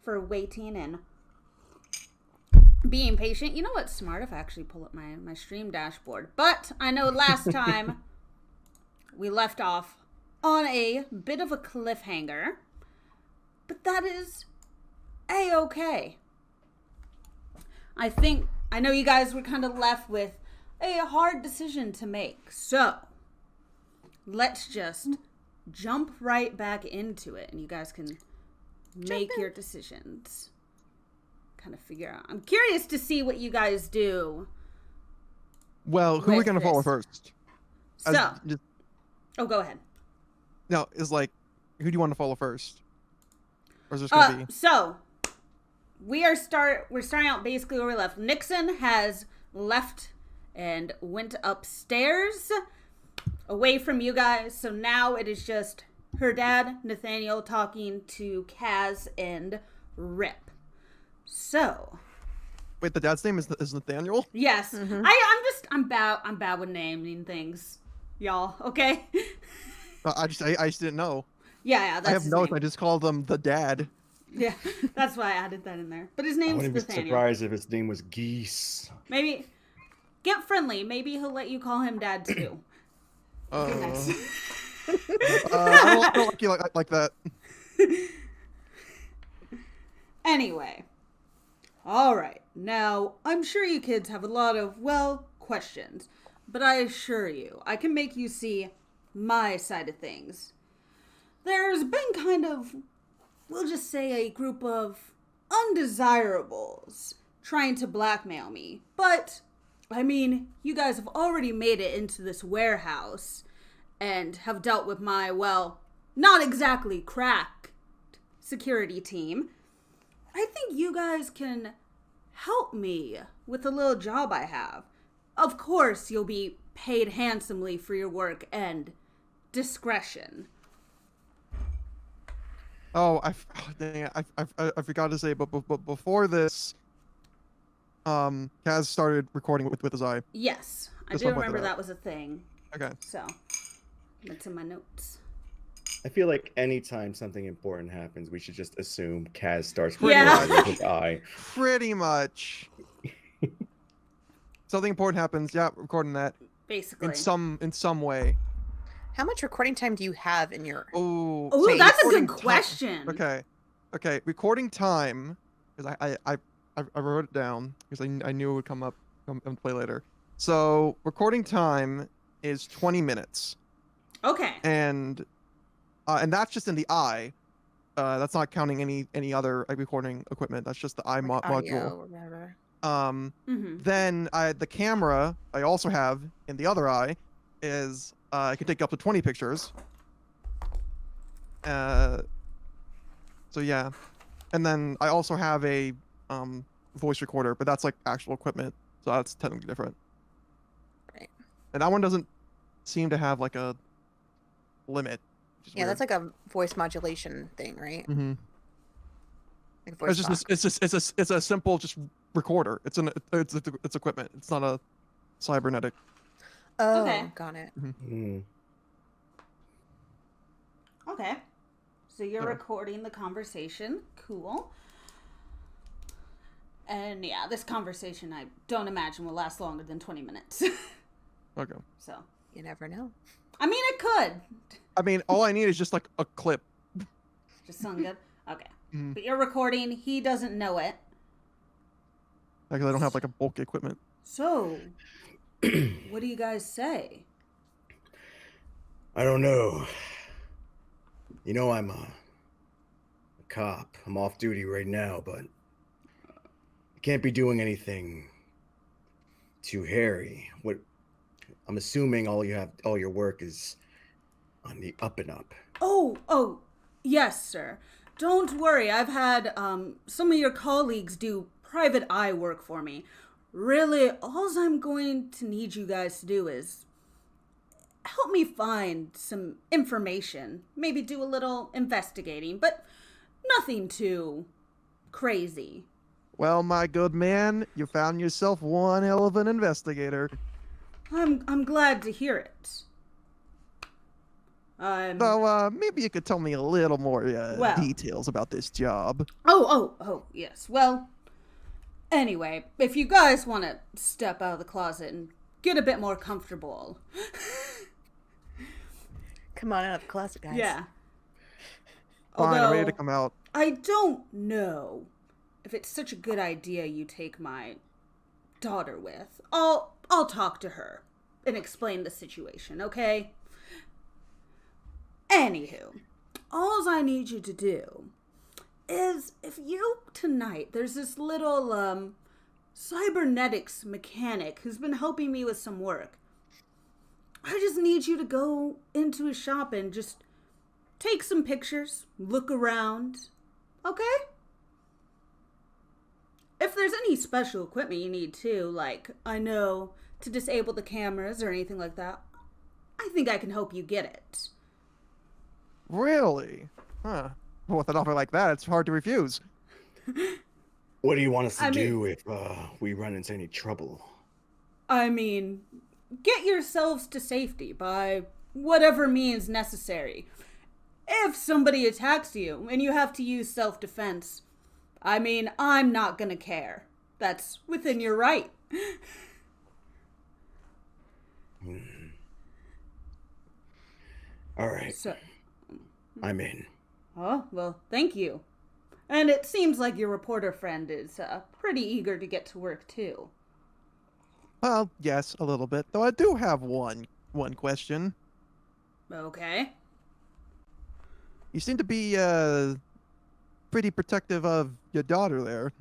for waiting and being patient. You know what's smart if I actually pull up my stream dashboard. But I know last time we left off on a bit of a cliffhanger. But that is A-okay. I know you guys were kind of left with a hard decision to make. So, let's just jump right back into it and you guys can make your decisions. Kind of figure out. I'm curious to see what you guys do. Well, who are we going to follow first? So, go ahead. No, it's like, who do you want to follow first? Or is this going to be? So, we're starting out basically where we left. Nixon has left and went upstairs away from you guys. So now it is just her dad, Nathaniel, talking to Kaz and Rip. So, wait, the dad's name is Nathaniel? Yes. Mm-hmm. I'm bad with naming things, y'all. Okay. I just didn't know. Yeah. That's I have notes. I just call them the dad. Yeah, that's why I added that in there. But his name's Nathaniel. I wouldn't be surprised if his name was Geese. Maybe get friendly. Maybe he'll let you call him Dad too. I don't like you like that. Anyway, all right. Now I'm sure you kids have a lot of questions, but I assure you, I can make you see my side of things. There's been kind of, we'll just say, a group of undesirables trying to blackmail me. But, I mean, you guys have already made it into this warehouse and have dealt with my, not exactly cracked security team. I think you guys can help me with a little job I have. Of course, you'll be paid handsomely for your work and discretion. Oh, I forgot to say, but before this, Kaz started recording with his eye. Yes, I do remember that was a thing. Okay. So, that's in my notes. I feel like anytime something important happens, we should just assume Kaz starts recording with his eye. Pretty much. Something important happens, recording that. Basically. In some way. How much recording time do you have in your... Oh, that's a good question. Okay. Recording time, because I wrote it down, because I knew it would come and play later. So, recording time is 20 minutes. Okay. And that's just in the eye. That's not counting any other recording equipment. That's just the eye module. Or whatever. Then the camera I also have in the other eye is I can take up to 20 pictures. So yeah, and then I also have a voice recorder, but that's like actual equipment, so that's technically different. Right. And that one doesn't seem to have like a limit. Yeah, that's like a voice modulation thing, right? Mm-hmm. Like voice it's a simple just recorder. It's equipment. It's not a cybernetic. Oh, okay. Got it. Mm-hmm. Okay. So you're recording the conversation. Cool. And yeah, this conversation I don't imagine will last longer than 20 minutes. Okay. So. You never know. I mean, it could. I mean, all I need is just like a clip. Just something good? Okay. Mm-hmm. But you're recording. He doesn't know it. Because I don't have like a bulk equipment. So, what do you guys say? I don't know. You know, I'm a cop. I'm off duty right now, but I can't be doing anything too hairy. What I'm assuming all your work is on the up and up. Oh, yes, sir. Don't worry. I've had some of your colleagues do private eye work for me. Really, all I'm going to need you guys to do is help me find some information. Maybe do a little investigating, but nothing too crazy. Well, my good man, you found yourself one hell of an investigator. I'm glad to hear it. So, maybe you could tell me a little more Well. details about this job. Oh, yes. Well, anyway, if you guys want to step out of the closet and get a bit more comfortable. Come on out of the closet, guys. Yeah. Fine, I'm ready Although, to come out. I don't know if it's such a good idea you take my daughter with. I'll talk to her and explain the situation, okay? Anywho, all I need you to do is, if you tonight, there's this little cybernetics mechanic who's been helping me with some work. I just need you to go into his shop and just take some pictures, look around, okay? If there's any special equipment you need too, like, I know, to disable the cameras or anything like that, I think I can help you get it. Really? Huh. Well, with an offer like that, it's hard to refuse. What do you want us to do if we run into any trouble? I mean, get yourselves to safety by whatever means necessary. If somebody attacks you and you have to use self-defense, I mean, I'm not gonna care. That's within your right. All right. So, I'm in. oh, well, thank you. And it seems like your reporter friend is pretty eager to get to work too. Well, yes, a little bit. Though I do have one question. Okay. You seem to be pretty protective of your daughter there.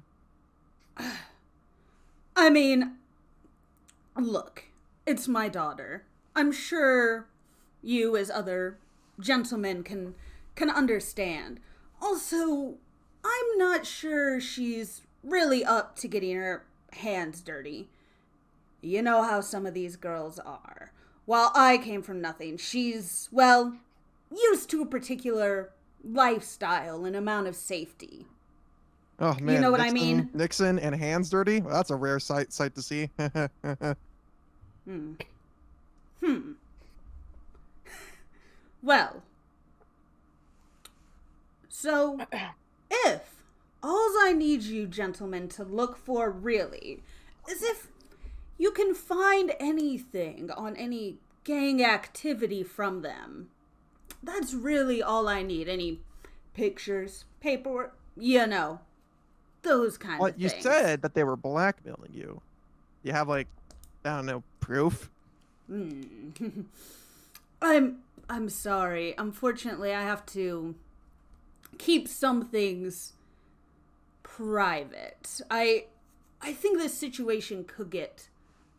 I mean, look, it's my daughter. I'm sure you as other gentlemen can understand. Also, I'm not sure she's really up to getting her hands dirty. You know how some of these girls are. While I came from nothing, she's, well, used to a particular lifestyle and amount of safety. Oh man, You know what I mean? Nixon and hands dirty? Well, that's a rare sight to see. Well, so if all I need you gentlemen to look for really is if you can find anything on any gang activity from them, that's really all I need. Any pictures, paperwork, you know, those kind Well, of you things. said that they were blackmailing you. You have like, I don't know, proof? I'm sorry. Unfortunately, I have to keep some things private. I think this situation could get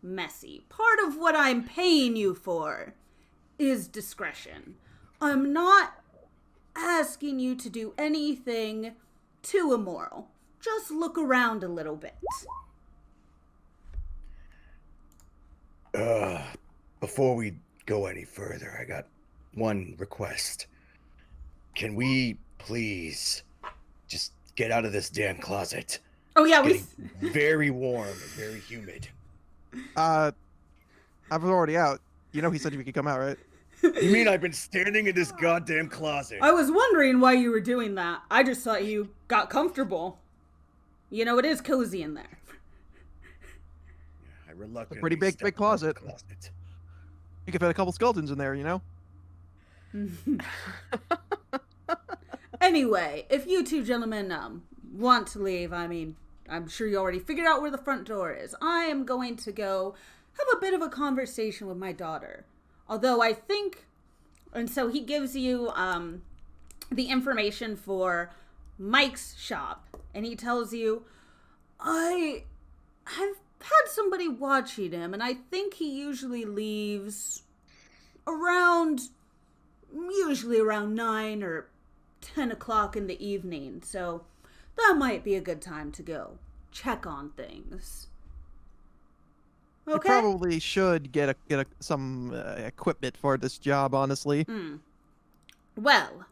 messy. Part of what I'm paying you for is discretion. I'm not asking you to do anything too immoral. Just look around a little bit. Before we go any further, I got one request. Can we please just get out of this damn closet? Oh yeah, It's getting very warm and very humid. I was already out. You know he said we could come out, right? You mean I've been standing in this goddamn closet? I was wondering why you were doing that. I just thought you got comfortable. You know, it is cozy in there. I reluctantly pretty big stepped out of closet. the closet. You could fit a couple skeletons in there, you know? Anyway, if you two gentlemen want to leave, I mean, I'm sure you already figured out where the front door is. I am going to go have a bit of a conversation with my daughter. Although I think, and so he gives you the information for Mike's shop, and he tells you, I've had somebody watching him, and I think he usually leaves usually around 9 or 10 o'clock in the evening, so that might be a good time to go check on things. You Okay? probably should get some equipment for this job, honestly. Well,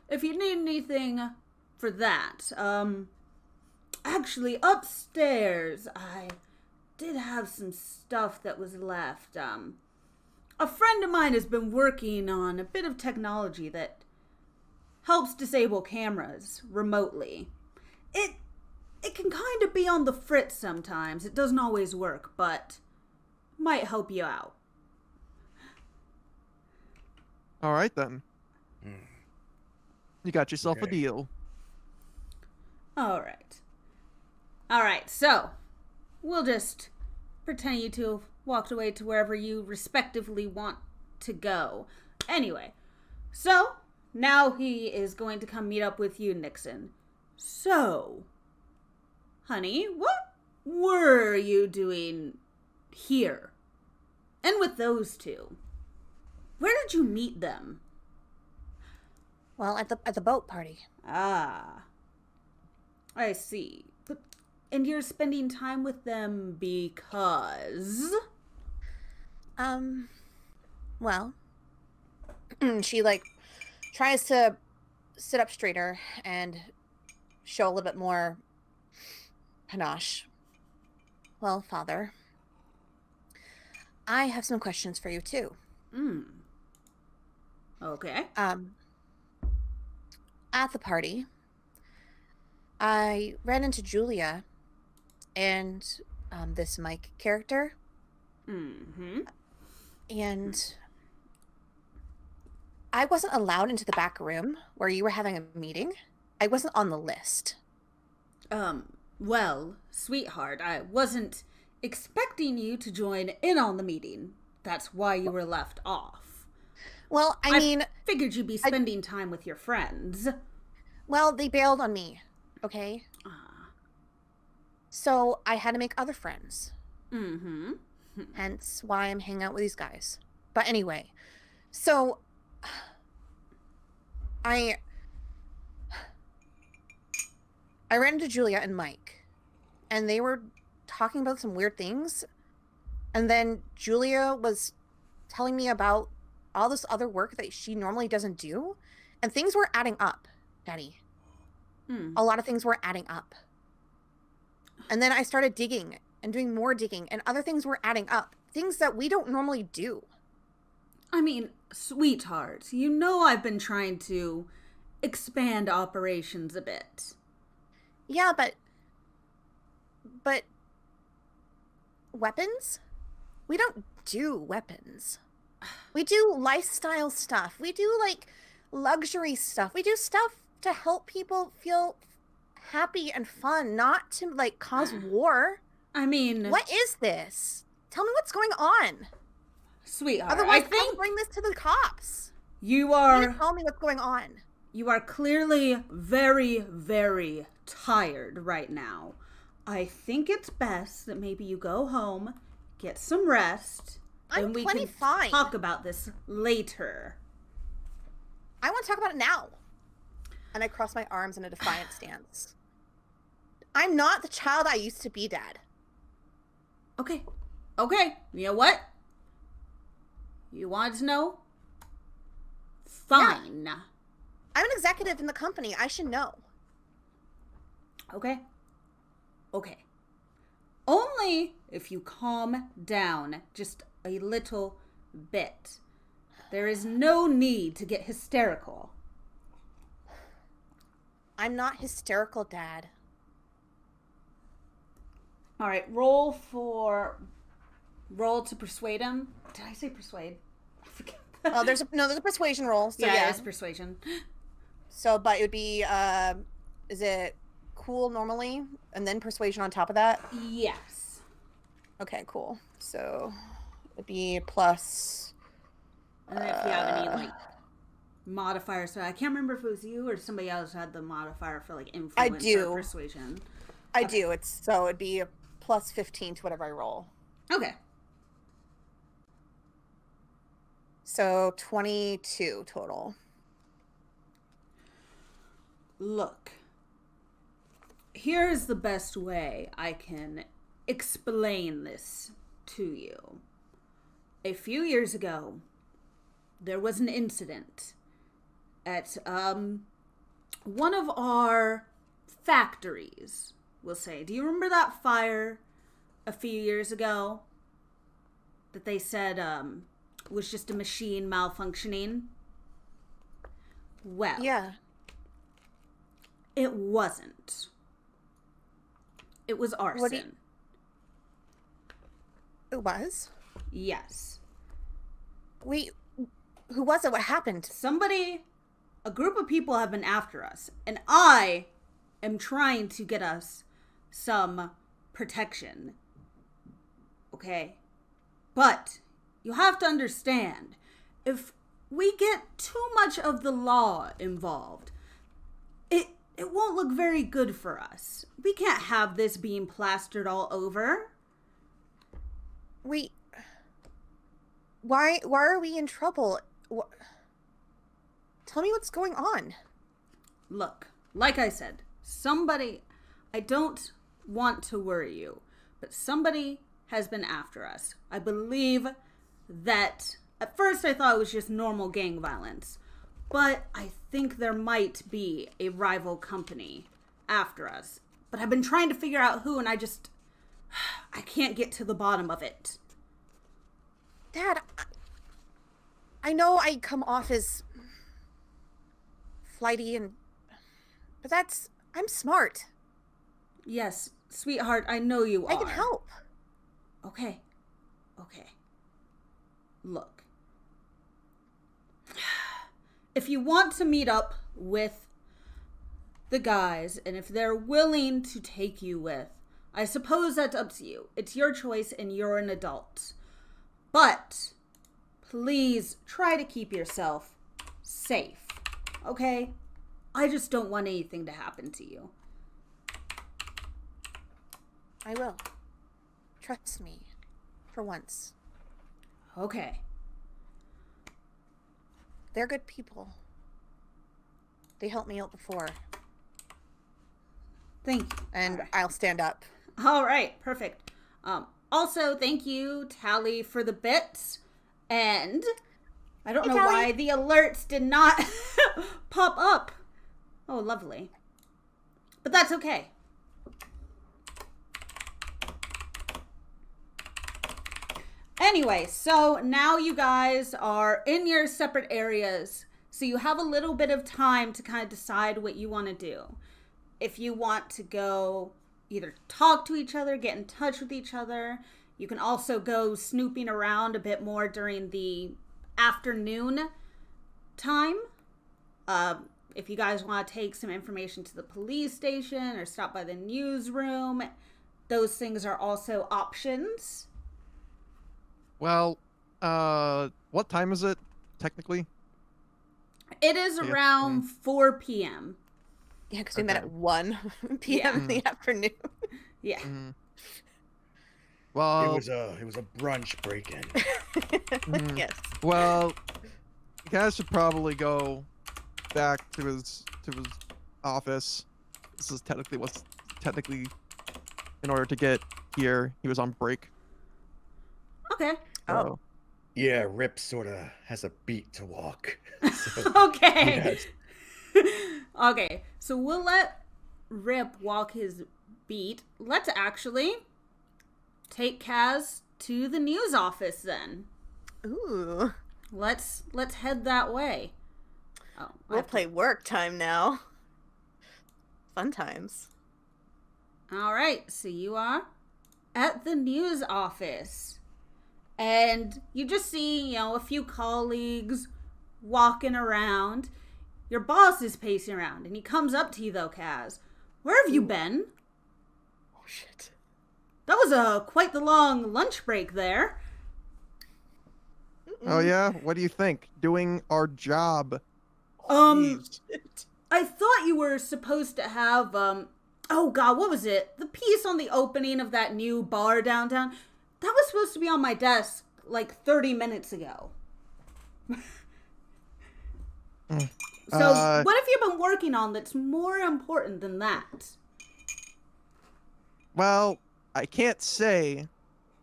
if you need anything for that, actually upstairs I did have some stuff that was left. a friend of mine has been working on a bit of technology that helps disable cameras remotely. It can kind of be on the fritz sometimes. It doesn't always work, but might help you out. All right, then. You got yourself a Okay. deal. All right, so we'll just pretend you two have walked away to wherever you respectively want to go. Anyway, so now he is going to come meet up with you, Nixon. So, honey, what were you doing here? And with those two? Where did you meet them? Well, at the boat party. Ah, I see. And you're spending time with them because... Well, she, like, tries to sit up straighter and show a little bit more panache. Well, Father, I have some questions for you, too. Okay. At the party, I ran into Julia and this Mike character. Mm-hmm. And I wasn't allowed into the back room where you were having a meeting. I wasn't on the list. Well, sweetheart, I wasn't expecting you to join in on the meeting. That's why you were left off. Well, I mean, figured you'd be spending time with your friends. well, they bailed on me, okay? So I had to make other friends. Mm-hmm. Hence why I'm hanging out with these guys. But anyway, so I ran into Julia and Mike, and they were talking about some weird things. And then Julia was telling me about all this other work that she normally doesn't do, and things were adding up, Daddy. A lot of things were adding up. And then I started digging and doing more digging, and other things were adding up. Things that we don't normally do. I mean, sweetheart, you know I've been trying to expand operations a bit. Yeah, but weapons? We don't do weapons. We do lifestyle stuff. We do, like, luxury stuff. We do stuff to help people feel happy and fun, not to, like, cause war. I mean... What is this? Tell me what's going on. Sweetheart, Otherwise, I think I'll bring this to the cops. you You are... need to tell me what's going on. You are clearly very, very tired right now. I think it's best that maybe you go home, get some rest, I'm and we plenty can fine. talk about this later. I want to talk about it now. And I cross my arms in a defiant stance. I'm not the child I used to be, Dad. Okay. You know what? You wanted to know? Fine. Yeah. I'm an executive in the company. I should know. Okay. Only if you calm down just a little bit. There is no need to get hysterical. I'm not hysterical, Dad. All right, roll to persuade him. Did I say persuade? I forget. Oh, there's a persuasion roll. So yeah, it's persuasion. So, but it would be, is it cool normally, and then persuasion on top of that? Yes. Okay, cool. So it'd be plus. And then if you have any like modifiers, so I can't remember if it was you or somebody else had the modifier for like influence or persuasion. I do. It'd be a plus 15 to whatever I roll. Okay. So 22 total. Look, here's the best way I can explain this to you. A few years ago, there was an incident at one of our factories, we'll say. Do you remember that fire a few years ago that they said was just a machine malfunctioning? Well, Yeah. it wasn't. It was arson. What do you- It was? Yes. Wait, who was it? What happened? A group of people have been after us, and I am trying to get us some protection. Okay? But you have to understand, if we get too much of the law involved, it won't look very good for us. We can't have this being plastered all over. Wait. Why are we in trouble? Tell me what's going on. Look, like I said, I don't want to worry you, but somebody has been after us. I believe that, at first I thought it was just normal gang violence, but I think there might be a rival company after us. But I've been trying to figure out who, and I can't get to the bottom of it. Dad, I know I come off as flighty but I'm smart. Yes, sweetheart, I know you are. I can help. Okay. Look. If you want to meet up with the guys, and if they're willing to take you with, I suppose that's up to you. It's your choice and you're an adult. But please try to keep yourself safe. Okay? I just don't want anything to happen to you. I will. Trust me. For once. Okay. They're good people. They helped me out before. Thank you. And All right. I'll stand up. All right, perfect. Also, thank you, Tally, for the bits. And I don't Hey, know Tally. why the alerts did not pop up. Oh, lovely. But that's okay. Anyway, so now you guys are in your separate areas. So you have a little bit of time to kind of decide what you want to do. If you want to go either talk to each other, get in touch with each other. You can also go snooping around a bit more during the afternoon time. If you guys want to take some information to the police station or stop by the newsroom, those things are also options. Well, what time is it, technically? It is Yeah. around 4 p.m. Yeah, because we met Okay. at 1 p.m. in the afternoon. Yeah. Mhm. It Well, was a brunch break-in. Mhm. Yes. well, you guys should probably go back to his office. This is technically in order to get here, he was on break. Okay. Oh. So, Yeah, Rip sort of has a beat to walk. So, Okay. yes. Okay. So we'll let Rip walk his beat. Let's actually take Kaz to the news office then. Ooh. Let's head that way. Oh, We'll play work time now. Fun times. All right. So you are at the news office. And you just see, a few colleagues walking around. Your boss is pacing around, and he comes up to you, though, Kaz. Where have you been? Oh shit. That was quite the long lunch break there. oh yeah, what do you think? Doing our job. Um, Jeez. I thought you were supposed to have, oh god, what was it? The piece on the opening of that new bar downtown. That was supposed to be on my desk like 30 minutes ago. So, what have you been working on that's more important than that? Well, I can't say,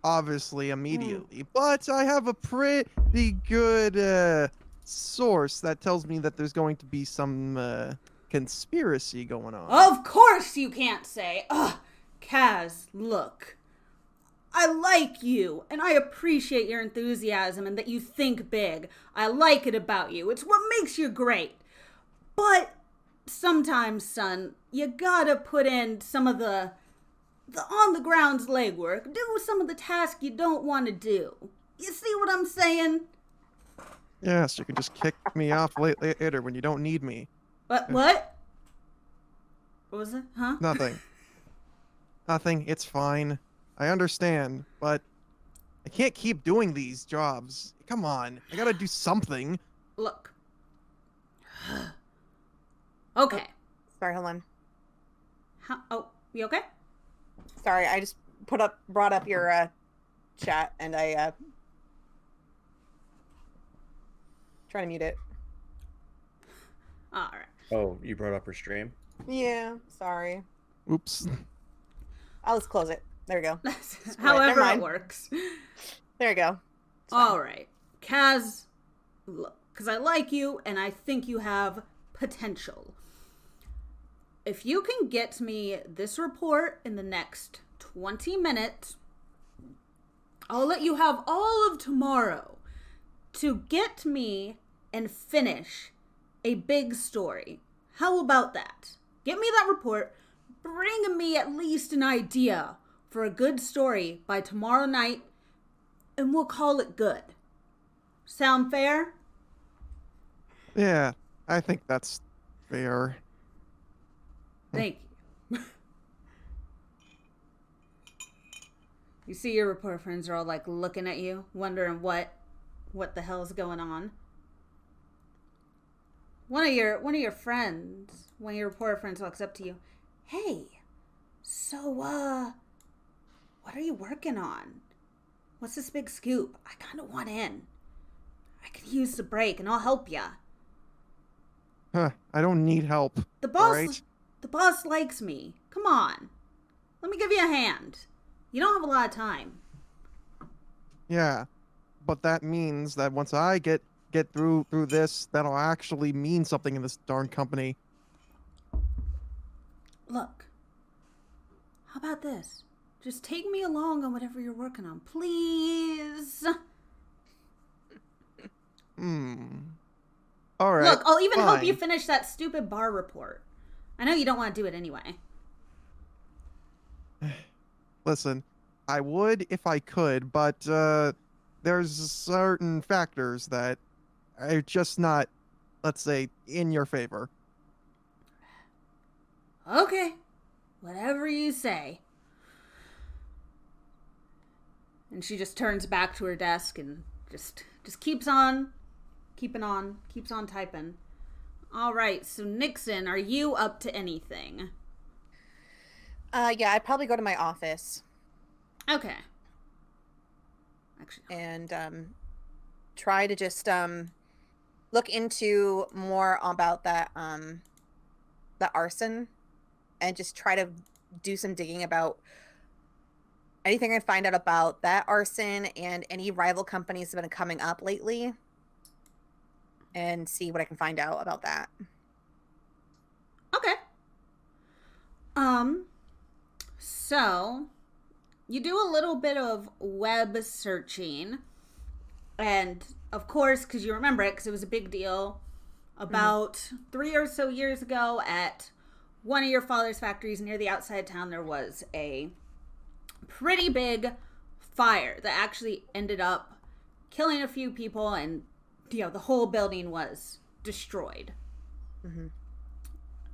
obviously, immediately, but I have a pretty good source that tells me that there's going to be some conspiracy going on. Of course you can't say. Ugh, Kaz, look. I like you, and I appreciate your enthusiasm and that you think big. I like it about you. It's what makes you great. But sometimes, son, you gotta put in some of the on-the-grounds legwork. Do some of the tasks you don't want to do. You see what I'm saying? Yes, you can just kick me off later when you don't need me. What? What was it? Huh? Nothing. Nothing. It's fine. I understand, but I can't keep doing these jobs. Come on. I gotta do something. Look. Okay. Sorry, hold on. Oh, you okay? Sorry, I just brought up your chat, and I trying to mute it. All right. Oh, you brought up her stream? Yeah, sorry. Oops. I'll just close it. There we go. However Never it mind. works. There we go. All right. Kaz, look, because I like you and I think you have potential. If you can get me this report in the next 20 minutes, I'll let you have all of tomorrow to get me and finish a big story. How about that? Get me that report, bring me at least an idea for a good story by tomorrow night, and we'll call it good. Sound fair? Yeah, I think that's fair. Thank you. You see your report friends are all like looking at you, wondering what the hell's going on. One of your friends, one of your reporter friends walks up to you. Hey, so what are you working on? What's this big scoop? I kind of want in. I could use the break and I'll help ya. Huh, I don't need help. The boss likes me. Come on. Let me give you a hand. You don't have a lot of time. Yeah, but that means that once I get through this, that'll actually mean something in this darn company. Look. How about this? Just take me along on whatever you're working on, please. All right. Look, I'll even help fine. you finish that stupid bar report. I know you don't want to do it anyway. Listen, I would if I could, but there's certain factors that are just not, let's say, in your favor. Okay. Whatever you say. And she just turns back to her desk and just keeps on typing. All right, so Nixon, are you up to anything? Yeah, I'd probably go to my office. Okay. Actually, And try to just look into more about that the arson, and just try to do some digging about anything I find out about that arson and any rival companies that have been coming up lately, and see what I can find out about that. okay. So you do a little bit of web searching, and of course, because you remember it, because it was a big deal about 3 or so years ago at one of your father's factories near the outside town, there was a pretty big fire that actually ended up killing a few people, and the whole building was destroyed.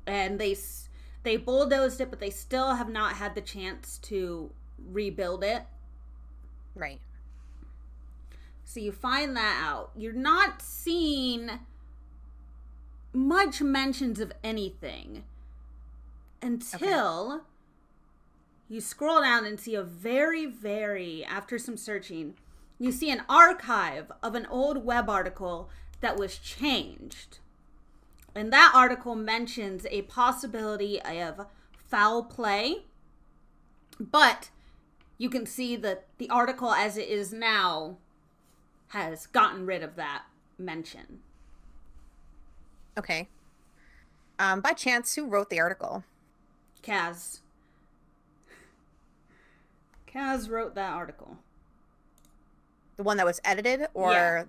And they bulldozed it, but they still have not had the chance to rebuild it. Right. So you find that out. You're not seeing much mentions of anything until you scroll down and see a very, after some searching, you see an archive of an old web article that was changed. And that article mentions a possibility of foul play, but you can see that the article as it is now has gotten rid of that mention. Okay. By chance, who wrote the article? Kaz Kaz wrote that article. The one that was edited, or Yeah,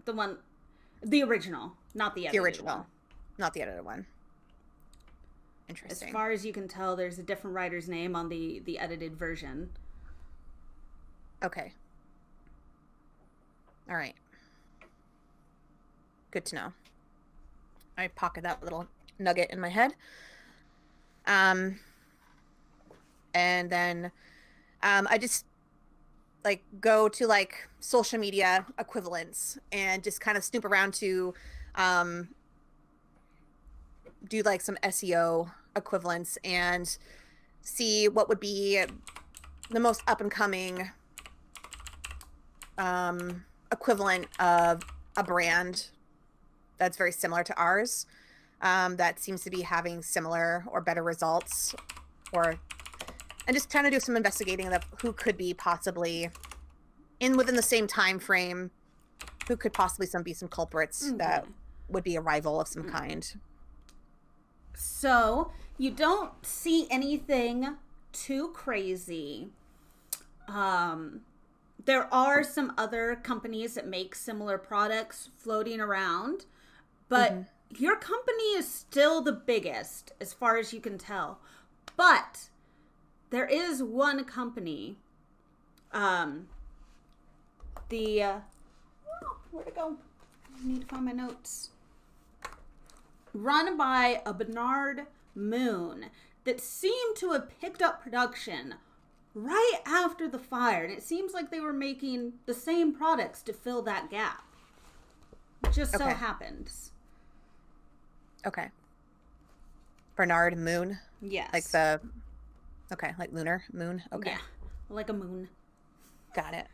the original, not the edited the original, one. not the edited one. As Interesting. far as you can tell, there's a different writer's name on the edited version. Okay. All right. Good to know. I pocket that little nugget in my head. And then I just like go to like social media equivalents and just kind of snoop around to do like some SEO equivalents and see what would be the most up and coming equivalent of a brand that's very similar to ours, that seems to be having similar or better results, and just trying to do some investigating of who could be possibly within the same time frame, who could possibly be some culprits that would be a rival of some kind. So you don't see anything too crazy. There are some other companies that make similar products floating around, but your company is still the biggest as far as you can tell. But there is one company, where'd it go? I need to find my notes. Run by a Bernard Moon that seemed to have picked up production right after the fire, and it seems like they were making the same products to fill that gap. It just so happens. Okay. Bernard Moon? Yes. Like lunar moon? Okay. Yeah, like a moon. Got it.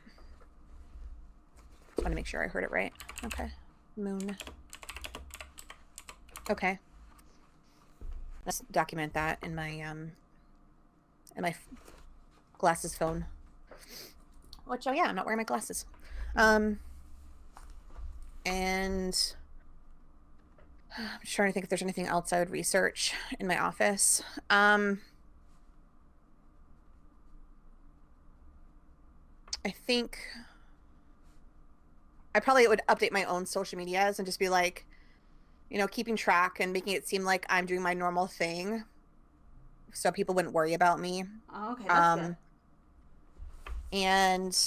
Just want to make sure I heard it right. Okay. Moon. Okay. Let's document that in my glasses phone. Which, I'm not wearing my glasses. And I'm just trying to think if there's anything else I would research in my office. I think I probably would update my own social medias and just be like, keeping track and making it seem like I'm doing my normal thing, so people wouldn't worry about me. Oh, okay, that's good.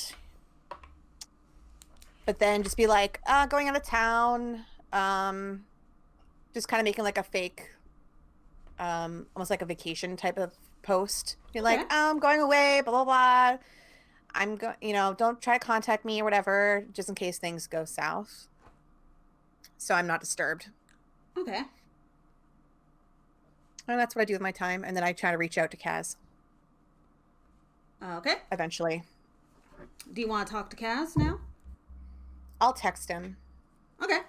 But then just be like, going out of town, just kind of making like a fake, almost like a vacation type of post. Be like, I'm going away, blah, blah, blah. I'm don't try to contact me or whatever, just in case things go south. So I'm not disturbed. Okay. And that's what I do with my time. And then I try to reach out to Kaz. Okay. Eventually. Do you want to talk to Kaz now? I'll text him. Okay.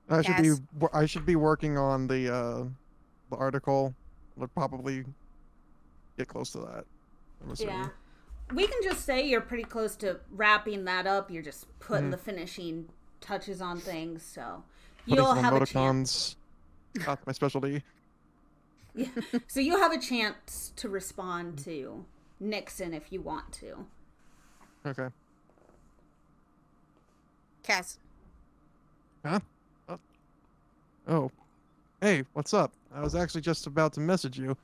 I should be working on the article. Would probably get close to that. I'm assuming. Yeah. We can just say you're pretty close to wrapping that up. You're just putting the finishing touches on things, so you'll have a chance. Not my specialty. Yeah. So you'll have a chance to respond to Nixon if you want to. Okay. Kaz. Huh? Oh. Hey, what's up? I was actually just about to message you.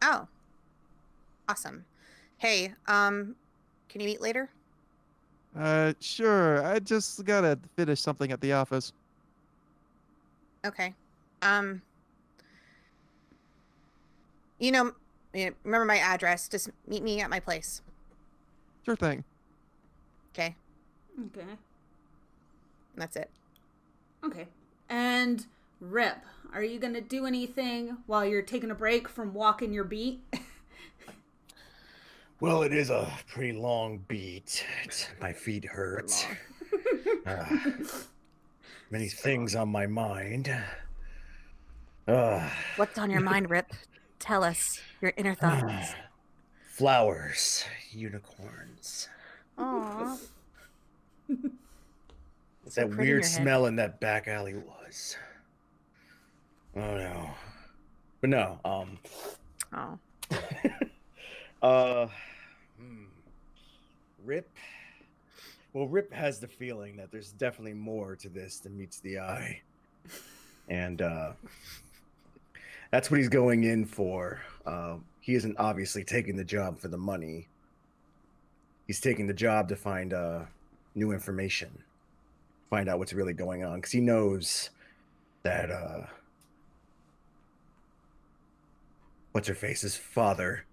Oh. Awesome. Hey, can you meet later? Sure. I just gotta finish something at the office. Okay. Remember my address. Just meet me at my place. Sure thing. Okay. Okay. That's it. Okay. And Rip, are you gonna do anything while you're taking a break from walking your beat? Well, it is a pretty long beat. My feet hurt. Many things on my mind. What's on your mind, Rip? Tell us your inner thoughts. Flowers, unicorns. Aww. It's that weird smell in that back alley was. Oh no. But no, Oh. uh, Rip. Well, Rip has the feeling that there's definitely more to this than meets the eye, and that's what he's going in for. He isn't obviously taking the job for the money. He's taking the job to find new information, find out what's really going on, because he knows that what's her face's father.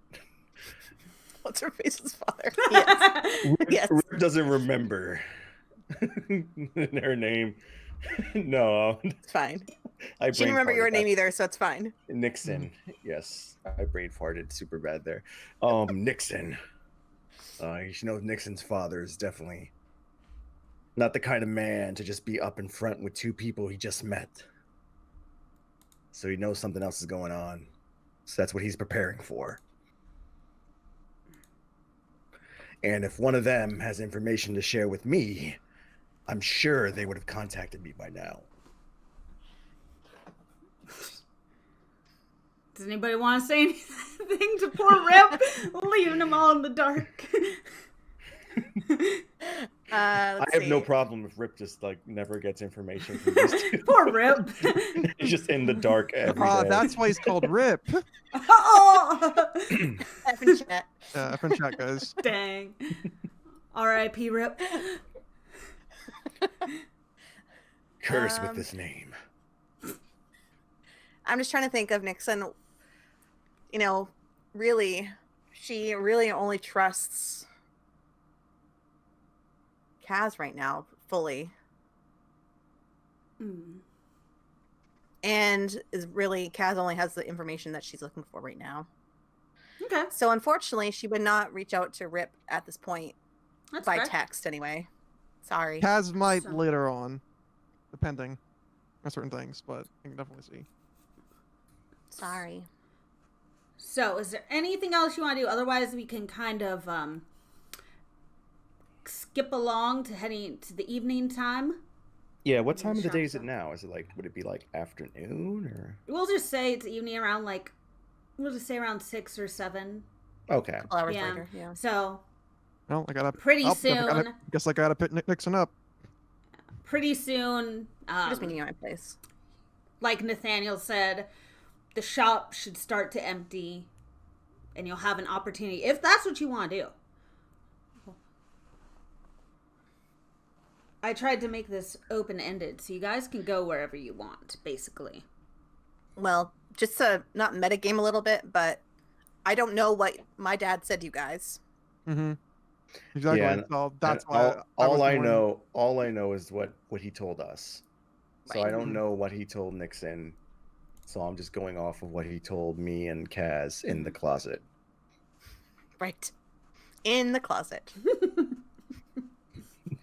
What's her face's father? Yes. Yes. Rip doesn't remember her name. No, It's fine. I She didn't remember brain your farted name that. either, so it's fine. Nixon. Yes, I brain farted super bad there. Nixon. You should know Nixon's father is definitely not the kind of man to just be up in front with two people he just met. So he knows something else is going on. So that's what he's preparing for. And if one of them has information to share with me, I'm sure they would have contacted me by now. Does anybody want to say anything to poor Rip? Leaving him all in the dark. I have no problem if Rip just like never gets information from these two. Poor Rip. He's just in the dark every day. That's why he's called Rip. Oh! F in chat. F in chat, guys. Dang. R.I.P. Rip. Curse with this name. I'm just trying to think of Nixon. You know, really, she really only trusts Kaz right now, fully. Mm. And is really, Kaz only has the information that she's looking for right now. Okay. So unfortunately, she would not reach out to Rip at this point. That's By fair. text, anyway. Sorry. Kaz might So- later on, depending on certain things, but you can definitely see. Sorry. So, is there anything else you want to do? Otherwise, we can kind of skip along to heading to the evening time. Yeah, what time of the Sharp day is it stuff. now? Is it like, would it be like afternoon or? We'll just say it's evening around we'll just say around 6 or 7. Okay. A couple hours Yeah. later, yeah. So, Well, I gotta Pretty I guess I gotta pick Nixon up. pretty soon, I'm just meeting at my place. like Nathaniel said, the shop should start to empty and you'll have an opportunity, if that's what you want to do. I tried to make this open-ended so you guys can go wherever you want, basically. Well, just to not metagame a little bit, but I don't know what my dad said to you guys. Mm-hmm. Exactly. Yeah, and- So that's And why all I know. know is what he told us. So I Right. don't know what he told Nixon. So I'm just going off of what he told me and Kaz in the closet. Right. In the closet.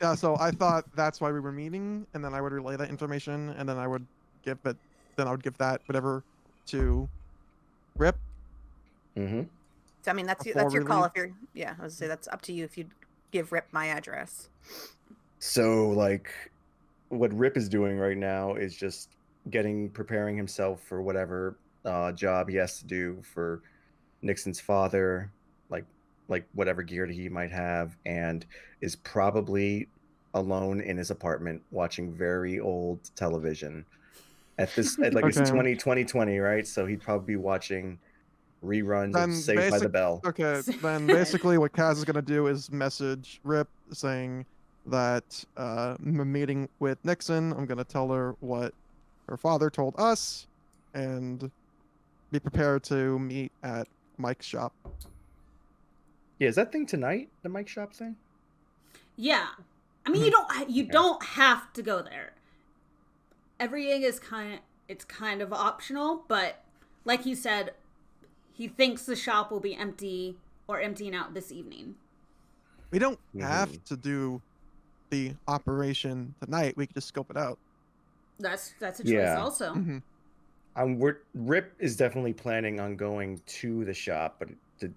Yeah, so I thought that's why we were meeting, and then I would relay that information, and then I would give it. Then I would give that whatever to Rip. Mm-hmm. So, I mean, that's Before your we call. leave? If you're, yeah, I was gonna say that's up to you if you give Rip my address. So like, what Rip is doing right now is just preparing himself for whatever job he has to do for Nixon's father, like whatever gear he might have, and is probably alone in his apartment watching very old television. It's Okay. 2020, right? So he'd probably be watching reruns Then of Saved by the Bell. Okay, then basically what Kaz is gonna do is message Rip saying that I'm meeting with Nixon. I'm gonna tell her what her father told us, and be prepared to meet at Mike's shop. Yeah, is that thing tonight? The Mike Shop thing? Yeah. I mean, you don't have to go there. Everything is kind of optional, but like he said, he thinks the shop will be empty or emptying out this evening. We don't have to do the operation tonight. We can just scope it out. That's a choice Yeah. also. Mm-hmm. Rip is definitely planning on going to the shop, but to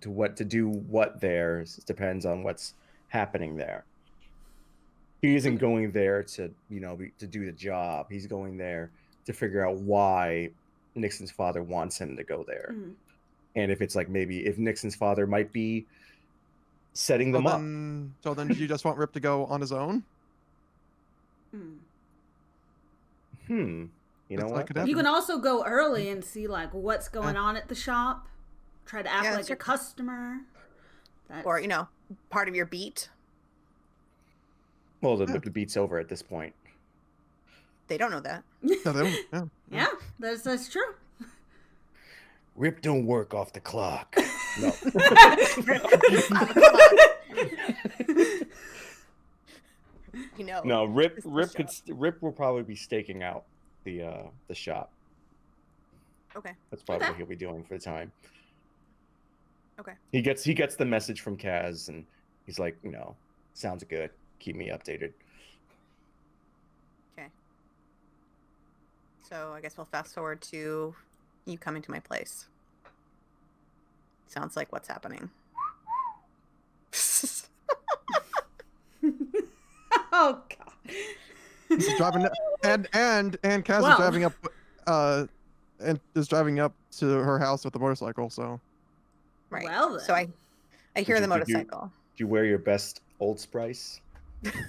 do what there depends on what's happening there. He isn't going there to to do the job. He's going there to figure out why Nixon's father wants him to go there. Mhm. and if it's like maybe if Nixon's father might be setting them up. So then do you just want Rip to go on his own? You know That's what? could happen. You can also go early and see like what's going on at the shop. Try to act Yeah, like that's a your- customer. Or, you know, part of your beat. Well, the beat's over at this point. They don't know that. No, they don't- Yeah, that's true. Rip don't work off the clock. No. You know. No, Rip It's the Rip will probably be staking out the shop. Okay. That's probably what he'll be doing for the time. Okay. He gets the message from Kaz and he's like, you know, sounds good. Keep me updated. Okay. So I guess we'll fast forward to you coming to my place. Sounds like what's happening. Oh god. He's driving and Kaz Well. is driving up and is driving up to her house with a motorcycle, so Right. Well, then. So I hear the Did you- motorcycle. Do you wear your best Old Spice?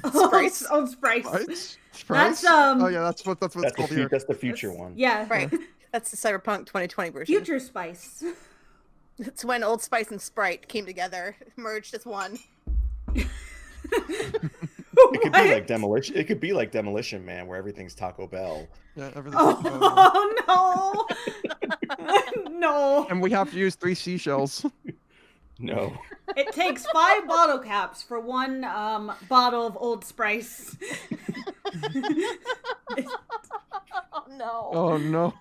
Sprice? Old Sprice. Price? That's, Oh yeah, that's what it's called here. That's the future one. Yeah. Right. That's the Cyberpunk 2020 version. Future Spice. It's when Old Spice and Sprite came together, merged as one. It could be like demolition. It could be like Demolition Man, where everything's Taco Bell. Yeah, everything. Oh no. No. And we have to use 3 seashells. No. It takes 5 bottle caps for one bottle of Old Spice. Oh no. Oh no.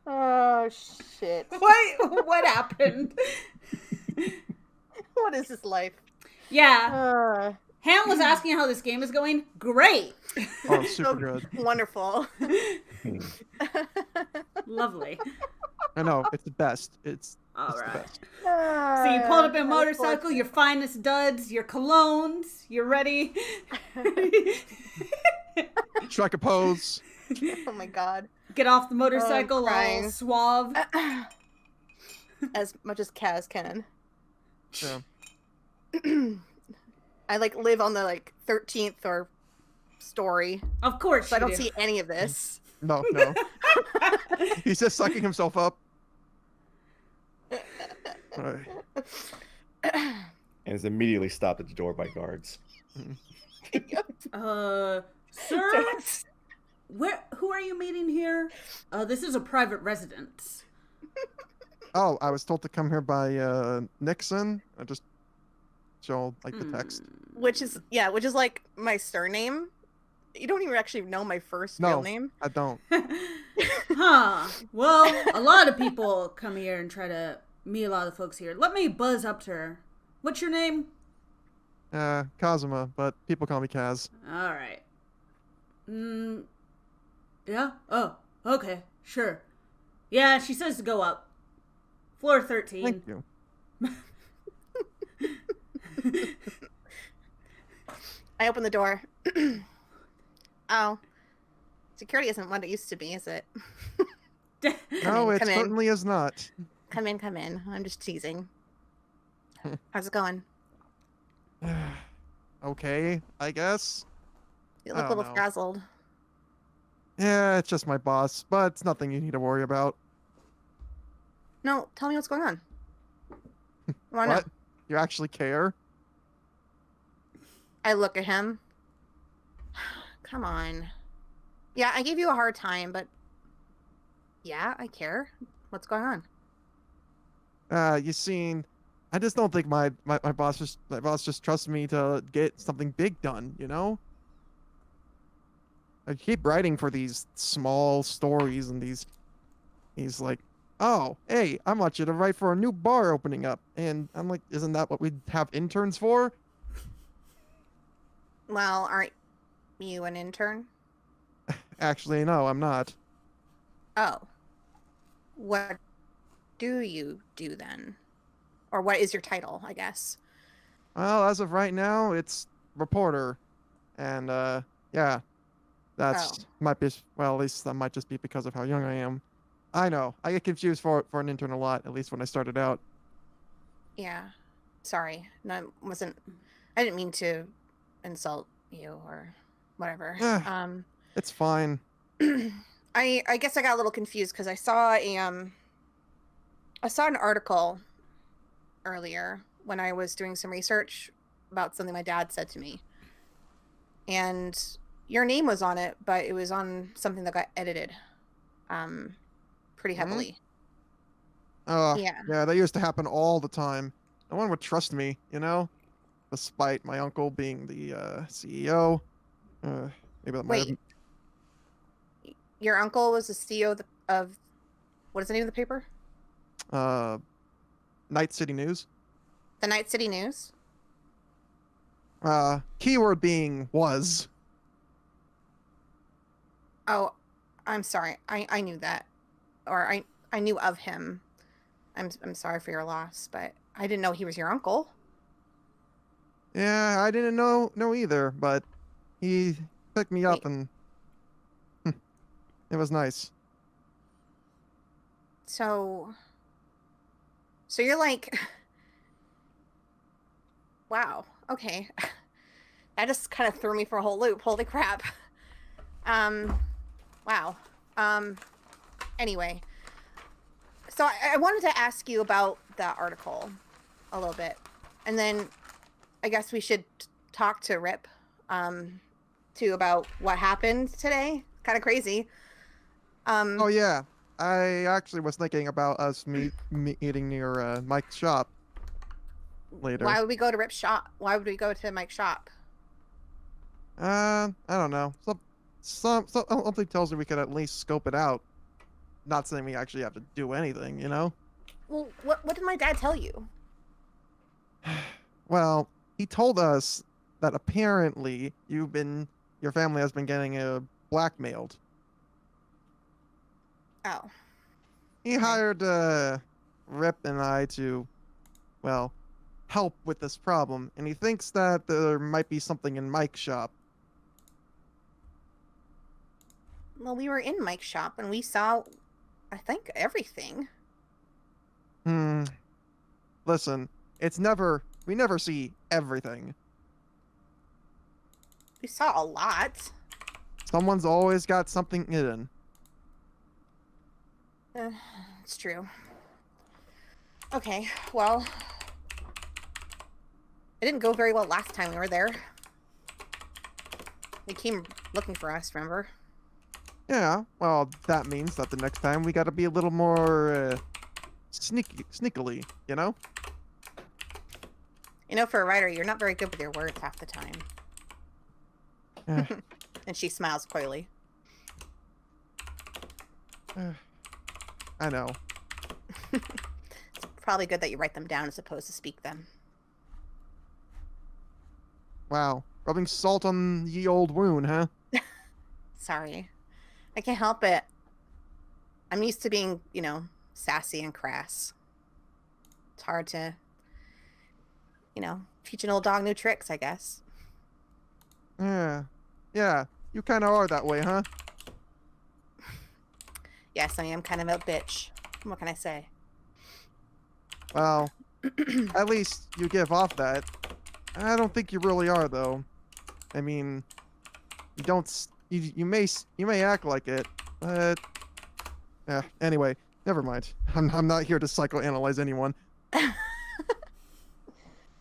Oh shit. What happened? What is this life? Yeah. Ham was asking how this game is going. Great. Oh, it's super So good. wonderful. Lovely. I know, it's the best. It's All the right. best. So you pulled up a motorcycle, your finest duds, your colognes. You're ready. Strike a pose. Oh my god. Get off the motorcycle, all crying. suave. As much as Kaz can. Yeah. I like live on the like 13th or story, Of course, so I you don't do. see any of this. No. He's just sucking himself up. Alright. And is immediately stopped at the door by guards. Sir, who are you meeting here? This is a private residence. Oh, I was told to come here by Nixon. I just showed like the text. Which is like my surname. You don't even actually know my first real No. name. I don't. Huh. Well, a lot of people come here and try to meet a lot of the folks here. Let me buzz up to her. What's your name? Kazuma, but people call me Kaz. All right. Yeah? Oh, okay. Sure. Yeah, she says to go up. Floor 13. Thank you. I open the door. Oh. Security isn't what it used to be, is it? No, it come in. certainly is not. Come in, come in. I'm just teasing. How's it going? Okay, I guess. You I look a don't little know. frazzled. Yeah, it's just my boss, but it's nothing you need to worry about. No, tell me what's going on. I wanna know. What? You actually care? I look at him. Come on. Yeah, I gave you a hard time, but yeah, I care. What's going on? You seen? I just don't think my boss just trusts me to get something big done. You know? I keep writing for these small stories and he's like, oh, hey, I want you to write for a new bar opening up, and I'm like, isn't that what we have interns for? Well, aren't you an intern? Actually, no, I'm not. Oh. What do you do then? Or what is your title, I guess? Well, as of right now, it's reporter, and yeah, that's Oh. might be well. At least that might just be because of how young I am. I know. I get confused for an intern a lot, at least when I started out. Yeah. Sorry. No, I didn't mean to insult you or whatever. Eh, it's fine. I guess I got a little confused because I saw an article earlier when I was doing some research about something my dad said to me. And your name was on it, but it was on something that got edited pretty heavily. Yeah, that used to happen all the time. No one would trust me, you know? Despite my uncle being the CEO. Maybe that might have... Wait, your uncle was the CEO of what is the name of the paper? Night City News. The Night City News? Keyword being was. Oh, I'm sorry. I knew that. Or I knew of him. I'm sorry for your loss, but I didn't know he was your uncle. Yeah, I didn't know either, but he picked me up and it was nice. So you're like, wow, okay. That just kind of threw me for a whole loop. Holy crap. Wow. Anyway, so I wanted to ask you about that article a little bit, and then I guess we should talk to Rip, too, about what happened today. Kind of crazy. Oh yeah, I actually was thinking about us meeting near Mike's shop later. Why would we go to Rip's shop? Why would we go to Mike's shop? I don't know. Something tells me we could at least scope it out. Not saying we actually have to do anything, you know? Well, what did my dad tell you? Well, he told us that apparently your family has been getting blackmailed. Oh. He hired Rip and I to, well, help with this problem, and he thinks that there might be something in Mike's shop. Well, we were in Mike's shop and we saw, I think, everything. Listen, we never see everything. We saw a lot. Someone's always got something hidden. It's true. Okay, well, it didn't go very well last time we were there. They came looking for us, remember? Yeah, well, that means that the next time we gotta be a little more, sneakily, you know? You know, for a writer, you're not very good with your words half the time. And she smiles coyly. I know. It's probably good that you write them down as opposed to speak them. Wow, rubbing salt on the old wound, huh? Sorry. I can't help it. I'm used to being, sassy and crass. It's hard to, teach an old dog new tricks, I guess. Yeah, you kind of are that way, huh? Yes, I am kind of a bitch. What can I say? Well, at least you give off that. I don't think you really are, though. I mean, you don't. You may act like it, but yeah. Anyway, never mind. I'm not here to psychoanalyze anyone.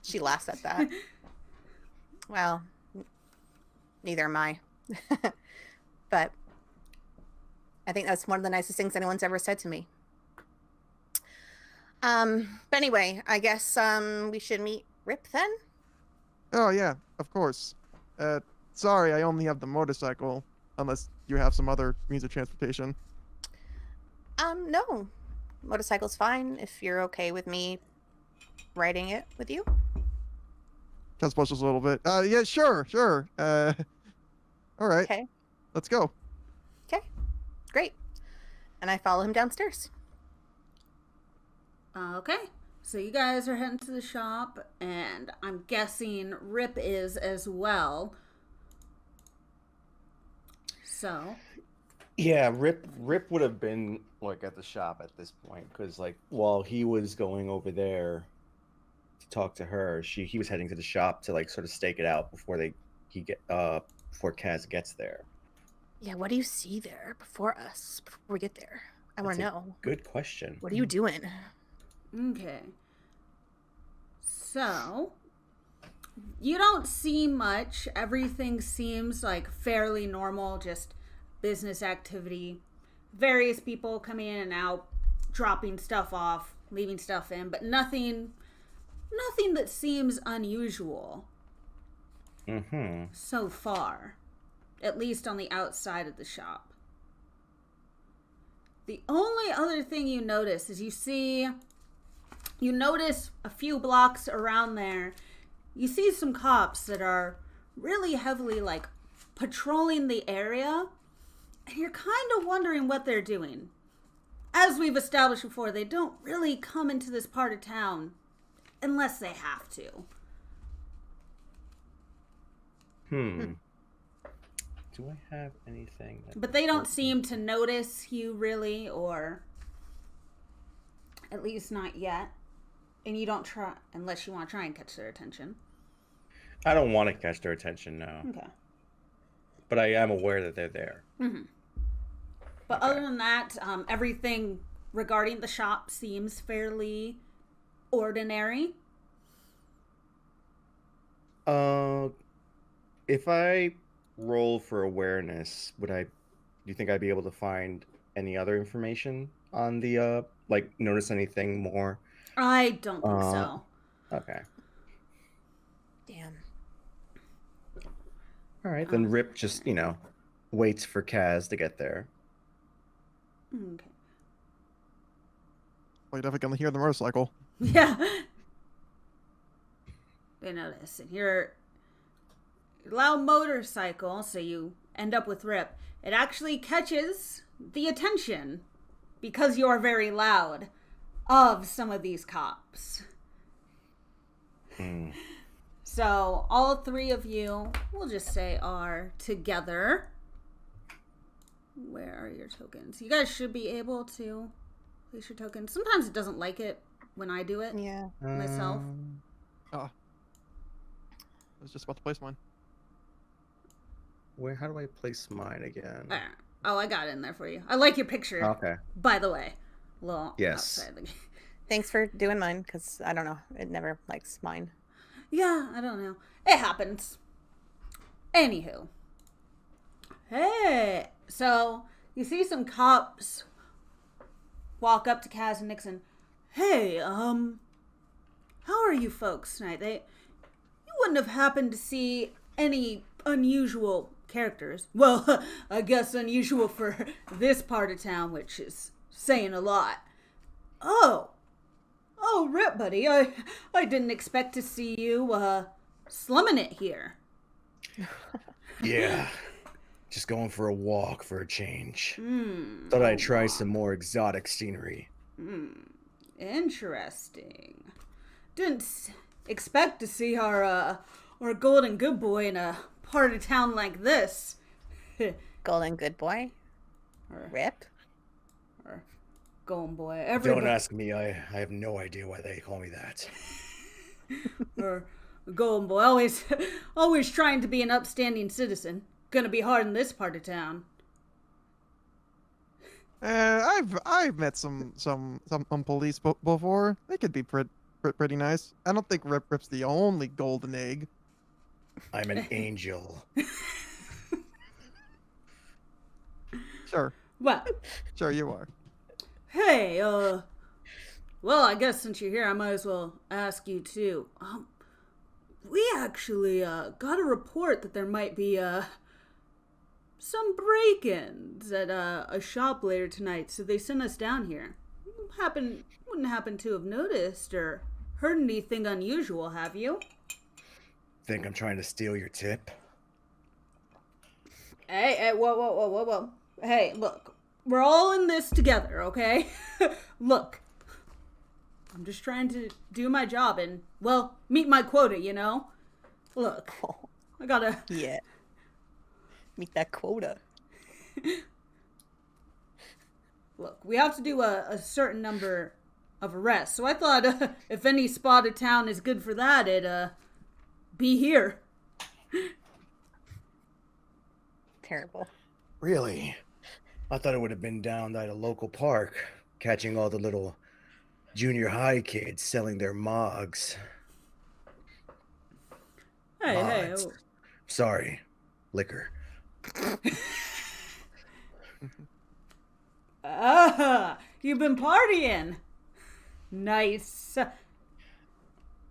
She laughs at that. Well, neither am I. But I think that's one of the nicest things anyone's ever said to me. But anyway, I guess we should meet Rip then? Oh yeah, of course. Sorry, I only have the motorcycle, unless you have some other means of transportation. No. Motorcycle's fine if you're okay with me riding it with you. Just push us a little bit. Yeah, sure. All right. Okay. Let's go. Okay. Great. And I follow him downstairs. Okay. So you guys are heading to the shop, and I'm guessing Rip is as well. So, Yeah, Rip would have been like at the shop at this point because like while he was going over there to talk to her, he was heading to the shop to like sort of stake it out before Kaz gets there. Yeah, what do you see there before we get there? I want to That's a know. Good question. What are you doing? Okay. So, you don't see much. Everything seems like fairly normal, just business activity. Various people coming in and out, dropping stuff off, leaving stuff in, but nothing that seems unusual so far, at least on the outside of the shop. The only other thing you notice is you notice a few blocks around there, you see some cops that are really heavily like patrolling the area, and you're kind of wondering what they're doing. As we've established before, they don't really come into this part of town unless they have to. Do I have anything? But they don't seem to notice you really, or at least not yet. And you don't try, unless you want to try and catch their attention. I don't want to catch their attention now. Okay. But I am aware that they're there. Mm-hmm. But other than that, everything regarding the shop seems fairly ordinary. If I roll for awareness, do you think I'd be able to find any other information on the, like, notice anything more? I don't think so. Okay. Damn. All right, then Rip just, waits for Kaz to get there. Okay. Well, you're definitely gonna hear the motorcycle. Yeah. They notice. And you're loud motorcycle, so you end up with Rip. It actually catches the attention, because you're very loud, of some of these cops. So all three of you, we'll just say, are together. Where are your tokens? You guys should be able to place your tokens. Sometimes it doesn't like it when I do it Yeah. myself. I was just about to place mine. How do I place mine again? Oh, I got it in there for you. I like your picture. Okay. By the way. A little Yes. outside the game. Thanks for doing mine, because I don't know. It never likes mine. Yeah, I don't know. It happens. Anywho. Hey. So, you see some cops walk up to Kaz and Nixon. Hey, how are you folks tonight? You wouldn't have happened to see any unusual characters. Well, I guess unusual for this part of town, which is saying a lot. Oh, Rip, buddy, I didn't expect to see you, slumming it here. Yeah. Just going for a walk for a change. Thought I'd try some more exotic scenery. Interesting. Didn't expect to see our golden good boy in a part of town like this. Golden good boy? Or Rip? golden boy. Don't ask me. I have no idea why they call me that. Or golden boy. Always trying to be an upstanding citizen. Gonna be hard in this part of town. I've met some police before. They could be pretty nice. I don't think Rip's the only golden egg. I'm an angel. Sure. Well, Sure you are. hey, well, I guess since you're here, I might as well ask you too. We actually got a report that there might be some break-ins at a shop later tonight, so they sent us down here. Wouldn't happen to have noticed or heard anything unusual, have you? Think I'm trying to steal your tip? Hey, whoa. Hey, look, we're all in this together, okay? Look, I'm just trying to do my job and, well, meet my quota, you know? Look, I gotta... Yeah. Meet that quota. Look, we have to do a certain number of arrests. So I thought if any spot of town is good for that, it'd be here. Terrible. Really? I thought it would have been down at a local park, catching all the little junior high kids selling their mogs. Hey, Mods. oh. Sorry, liquor. You've been partying. Nice.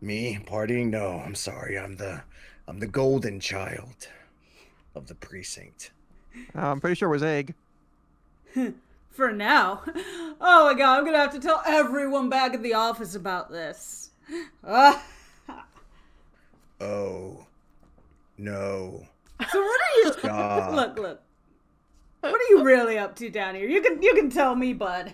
Me partying? No, I'm sorry. I'm the golden child of the precinct. I'm pretty sure it was egg. For now. Oh my god, I'm gonna have to tell everyone back at the office about this. Oh, no. So what are you... Stop. Look. What are you really up to down here? You can tell me, bud.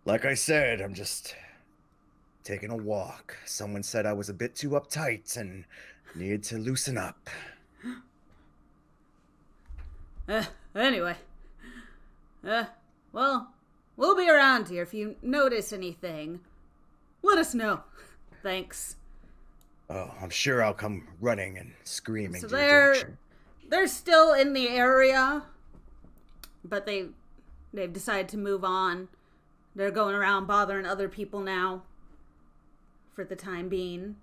Like I said, I'm just taking a walk. Someone said I was a bit too uptight and needed to loosen up. Anyway. Well, we'll be around here if you notice anything. Let us know. Thanks. Oh, I'm sure I'll come running and screaming So to your direction. they're still in the area, but they've decided to move on. They're going around bothering other people now, for the time being.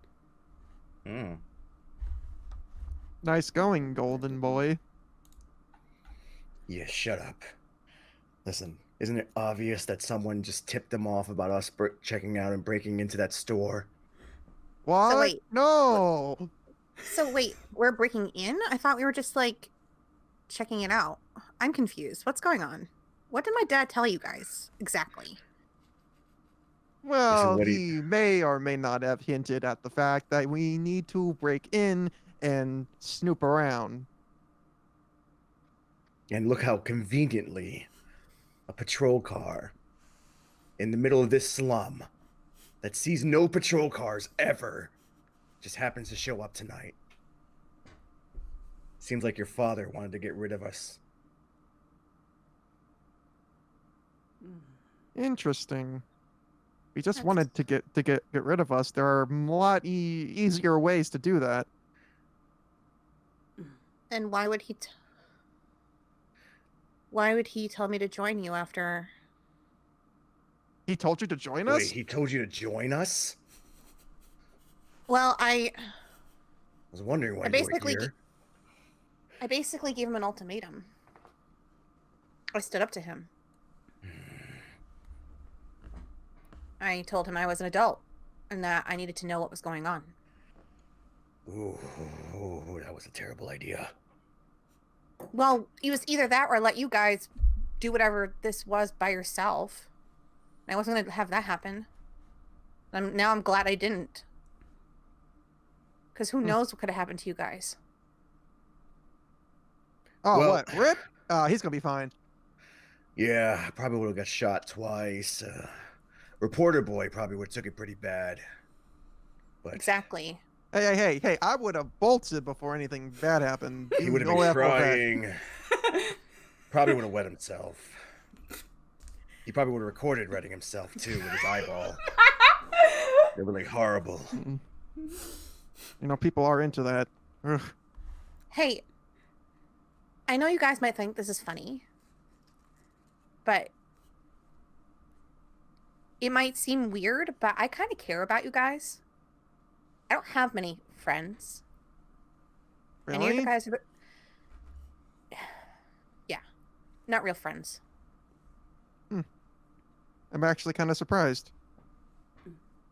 Nice going, golden boy. Yeah, shut up. Listen, isn't it obvious that someone just tipped them off about us checking out and breaking into that store? What? wait. No. So wait, we're breaking in? I thought we were just like checking it out. I'm confused. What's going on? What did my dad tell you guys exactly? Well, what he may or may not have hinted at the fact that we need to break in and snoop around. And look how conveniently a patrol car in the middle of this slum that sees no patrol cars ever just happens to show up tonight. Seems like your father wanted to get rid of us. Interesting. We just wanted to get rid of us. There are a lot easier ways to do that. And why would he tell me to join you after? He told you to join us? Wait, he told you to join us? Well, I was wondering why you were here. I basically gave him an ultimatum. I stood up to him. I told him I was an adult and that I needed to know what was going on. Ooh, that was a terrible idea. Well, it was either that or let you guys do whatever this was by yourself. I wasn't going to have that happen. Now I'm glad I didn't. Because who knows what could have happened to you guys. Oh, Well- what? Rip? He's gonna be fine. Yeah, I probably would have got shot twice. Reporter boy probably would have took it pretty bad. But Exactly. Hey, I would have bolted before anything bad happened. he would have No been apple of that. crying. Probably would have wet himself. He probably would have recorded wetting himself too with his eyeball. They're really horrible. You know, people are into that. Ugh. Hey, I know you guys might think this is funny, but it might seem weird, but I kind of care about you guys. I don't have many friends. Any of Really? the guys are... Yeah, not real friends. I'm actually kind of surprised.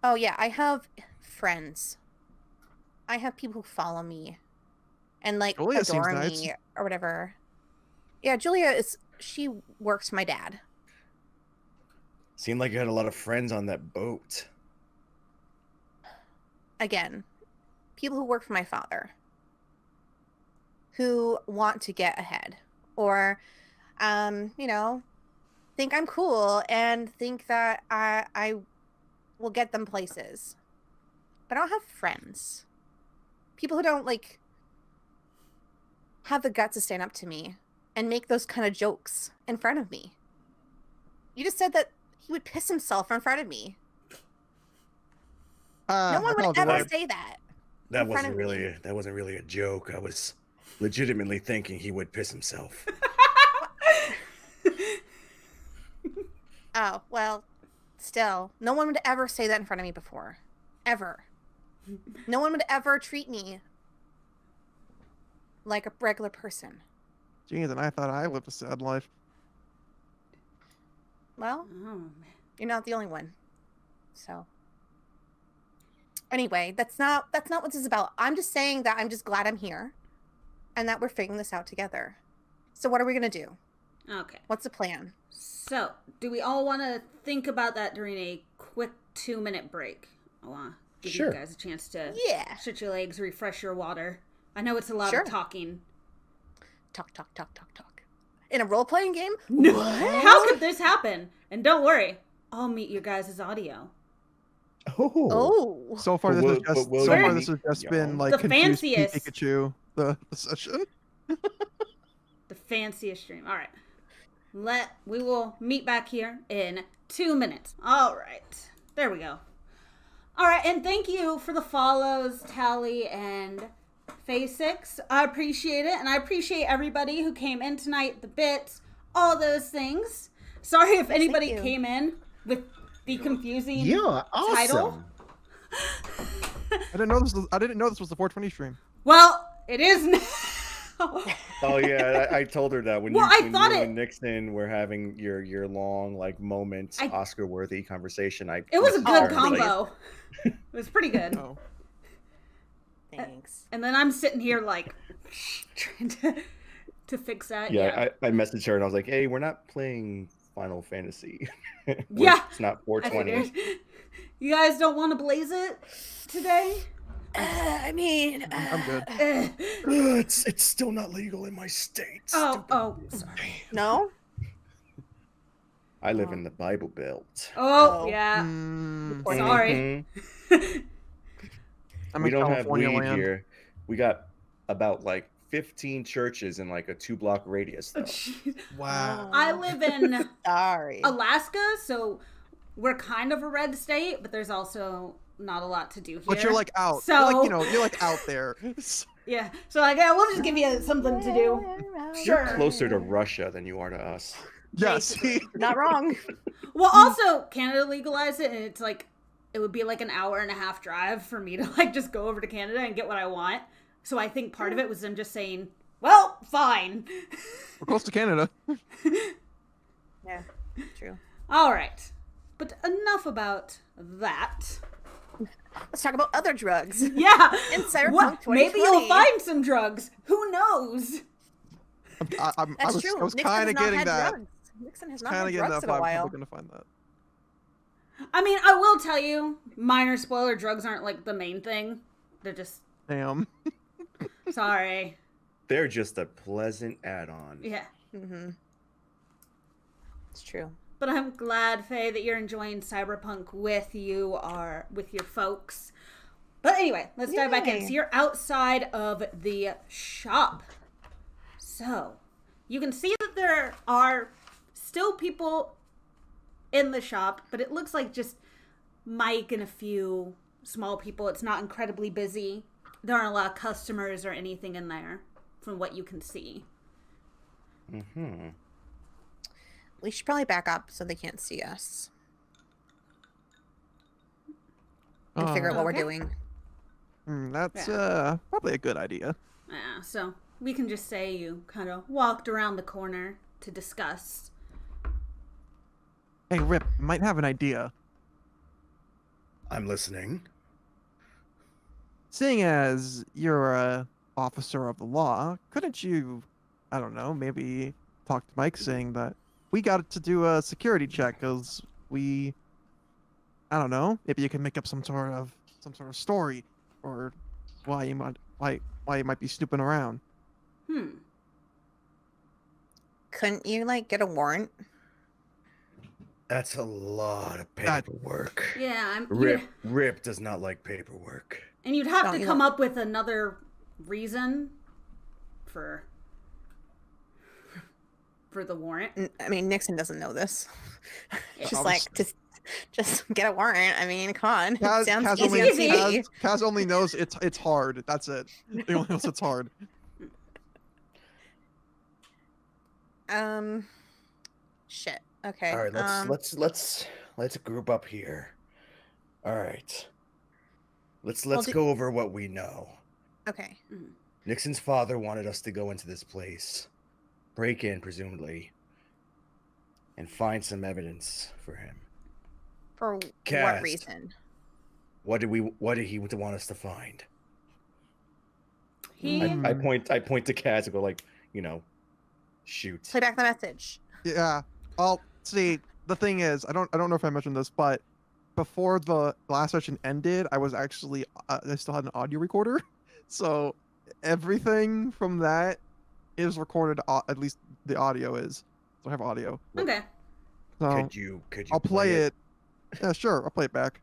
Oh yeah, I have friends. I have people who follow me and like Julia seems adore nice. me or whatever. Yeah, she works for my dad. Seemed like you had a lot of friends on that boat. Again, people who work for my father who want to get ahead or think I'm cool and think that I will get them places. But I don't have friends. People who don't like have the guts to stand up to me and make those kind of jokes in front of me. You just said that he would piss himself in front of me. No one would ever say that. That wasn't really a joke. I was legitimately thinking he would piss himself. Oh, well, still, no one would ever say that in front of me before. Ever. No one would ever treat me like a regular person. Jeez, and I thought I lived a sad life. Well, Oh, man. you're not the only one. So, anyway, that's not what this is about. I'm just saying that I'm just glad I'm here and that we're figuring this out together. So what are we going to do? Okay. What's the plan? So, do we all want to think about that during a quick 2-minute break? I want to give Sure. you guys a chance to Yeah. stretch your legs, refresh your water. I know it's a lot Sure. of talking. Talk. In a role-playing game? No. What? How could this happen? And don't worry, I'll mute your guys' audio. Oh. So far, But this has just been like The confused fanciest. Pikachu, the session. The fanciest stream. All right. We will meet back here in 2 minutes. All right. There we go. All right, and thank you for the follows, Tally and Phase6. I appreciate it, and I appreciate everybody who came in tonight, the bits, all those things. Sorry if anybody you. came in with the confusing Yeah, awesome. title. I didn't know this was the 420 stream. Well, it is now. Oh yeah, I told her that when Well, you, I when thought you it- and Nixon were having your long like moment Oscar-worthy conversation. It was a messaged good her and was like, combo. It was pretty good. Oh. Thanks. And then I'm sitting here like trying to fix that. Yeah, I messaged her and I was like, "Hey, we're not playing Final Fantasy. Yeah. It's not I 420." figured. You guys don't want to blaze it today? I mean, I'm good. It's still not legal in my state. Oh, sorry. no? I live in the Bible Belt. Oh, Oh. yeah. Mm, Sorry. Mhm. I'm We in don't have California weed land. here. We got about like 15 churches in like a 2-block radius though. Jeez. Wow. I live in Sorry. Alaska, so we're kind of a red state, but there's also not a lot to do here. But you're like out. So- You're like out there. Yeah. So like, yeah, we'll just give you something to do. You're Sure. closer to Russia than you are to us. Yes. Not wrong. Well, also, Canada legalized it, and it's like, it would be like an 1.5-hour drive for me to like just go over to Canada and get what I want. So I think part of it was them just saying, well, fine. We're close to Canada. Yeah, true. All right. But enough about that. Let's talk about other drugs. Yeah. In Cyberpunk What? Maybe 2020. you'll find some drugs. Who knows? I That's was, true. I was Nixon kind has of not getting had that. drugs. Nixon has not Kind had of getting drugs that in a vibe. while. I'm gonna find that. I mean, I will tell you, minor spoiler, drugs aren't like the main thing. They're just, Damn. sorry. They're just a pleasant add-on. Yeah. Mm-hmm. It's true. But I'm glad, Faye, that you're enjoying Cyberpunk with your folks. But anyway, let's dive back in. Yay. So you're outside of the shop. So you can see that there are still people in the shop, but it looks like just Mike and a few small people. It's not incredibly busy. There aren't a lot of customers or anything in there from what you can see. Mm-hmm. We should probably back up so they can't see us and figure out what we're Okay. doing. That's probably a good idea. Yeah, so we can just say you kind of walked around the corner to discuss. Hey, Rip, I might have an idea. I'm listening. Seeing as you're a officer of the law, couldn't you, I don't know, maybe talk to Mike saying that we got to do a security check because I don't know, maybe you can make up some sort of story or why you might be snooping around. Couldn't you like get a warrant? That's a lot of paperwork. Yeah, Rip does not like paperwork. and you'd have Don't to you come know- up with another reason for for the warrant. I mean, Nixon doesn't know this. Yeah. Just like, just get a warrant. I mean, come on. Kaz, Sounds Kaz easy only, on TV. Kaz only knows it's hard. That's it. He only knows it's hard. Shit. Okay. All right, let's group up here. All right. Let's go over what we know. Okay. Nixon's father wanted us to go into this place, break in presumably, and find some evidence for him. For Cast. what reason? What did he want us to find? He I point to Kaz and go like, shoot. Play back the message. Yeah. I'll see. The thing is, I don't know if I mentioned this, but before the last session ended, I was actually I still had an audio recorder, so everything from that is recorded. At least the audio is. So I have audio. okay. So Could you I'll play it. Yeah, sure. I'll play it back.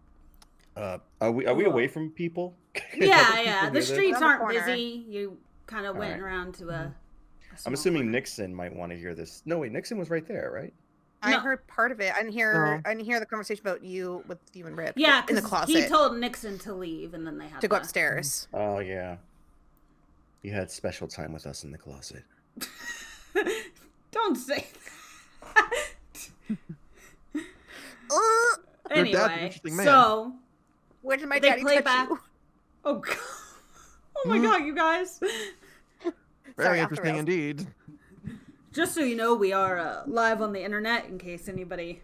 Are we away from people? Yeah. The hear this? streets Around the aren't corner. busy. You kind of went Alright. around to a I'm small assuming corner. Nixon might want to hear this. No, wait, Nixon was right there, right? I No. heard part of it. I didn't hear. No. I didn't hear the conversation about you with you and Rip. Yeah, in the 'cause closet. he told Nixon to leave, and then they had to go upstairs. Oh yeah. He had special time with us in the closet. Don't say Uh, that. Your dad's an Anyway, interesting man. so where did my They daddy play touch back- you? oh god, oh my god, you guys. Very Sorry, off the interesting rails. indeed. Just so you know, we are live on the internet in case anybody.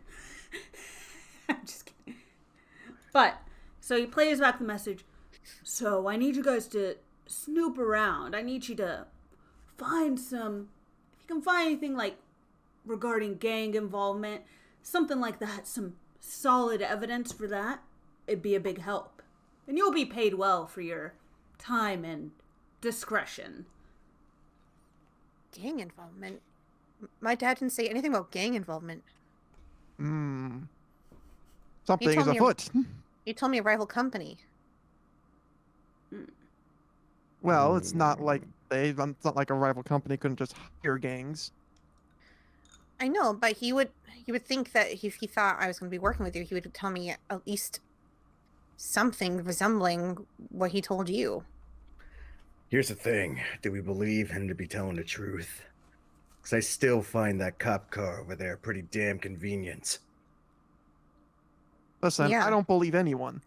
I'm just kidding. But so he plays back the message. So I need you guys to snoop around. I need you to find some. If you can find anything like regarding gang involvement, something like that, some solid evidence for that, it'd be a big help. And you'll be paid well for your time and discretion. Gang involvement. My dad didn't say anything about gang involvement. Something told is me- afoot. He told me a rival company. Well, it's not like it's not like a rival company couldn't just hire gangs. I know, but you would think that if he thought I was going to be working with you, he would tell me at least something resembling what he told you. Here's the thing. Do we believe him to be telling the truth? Because I still find that cop car over there pretty damn convenient. Listen, Yeah. I don't believe anyone.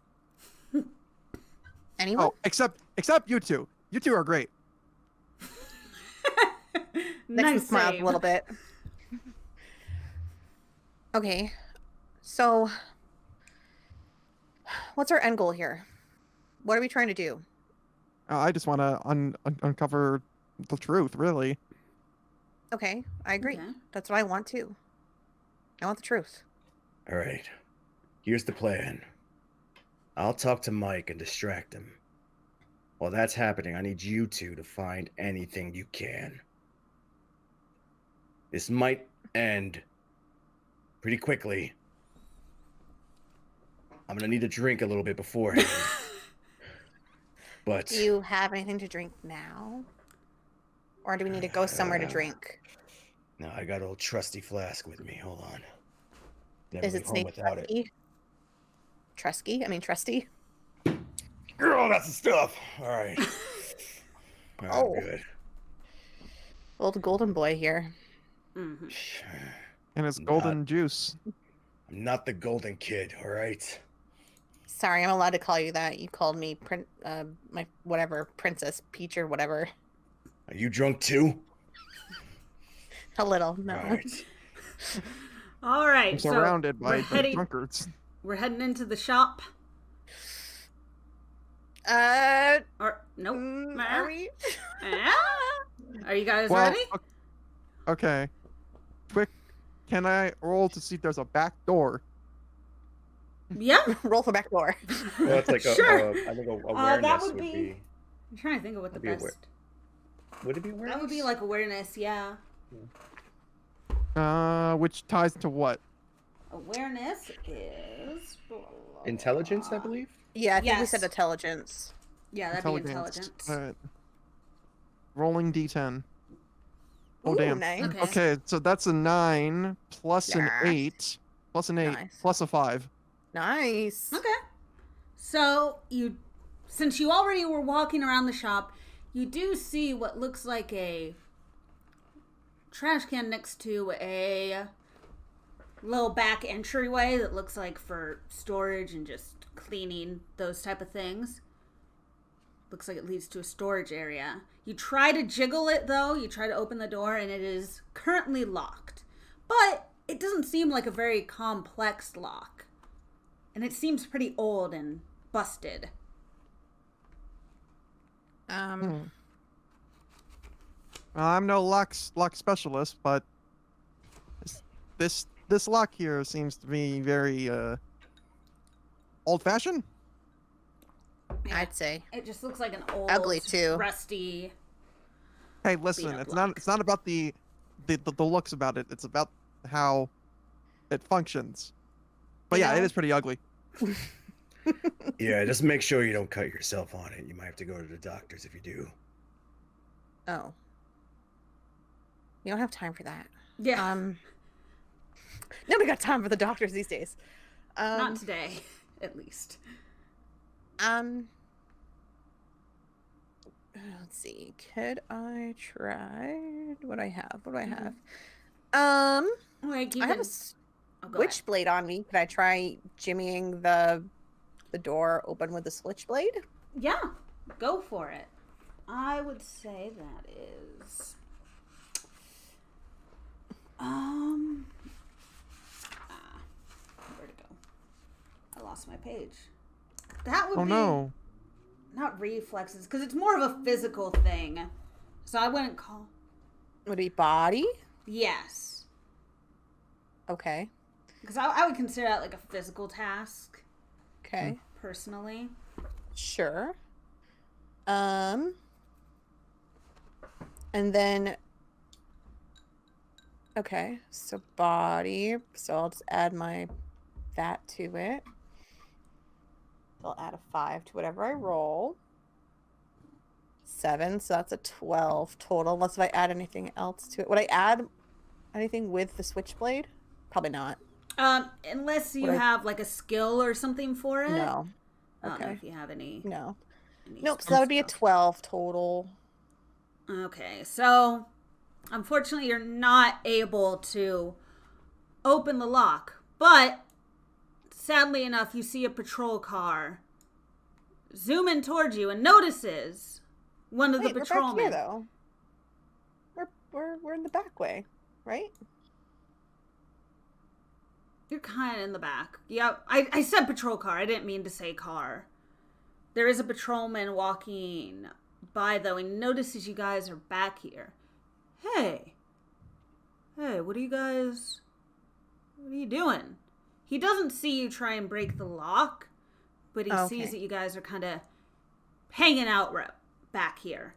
Anyone? Oh, except you two. You two are great. Nixon Nice smiled save. a little bit. Okay, so what's our end goal here? What are we trying to do? I just want to uncover the truth, really. Okay, I agree. Okay. That's what I want too. I want the truth. All right. Here's the plan. I'll talk to Mike and distract him. While that's happening, I need you two to find anything you can. This might end pretty quickly. I'm gonna need to drink a little bit beforehand. But Do you have anything to drink now? Or do we need to go somewhere to drink? no, I got old trusty flask with me. Hold on. Never Is leave it home Snake without it. Trusty? Trusky? I mean, Trusty? Girl, that's the stuff. All right. All right, Oh. good. Old golden boy here. Mm-hmm. And it's Not- golden juice. I'm not the golden kid, all right? Sorry, I'm allowed to call you that. You called me my whatever, Princess Peach or whatever. Are you drunk too? A little, no. All right. All I'm right, so surrounded by we're heading, drunkards. we're heading into the shop. Or nope. Are we? Are you guys Well, ready? okay. Quick, can I roll to see if there's a back door? Yeah. Roll for back door. Well, it's like Sure. I think awareness would would be- be. I'm trying to think of what the That'd be best. Would it be awareness? That would be like awareness, yeah. Which ties to what? Awareness is Intelligence, I believe. Yeah, I think we Yes. said intelligence. Yeah, that'd be intelligence. Alright. Rolling d10. Oh, Ooh, damn. nice. Okay. Okay, so that's a 9 plus an Nice. 8 plus an 8 Nice. plus a 5. Nice. Okay. So since you already were walking around the shop, you do see what looks like a trash can next to a little back entryway that looks like for storage and just cleaning, those type of things. Looks like it leads to a storage area. You try to jiggle it though, you try to open the door and it is currently locked. But it doesn't seem like a very complex lock. And it seems pretty old and busted. I'm no lock specialist, but this lock here seems to be very old-fashioned. I'd say. It just looks like an old, Ugly, too. rusty. Hey, listen, Clean up it's lock. not about the looks about it. It's about how it functions. But You yeah, it know? is pretty ugly. Yeah, just make sure you don't cut yourself on it. You might have to go to the doctors if you do. Oh. You don't have time for that. Yeah, Nobody got time for the doctors these days. not today, at least. Let's see. Could I try? What do I have? What do I Mm-hmm. have? Like you I have can... a switchblade on me. Could I try jimmying the door open with the switchblade? Yeah, go for it. I would say that is... Where'd it go? I lost my page. That would Oh be... no. Not reflexes, because it's more of a physical thing. So I wouldn't call... Would it be body? Yes. Okay. Because I would consider that like a physical task, Okay. personally. Sure. And then okay, so body. So I'll just add that to it. I'll add a 5 to whatever I roll. 7, so that's a 12 total. Unless if I add anything else to it. Would I add anything with the switchblade? Probably not. Unless you Would I- have like a skill or something for it. No. I don't know Okay. if you have any. No. any Nope, so skill that would be a stuff. 12 total. Okay, so unfortunately you're not able to open the lock, but sadly enough you see a patrol car zoom in towards you and notices one of Wait, the we're back patrolmen. here though. We're in the back way, right? You're kind of in the back. Yeah, I said patrol car. I didn't mean to say car. There is a patrolman walking by, though, and notices you guys are back here. Hey, what are you doing? He doesn't see you try and break the lock, but he Okay. sees that you guys are kind of hanging out back here.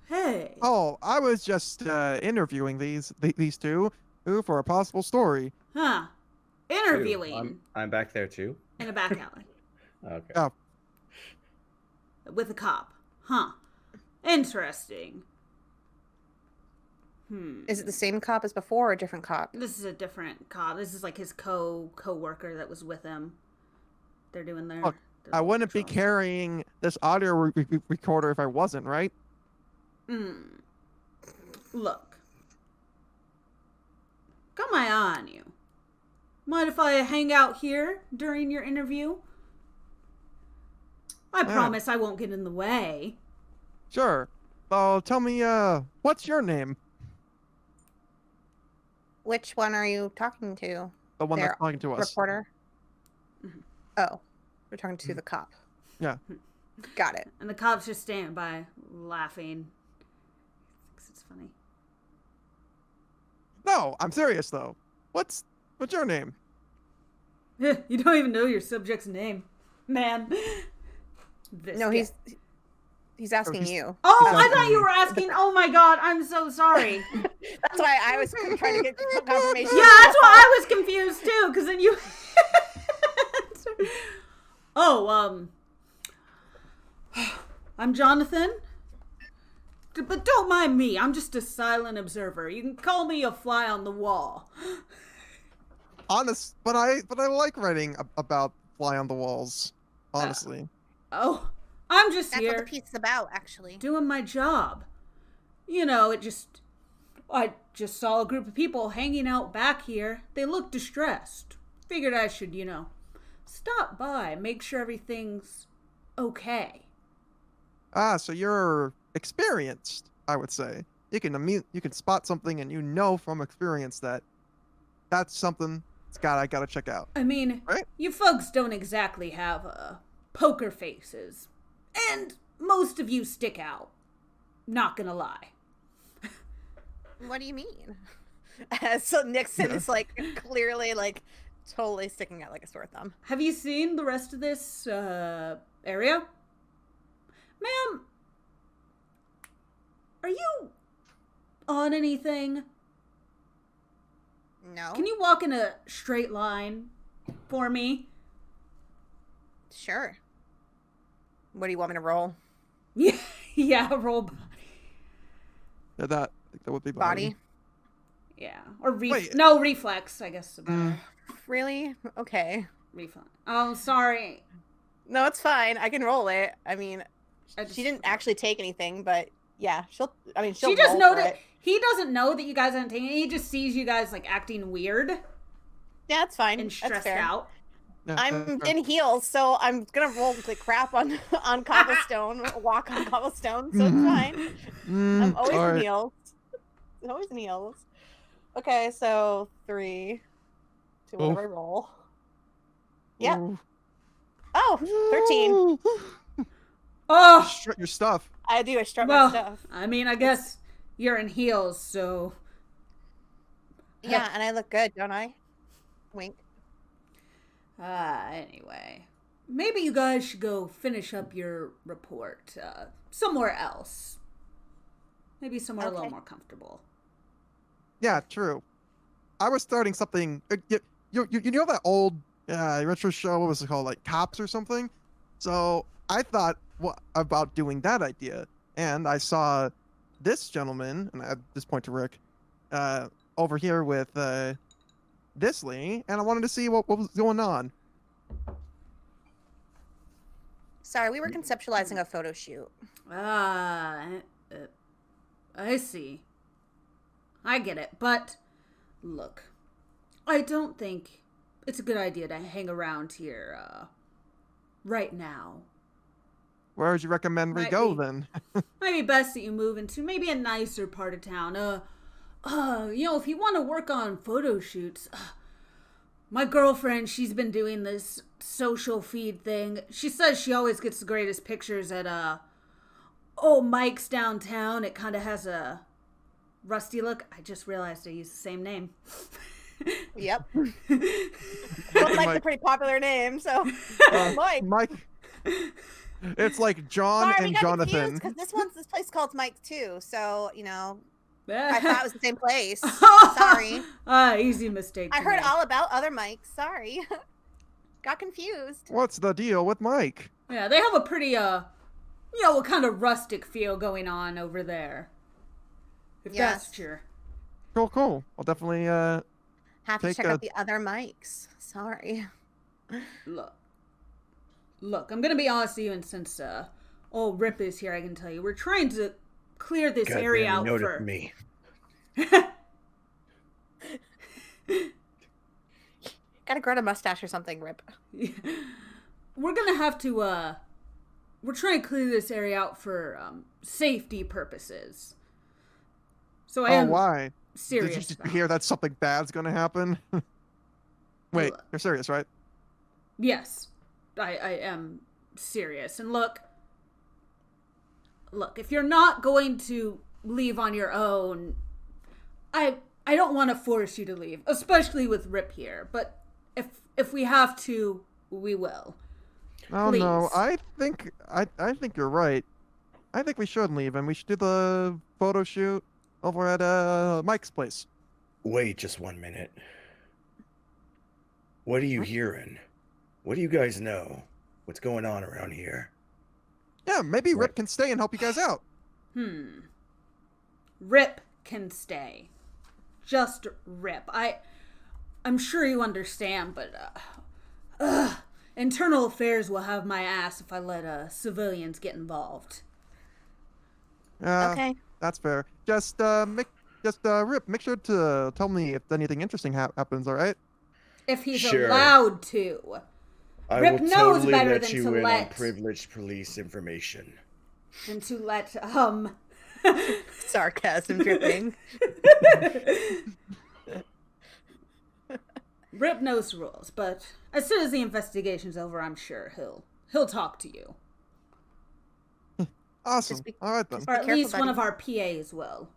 Hey. Oh, I was just interviewing these two for a possible story. Huh. Interviewing I'm back there too. in a back alley. Okay. Oh. With a cop. Huh. Interesting. Is it the same cop as before or a different cop? This is a different cop. This is like his co-worker that was with him. They're doing their... Look, their I wouldn't be patrol. carrying this audio recorder if I wasn't, right? Look. Got my eye on you. Mind if I hang out here during your interview? I promise I won't get in the way. Sure. Well, tell me, what's your name? Which one are you talking to? The one Their that's talking to us. Reporter? Oh, we're talking to the cop. Yeah. Got it. And the cop's just standing by, laughing. Thinks it's funny. No, I'm serious though. What's your name? You don't even know your subject's name, man. No, he's asking he's- you. Oh, I thought you were asking. Oh my god, I'm so sorry. That's why I was trying to get confirmation. Yeah, that's why I was confused too, because then you. Oh, I'm Jonathan. But don't mind me. I'm just a silent observer. You can call me a fly on the wall. Honest, but I like writing about fly on the walls. Honestly. Oh, I'm just That's here what the piece is about, actually. doing my job. You know, I just saw a group of people hanging out back here. They looked distressed. Figured I should, stop by, make sure everything's okay. So you're experienced, I would say. You can spot something and you know from experience that that's something I gotta check out. I mean, right? You folks don't exactly have poker faces. And most of you stick out. Not gonna lie. What do you mean? So Nixon is clearly totally sticking out like a sore thumb. Have you seen the rest of this area? Ma'am, are you on anything? No. Can you walk in a straight line for me? Sure. What do you want me to roll? Yeah, roll body. Yeah, that would be Body? Yeah, or Wait. No, reflex, I guess. Really? Okay. Reflex. Oh, sorry. No, it's fine. I can roll it. I mean, I just she didn't actually take anything, but yeah, she'll She just roll know for that it. he doesn't know that you guys aren't taking it. He just sees you guys acting weird Yeah, that's fine. and That's stressed fair. out. Yeah, I'm in heels, so I'm gonna roll the crap on cobblestone, walk on cobblestone, so it's fine. I'm always in heels. Always in heels. Okay, so 3 to whatever I roll. Yep. Ooh. Oh, 13. Oh, Strut your stuff. I do. I strut well, my stuff. I mean, I guess you're in heels, so. Yeah, and I look good, don't I? Wink. Anyway. Maybe you guys should go finish up your report somewhere else. Maybe somewhere a little Okay. more comfortable. Yeah, true. I was starting something. You know that old retro show? What was it called? Like Cops or something? So I thought about doing that idea. And I saw this gentleman, and at this point to Rick, over here with this lady, and I wanted to see what was going on. Sorry, we were conceptualizing a photo shoot. I see. I get it, but look, I don't think it's a good idea to hang around here right now. Where would you recommend we go then? Might be best that you move into maybe a nicer part of town. If you want to work on photo shoots, my girlfriend, she's been doing this social feed thing. She says she always gets the greatest pictures at Mike's downtown. It kind of has a rusty look. I just realized I used the same name. Yep. Well, Mike's a pretty popular name, so Mike. Mike. It's like John Sorry, and Jonathan. Because this place called Mike too, so I thought it was the same place. Sorry. Easy mistake. I to heard make. all about other Mikes. Sorry. Got confused. What's the deal with Mike? Yeah, they have a pretty a kind of rustic feel going on over there. If that's your. Cool. I'll definitely Have to take check out the other Mikes. Sorry. Look, I'm gonna be honest with you, and since old Rip is here, I can tell you we're trying to clear this area out for me. Gotta grow a mustache or something, Rip. We're gonna have to we're trying to clear this area out for safety purposes. So I am why? serious. Did you hear that something bad's gonna happen? Wait, you're serious, right? Yes, I am serious. And look, if you're not going to leave on your own, I don't want to force you to leave, especially with Rip here. But if we have to, we will. Oh Please. no, I think you're right. I think we should leave, and we should do the photo shoot over at Mike's place. Wait just 1 minute. What are you hearing? What do you guys know? What's going on around here? Yeah, maybe Right. Rip can stay and help you guys out. Rip can stay. Just Rip. I'm sure you understand, but internal affairs will have my ass if I let civilians get involved. Okay. That's fair. Just Rip, make sure to tell me if anything interesting happens, all right? If he's Sure. allowed to. I Rip will knows totally better let than you to in on let- privileged police information. And to let Sarcasm dripping. Rip knows the rules, but as soon as the investigation's over, I'm sure he'll talk to you. Awesome. Just be- All right then. just Or at careful, least one buddy. of our PAs will.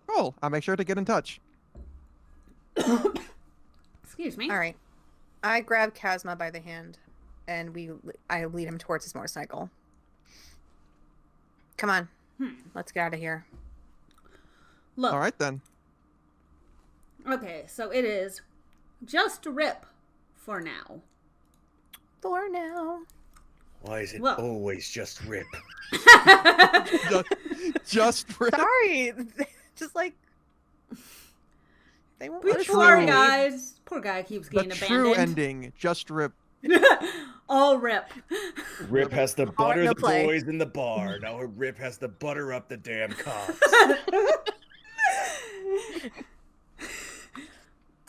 Cool. I'll make sure to get in touch. Excuse me. All right. I grab Kazma by the hand, and I lead him towards his motorcycle. Come on. Let's get out of here. Look. All right then. Okay, so it is just Rip for now. For now. Why is it Well- always just Rip? Just Rip. Sorry. Just like they won't let us Poor leave. guys. Poor guy keeps The getting true abandoned. ending. Just Rip. All Rip. Rip has to butter no the play. boys in the bar. Now Rip has to butter up the damn cops.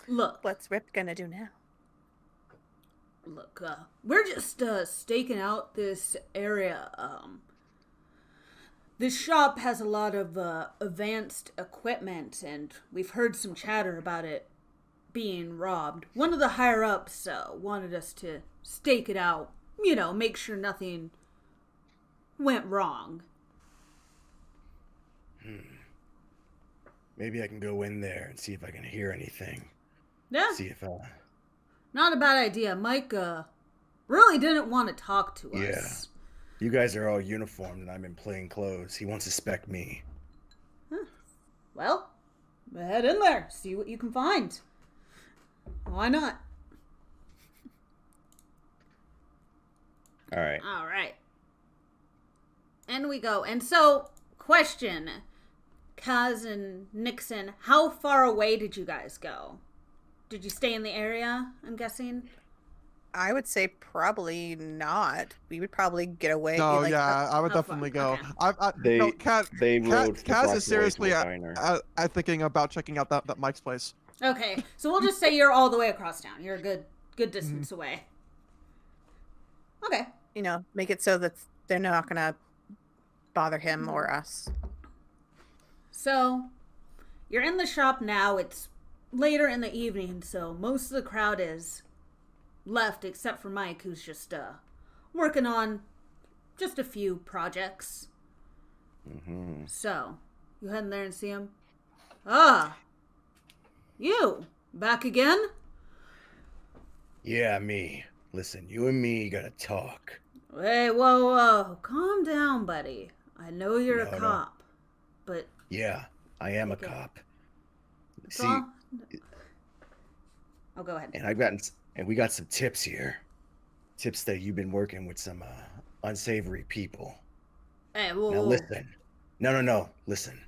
Look, What's Rip gonna do now? look, we're just staking out this area. This shop has a lot of advanced equipment, and we've heard some chatter about it being robbed. One of the higher ups wanted us to stake it out, make sure nothing went wrong. Maybe I can go in there and see if I can hear anything. Yeah, See if not a bad idea. Mike really didn't want to talk to us. Yeah. You guys are all uniformed and I'm in plain clothes. He won't suspect me. Well, head in there, see what you can find. Why not? All right. All right. And we go. And so, question, Kaz and Nixon, how far away did you guys go? Did you stay in the area, I'm guessing? I would say probably not. We would probably get away. No, like, yeah, I would how definitely far? go. Okay. They no, Kat, they rode Kaz is seriously to a diner. thinking about checking out that Mike's place. Okay, so we'll just say you're all the way across town. You're a good distance away. Okay. make it so that they're not gonna bother him or us. So, you're in the shop now. It's later in the evening, so most of the crowd is left except for Mike, who's just working on just a few projects. Mm-hmm. So, you head in there and see him? Ah, you back again? Yeah, me. Listen, you and me gotta talk. Hey, whoa, calm down, buddy. I know you're No, a no. cop, but Yeah, I am a Okay. cop. it's See, all... Oh, go ahead. and we got some tips here. Tips that you've been working with some unsavory people. Hey, whoa, Now whoa. listen. No. Listen.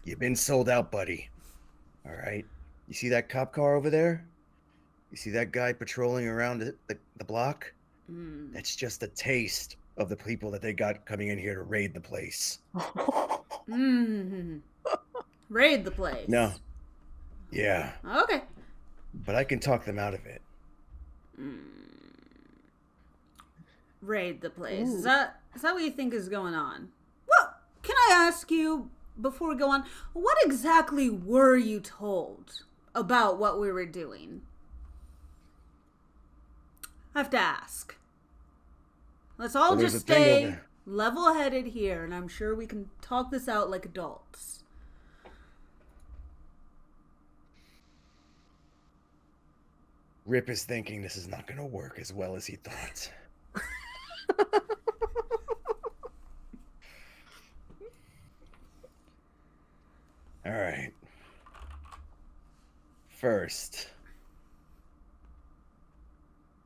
You've been sold out, buddy. All right. You see that cop car over there? You see that guy patrolling around the block? Mm. That's just a taste of the people that they got coming in here to raid the place. Mm. Raid the place. No. Yeah, Okay. but I can talk them out of it. Raid the place. Ooh. Is that what you think is going on? Well, can I ask you before we go on, what exactly were you told about what we were doing? I have to ask. Let's all Well, there's just a thing stay over- level-headed here, and I'm sure we can talk this out like adults. Rip is thinking this is not going to work as well as he thought. All right. First,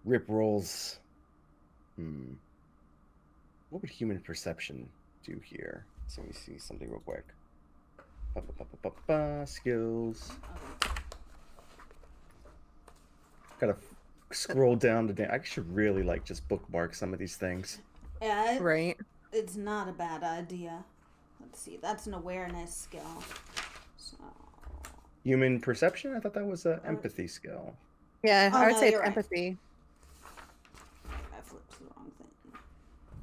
Rip rolls. What would human perception do here? So let me see something real quick. Skills. Gotta scroll down to. I should really like just bookmark some of these things. Yeah, Right. it's not a bad idea. Let's see, that's an awareness skill. So, Human perception. I thought that was an empathy skill. Yeah, Oh, I would no, say it's you're right. empathy. I flipped the wrong thing.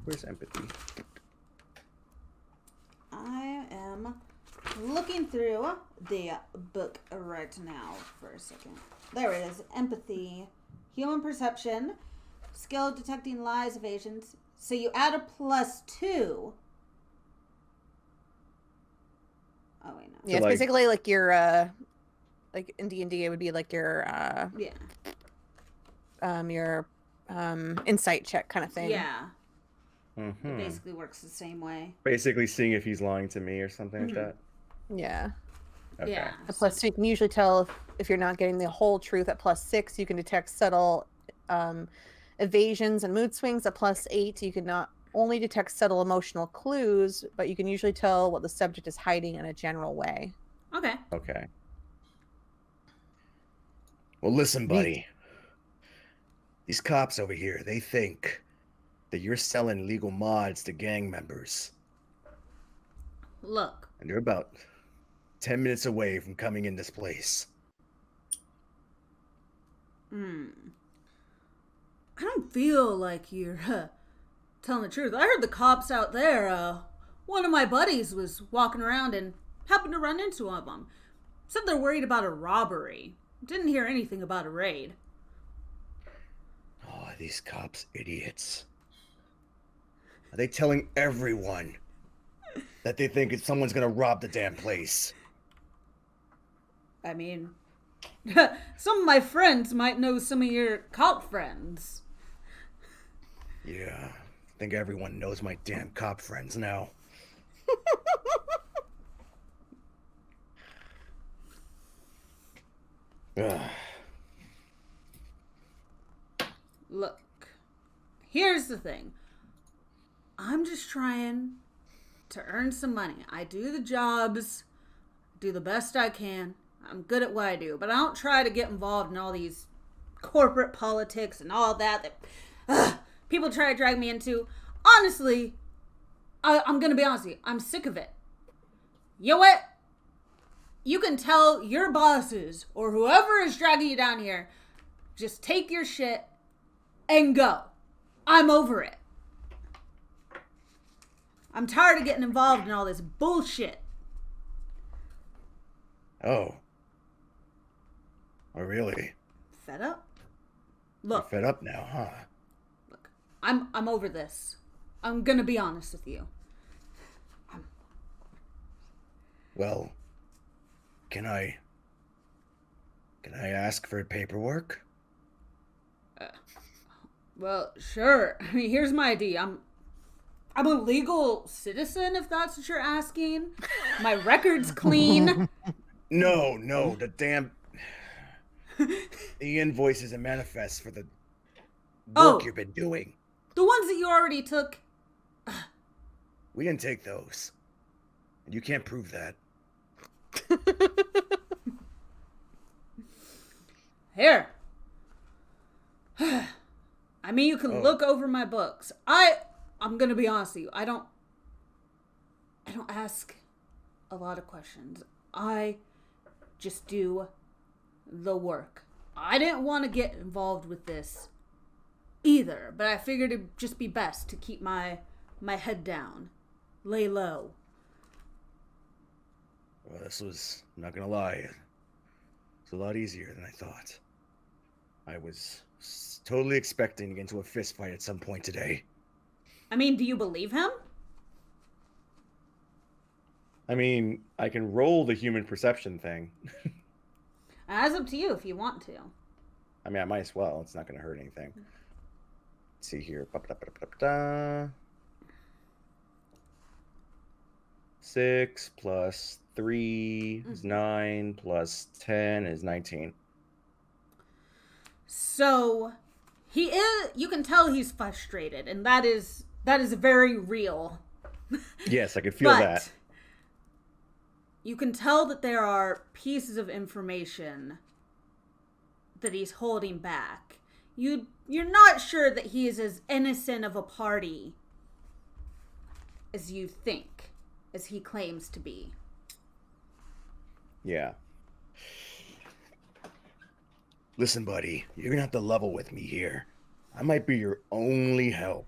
Where's empathy? I am looking through the book right now for a second. There it is. Empathy. Human perception. Skill detecting lies, evasions. So you add a +2. Oh, wait, no. Yeah, it's like- basically like your like in D&D it would be like your Yeah. your insight check kind of thing. Yeah. It Mm-hmm. basically works the same way. Basically, seeing if he's lying to me or something like that. Yeah. Okay. Yeah. A +2, you can usually tell if you're not getting the whole truth. At +6, you can detect subtle evasions and mood swings. At +8, you can not only detect subtle emotional clues, but you can usually tell what the subject is hiding in a general way. Okay. Okay. Well, listen, buddy. These cops over here, they think that you're selling legal mods to gang members. Look. And you're about 10 minutes away from coming in this place. I don't feel like you're telling the truth. I heard the cops out there. One of my buddies was walking around and happened to run into one of them. Said they're worried about a robbery. Didn't hear anything about a raid. Oh, these cops, idiots. Are they telling everyone that they think if someone's gonna rob the damn place? I mean, some of my friends might know some of your cop friends. Yeah, I think everyone knows my damn cop friends now. Ugh. Look, here's the thing. I'm just trying to earn some money. I do the jobs, do the best I can. I'm good at what I do, but I don't try to get involved in all these corporate politics and all that people try to drag me into. Honestly, I'm going to be honest with you. I'm sick of it. You know what? You can tell your bosses or whoever is dragging you down here, just take your shit and go. I'm over it. I'm tired of getting involved in all this bullshit. Oh. Oh, really? Fed up? You're Look, fed up now, huh? look. I'm over this. I'm gonna be honest with you. Well, can I ask for paperwork? Well, sure. I mean, here's my ID. I'm a legal citizen, if that's what you're asking. My record's clean. No, the damn the invoices and manifests for the work Oh. you've been doing. The ones that you already took. We didn't take those. And you can't prove that. Here. I mean, you can look over my books. I'm gonna be honest with you. I don't ask a lot of questions. I just do the work. I didn't want to get involved with this either, but I figured it'd just be best to keep my head down, lay low. Well, this was, I'm not gonna lie, it's a lot easier than I thought. I was totally expecting to get into a fist fight at some point today. I mean, do you believe him? I mean, I can roll the human perception thing. That's up to you if you want to. I mean, I might as well. It's not going to hurt anything. Let's see here. Ba-ba-da-ba-da-ba-da. 6 plus 3 is 9 plus 10 is 19. So, he is, you can tell he's frustrated, and that is very real. Yes, I can feel that. You can tell that there are pieces of information that he's holding back. You're not sure that he is as innocent of a party as you think, as he claims to be. Yeah. Listen, buddy, you're gonna have to level with me here. I might be your only help.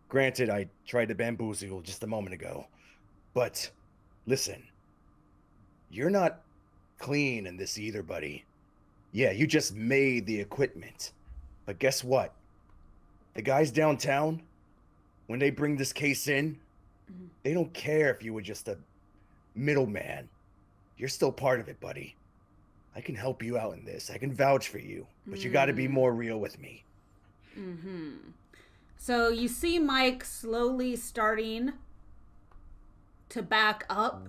Granted, I tried to bamboozle you just a moment ago, but listen, you're not clean in this either, buddy. Yeah, you just made the equipment, but guess what? The guys downtown, when they bring this case in, they don't care if you were just a middleman. You're still part of it, buddy. I can help you out in this. I can vouch for you, but you got to be more real with me. So you see Mike slowly starting to back up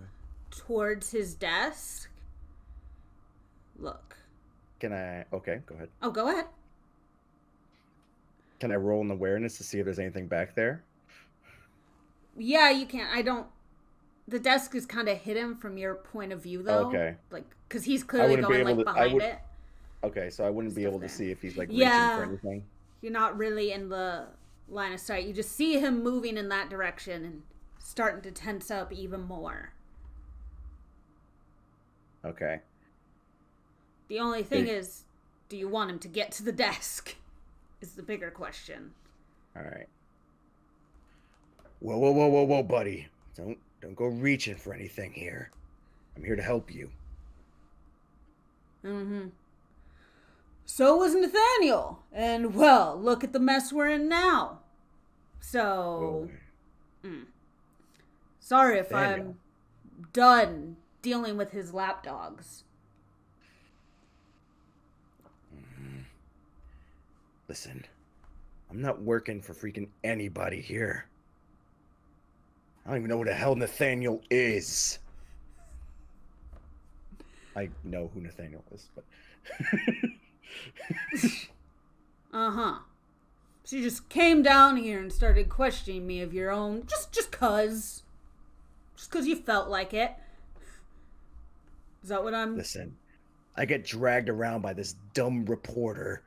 towards his desk. Look. Can I? Okay, go ahead. Oh, go ahead. Can I roll an awareness to see if there's anything back there? Yeah, you can. I don't. The desk is kind of hidden from your point of view, though. Okay. Like, because he's clearly going like behind it. Okay, so I wouldn't be able to see if he's like reaching for anything. You're not really in the line of sight. You just see him moving in that direction and starting to tense up even more. Okay. The only thing is, do you want him to get to the desk? Is the bigger question. All right. Whoa, buddy! Don't go reaching for anything here. I'm here to help you. So was Nathaniel, and well, look at the mess we're in now. So, sorry if Nathaniel. I'm done dealing with his lapdogs. Listen, I'm not working for freaking anybody here. I don't even know who the hell Nathaniel is. I know who Nathaniel is, but... So you just came down here and started questioning me of your own, just cause you felt like it. Is that what I'm... Listen, I get dragged around by this dumb reporter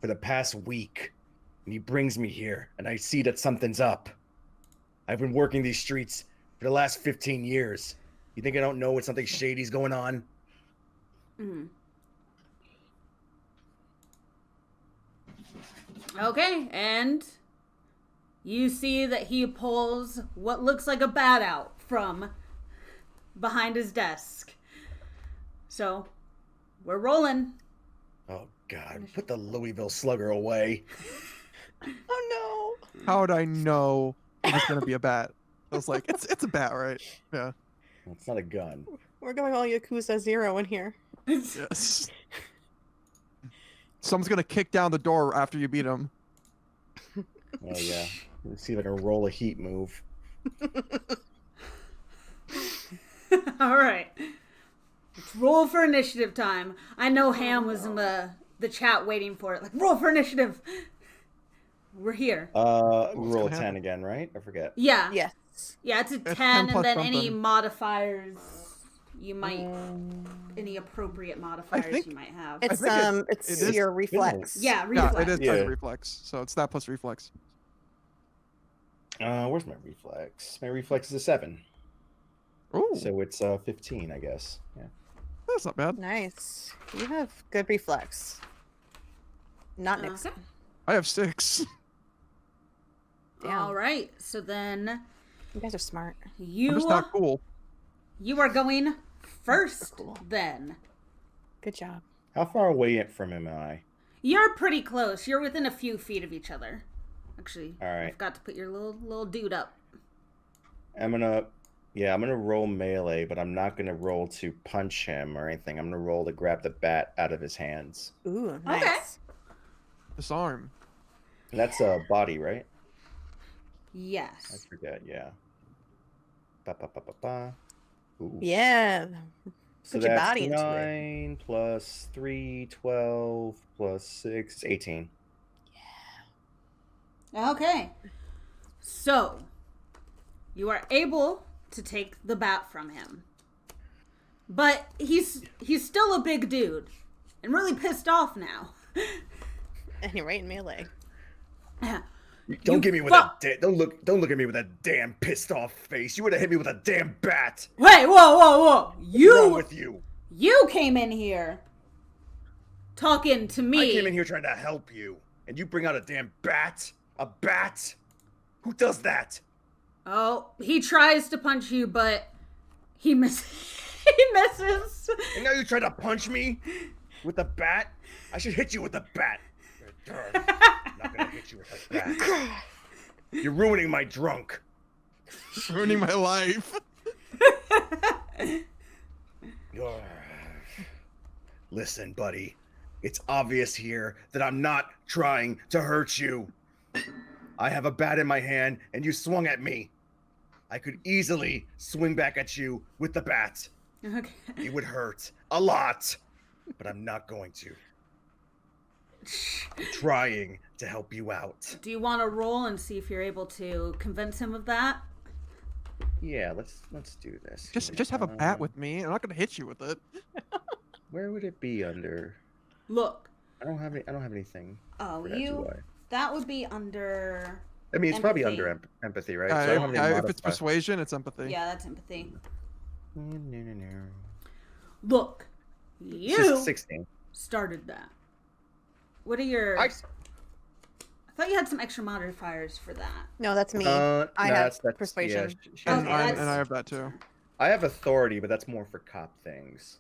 for the past week, and he brings me here, and I see that something's up. I've been working these streets for the last 15 years. You think I don't know when something shady's going on? Okay, and you see that he pulls what looks like a bat out from behind his desk. So, we're rolling. Oh, God. Put the Louisville Slugger away. Oh no. How would I know it was going to be a bat? I was like, it's a bat, right? Yeah. Well, it's not a gun. We're going all Yakuza 0 in here. Yes. Someone's going to kick down the door after you beat him. Oh, yeah. Let's see if I can roll a heat move. All right. Let's roll for initiative time. I know Ham was in the chat waiting for it. Like, roll for initiative. We're here. Roll a 10 again, right? I forget. Yeah. Yes. Yeah, it's a 10, 10 and then plus any something. modifiers you might... any appropriate modifiers think- you might have. It's it is- your reflex. Yeah, Yeah, reflex. it is Yeah. reflex. So it's that plus reflex. Where's my reflex? My reflex is a 7. Oh, So it's 15, I guess. Yeah. that's not bad. Nice. You have good reflex. Not Okay. Nixon. I have 6. Damn. All right, so then You guys are smart. I'm you just not cool. you are going first. Cool. Then Good job. How far away from him am I? you're pretty close. You're within a few feet of each other. Actually, All right. I've got to put your little dude up. I'm gonna roll melee, but I'm not gonna roll to punch him or anything. I'm gonna roll to grab the bat out of his hands. Ooh, nice. Okay. Disarm. And that's a body, right? I Yes. forget. Yeah. Ba ba ba ba ba. Ooh. Yeah. So Put your that's body into it. 9 plus 3, 12 plus 6, 18. Okay. So You are able to take the bat from him. But he's still a big dude. And really pissed off now. And you're right in melee. Don't get me with that. Don't look at me with that damn pissed off face. You would have hit me with a damn bat. Wait, whoa! What's wrong with you? You came in here talking to me. I came in here trying to help you, and you bring out a damn bat. A bat? Who does that? Oh, he tries to punch you, but he misses. He misses. And now you try to punch me with a bat? I should hit you with a bat. I'm not gonna hit you with a bat. You're ruining my drunk. Ruining my life. Listen, buddy. It's obvious here that I'm not trying to hurt you. I have a bat in my hand, and you swung at me. I could easily swing back at you with the bat. Okay. It would hurt a lot, but I'm not going to. I'm trying to help you out. Do you want to roll and see if you're able to convince him of that? Yeah, let's do this. Just have a bat with me. I'm not gonna hit you with it. Where would it be under? Look. I don't have anything. Oh, for that, do I? That would be under. I mean, it's probably empathy. under empathy, right? So I don't have any if it's modifier. persuasion, it's empathy. Yeah, that's empathy. No. Look, you 16. started that. What are your? I thought you had some extra modifiers for that. No, that's me. I have persuasion. Yeah, she And, has- I have that too. I have authority, but that's more for cop things.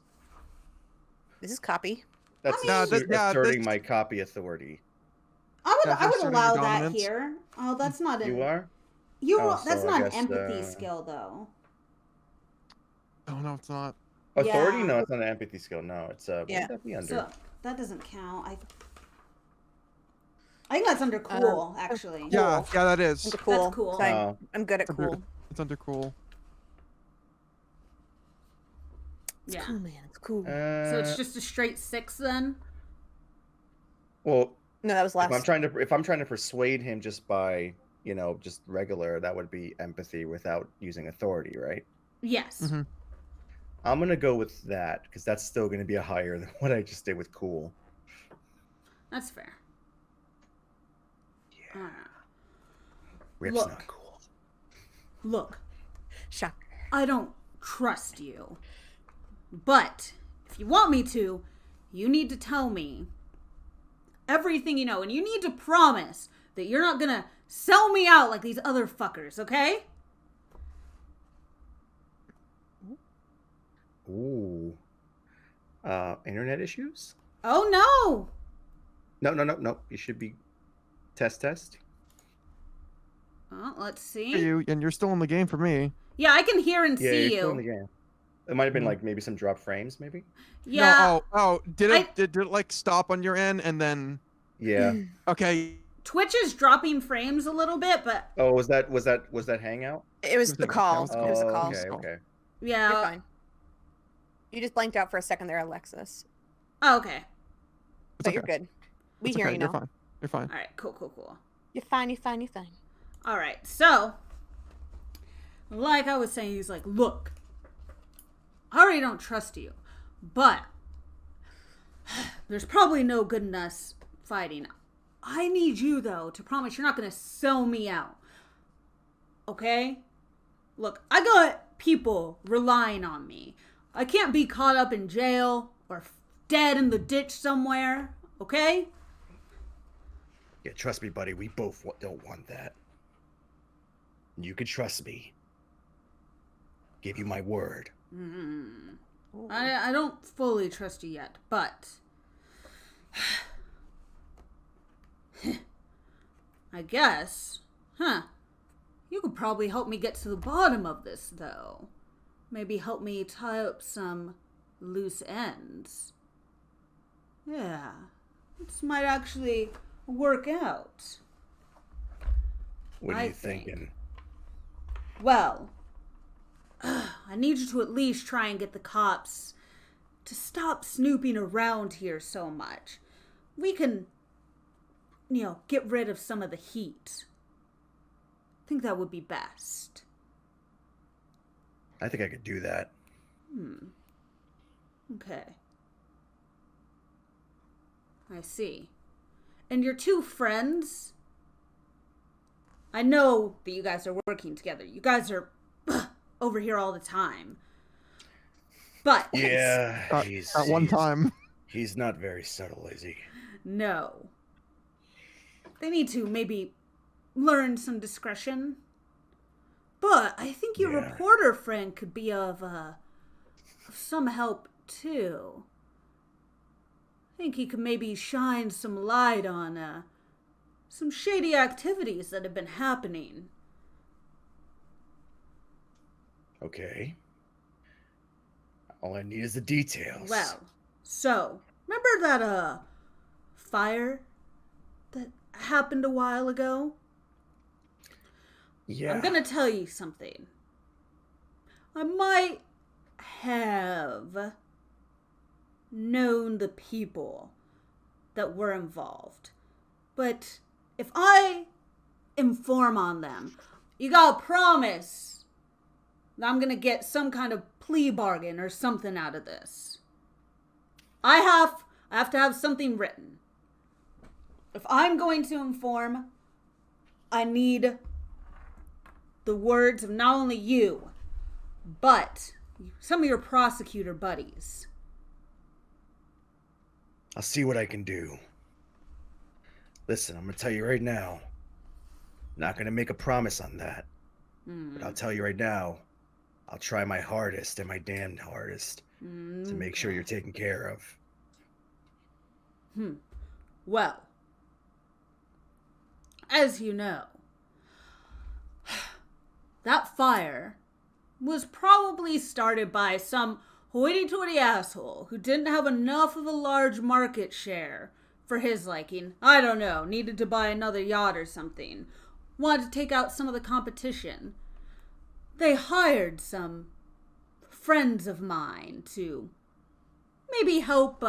This is copy. That's asserting my copy authority. I That's would asserting allow your that dominance. here. Oh, that's not an. You are? You. Oh, That's so I not an guess, empathy skill, though. Oh no, it's not. Authority? Yeah. No, it's not an empathy skill. No, it's what Yeah. would that be under? So that doesn't count. I think that's under cool, actually. Yeah, that is. Under cool. That's cool. So Oh. I'm good at Under- cool. It's under cool. It's Yeah. cool, man. It's cool. So it's just a straight 6 then. Well, No, that was last. if I'm trying to persuade him just by, just regular, that would be empathy without using authority, right? Yes. Mm-hmm. I'm gonna go with that because that's still gonna be a higher than what I just did with cool. That's fair. Yeah. Alright. Rip's Look. not cool. Look, Shocker. I don't trust you. But if you want me to, you need to tell me everything you know. And you need to promise that you're not gonna sell me out like these other fuckers, okay? Ooh. Internet issues? Oh no! No. You should be test. Well, let's For see. you, and you're still in the game for me. Yeah, I can hear and Yeah, see you're still in the you. game. It might have been like maybe some drop frames, maybe. Yeah, No, did it like stop on your end and then? Yeah. Okay. Twitch is dropping frames a little bit, but Oh, was that Hangout? It was the call. That It was a Oh, call. okay. yeah. You're fine. You just blanked out for a second there, Alexis. Oh, okay. It's But you're okay. good. We It's hear okay. you You're now. fine. You're fine. All right. Cool. You're fine. You're fine. You're fine. All right. So, like I was saying, he's like, look, I already don't trust you, but there's probably no good in us fighting. I need you, though, to promise you're not going to sell me out. Okay? Look, I got people relying on me. I can't be caught up in jail or dead in the ditch somewhere. Okay? Yeah, trust me, buddy. We both don't want that. You can trust me. Give you my word. I don't fully trust you yet, but I guess, you could probably help me get to the bottom of this, though. Maybe help me tie up some loose ends. Yeah, this might actually work out. What are I you think. thinking? Well, I need you to at least try and get the cops to stop snooping around here so much. We can, get rid of some of the heat. I think that would be best. I think I could do that. Okay. I see. And your two friends? I know that you guys are working together. You guys are over here all the time. But Yeah, At one time. He's not very subtle, is he? no. They need to maybe learn some discretion. But I think your Yeah. reporter friend could be of some help too. I think he could maybe shine some light on some shady activities that have been happening. Okay. All I need is the details. Well, so remember that fire that happened a while ago? Yeah. I'm gonna tell you something. I might have known the people that were involved. But if I inform on them, you gotta promise that I'm gonna get some kind of plea bargain or something out of this. I have to have something written. If I'm going to inform, I need the words of not only you, but some of your prosecutor buddies. I'll see what I can do. Listen, I'm gonna tell you right now. Not gonna make a promise on that. But I'll tell you right now, I'll try my hardest and my damned hardest to make sure you're taken care of. Well, as you know, that fire was probably started by some hoity-toity asshole who didn't have enough of a large market share for his liking. I don't know, needed to buy another yacht or something. Wanted to take out some of the competition. They hired some friends of mine to maybe help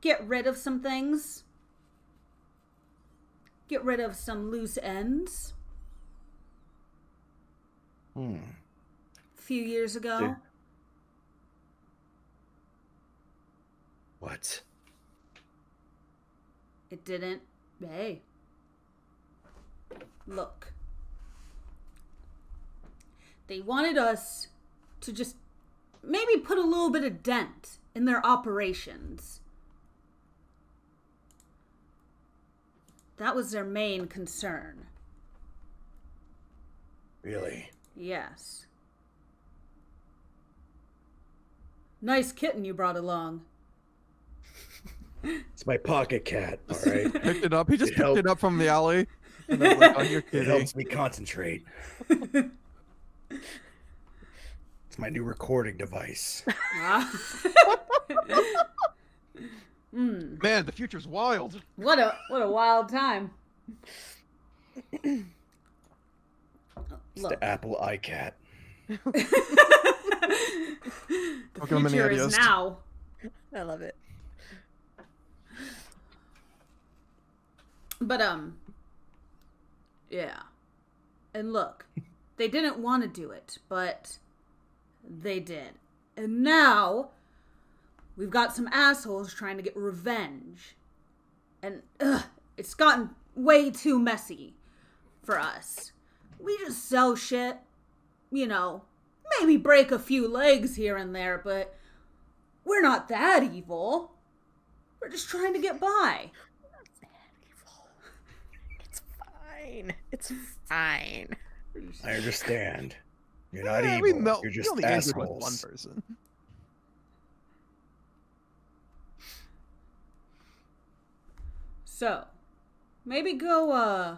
get rid of some things. Get rid of some loose ends. A few years ago. What? It didn't. Hey. Look. They wanted us to just maybe put a little bit of dent in their operations. That was their main concern. Really? Yes. Nice kitten you brought along. It's my pocket cat, all right? Picked it up. He just It picked helped. it up from the alley. And I was like, oh, you're It kidding. helps me concentrate. It's my new recording device. Man, the future's wild. What a wild time. It's Look. the Apple iCat. The Welcome to future is Minneapolis. now. I love it. But yeah. And look, they didn't want to do it, but they did. And now we've got some assholes trying to get revenge. And it's gotten way too messy for us. We just sell shit, you know, maybe break a few legs here and there, but we're not that evil. We're just trying to get by. It's fine. It's fine. I understand. You're not Yeah, evil. You're just only angered with assholes. one person. So, maybe go,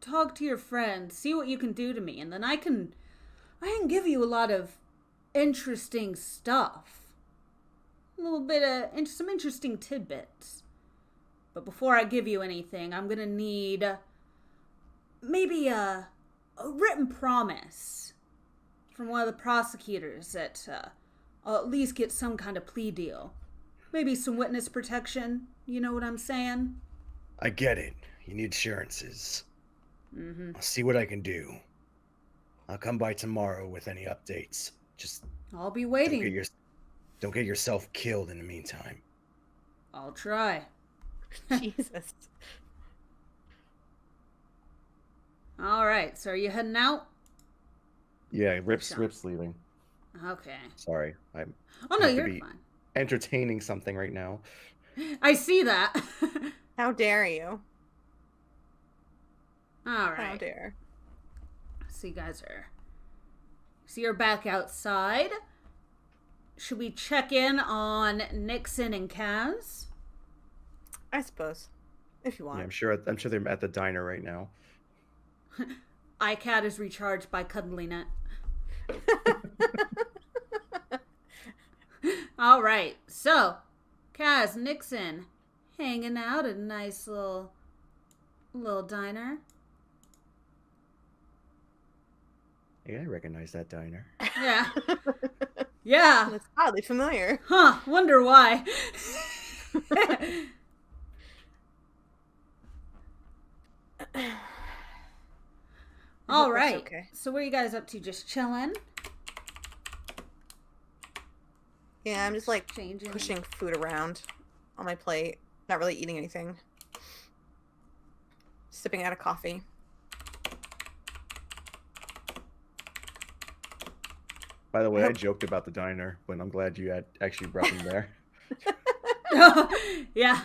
talk to your friends, see what you can do to me, and then I can give you a lot of interesting stuff. A little bit of, some interesting tidbits. But before I give you anything, I'm gonna need maybe a written promise from one of the prosecutors that I'll at least get some kind of plea deal. Maybe some witness protection. You know what I'm saying? I get it. You need assurances. I'll see what I can do. I'll come by tomorrow with any updates. Just I'll be don't waiting. don't get yourself killed in the meantime. I'll try. Jesus. All right, so are you heading out? Yeah, Rip's Sure. Rip's leaving. Okay. Sorry, I'm Oh no, have to you're be- fine. entertaining something right now. I see that. How dare you? All How right. dare. So you guys are. So you're back outside. Should we check in on Nixon and Kaz? I suppose. If you want. Yeah, I'm sure they're at the diner right now. iCat is recharged by cuddling it. All right. So, Kaz, Nixon, hanging out at a nice little diner. Yeah, I recognize that diner. Yeah. Yeah. It's oddly familiar. Huh. Wonder why. All hope that's right. okay. So what are you guys up to? Just chilling? Yeah, I'm just like Changing? pushing food around on my plate. Not really eating anything. Sipping out of coffee. By the way, I joked about the diner, but I'm glad you had actually brought them there. Yeah.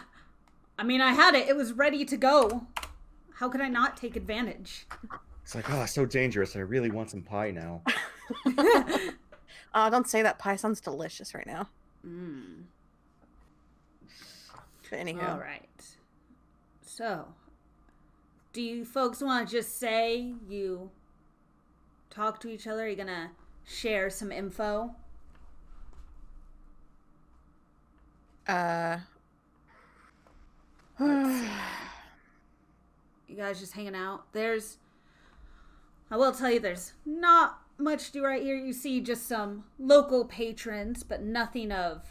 I mean, I had it. It was ready to go. How could I not take advantage? It's like, oh, it's so dangerous. I really want some pie now. Oh, don't say that. Pie sounds delicious right now. Mm. But anywho. All right. So, do you folks want to just say you talk to each other? Are you going to share some info? Let's You guys just hanging out? I will tell you, there's not much to do right here. You see just some local patrons, but nothing of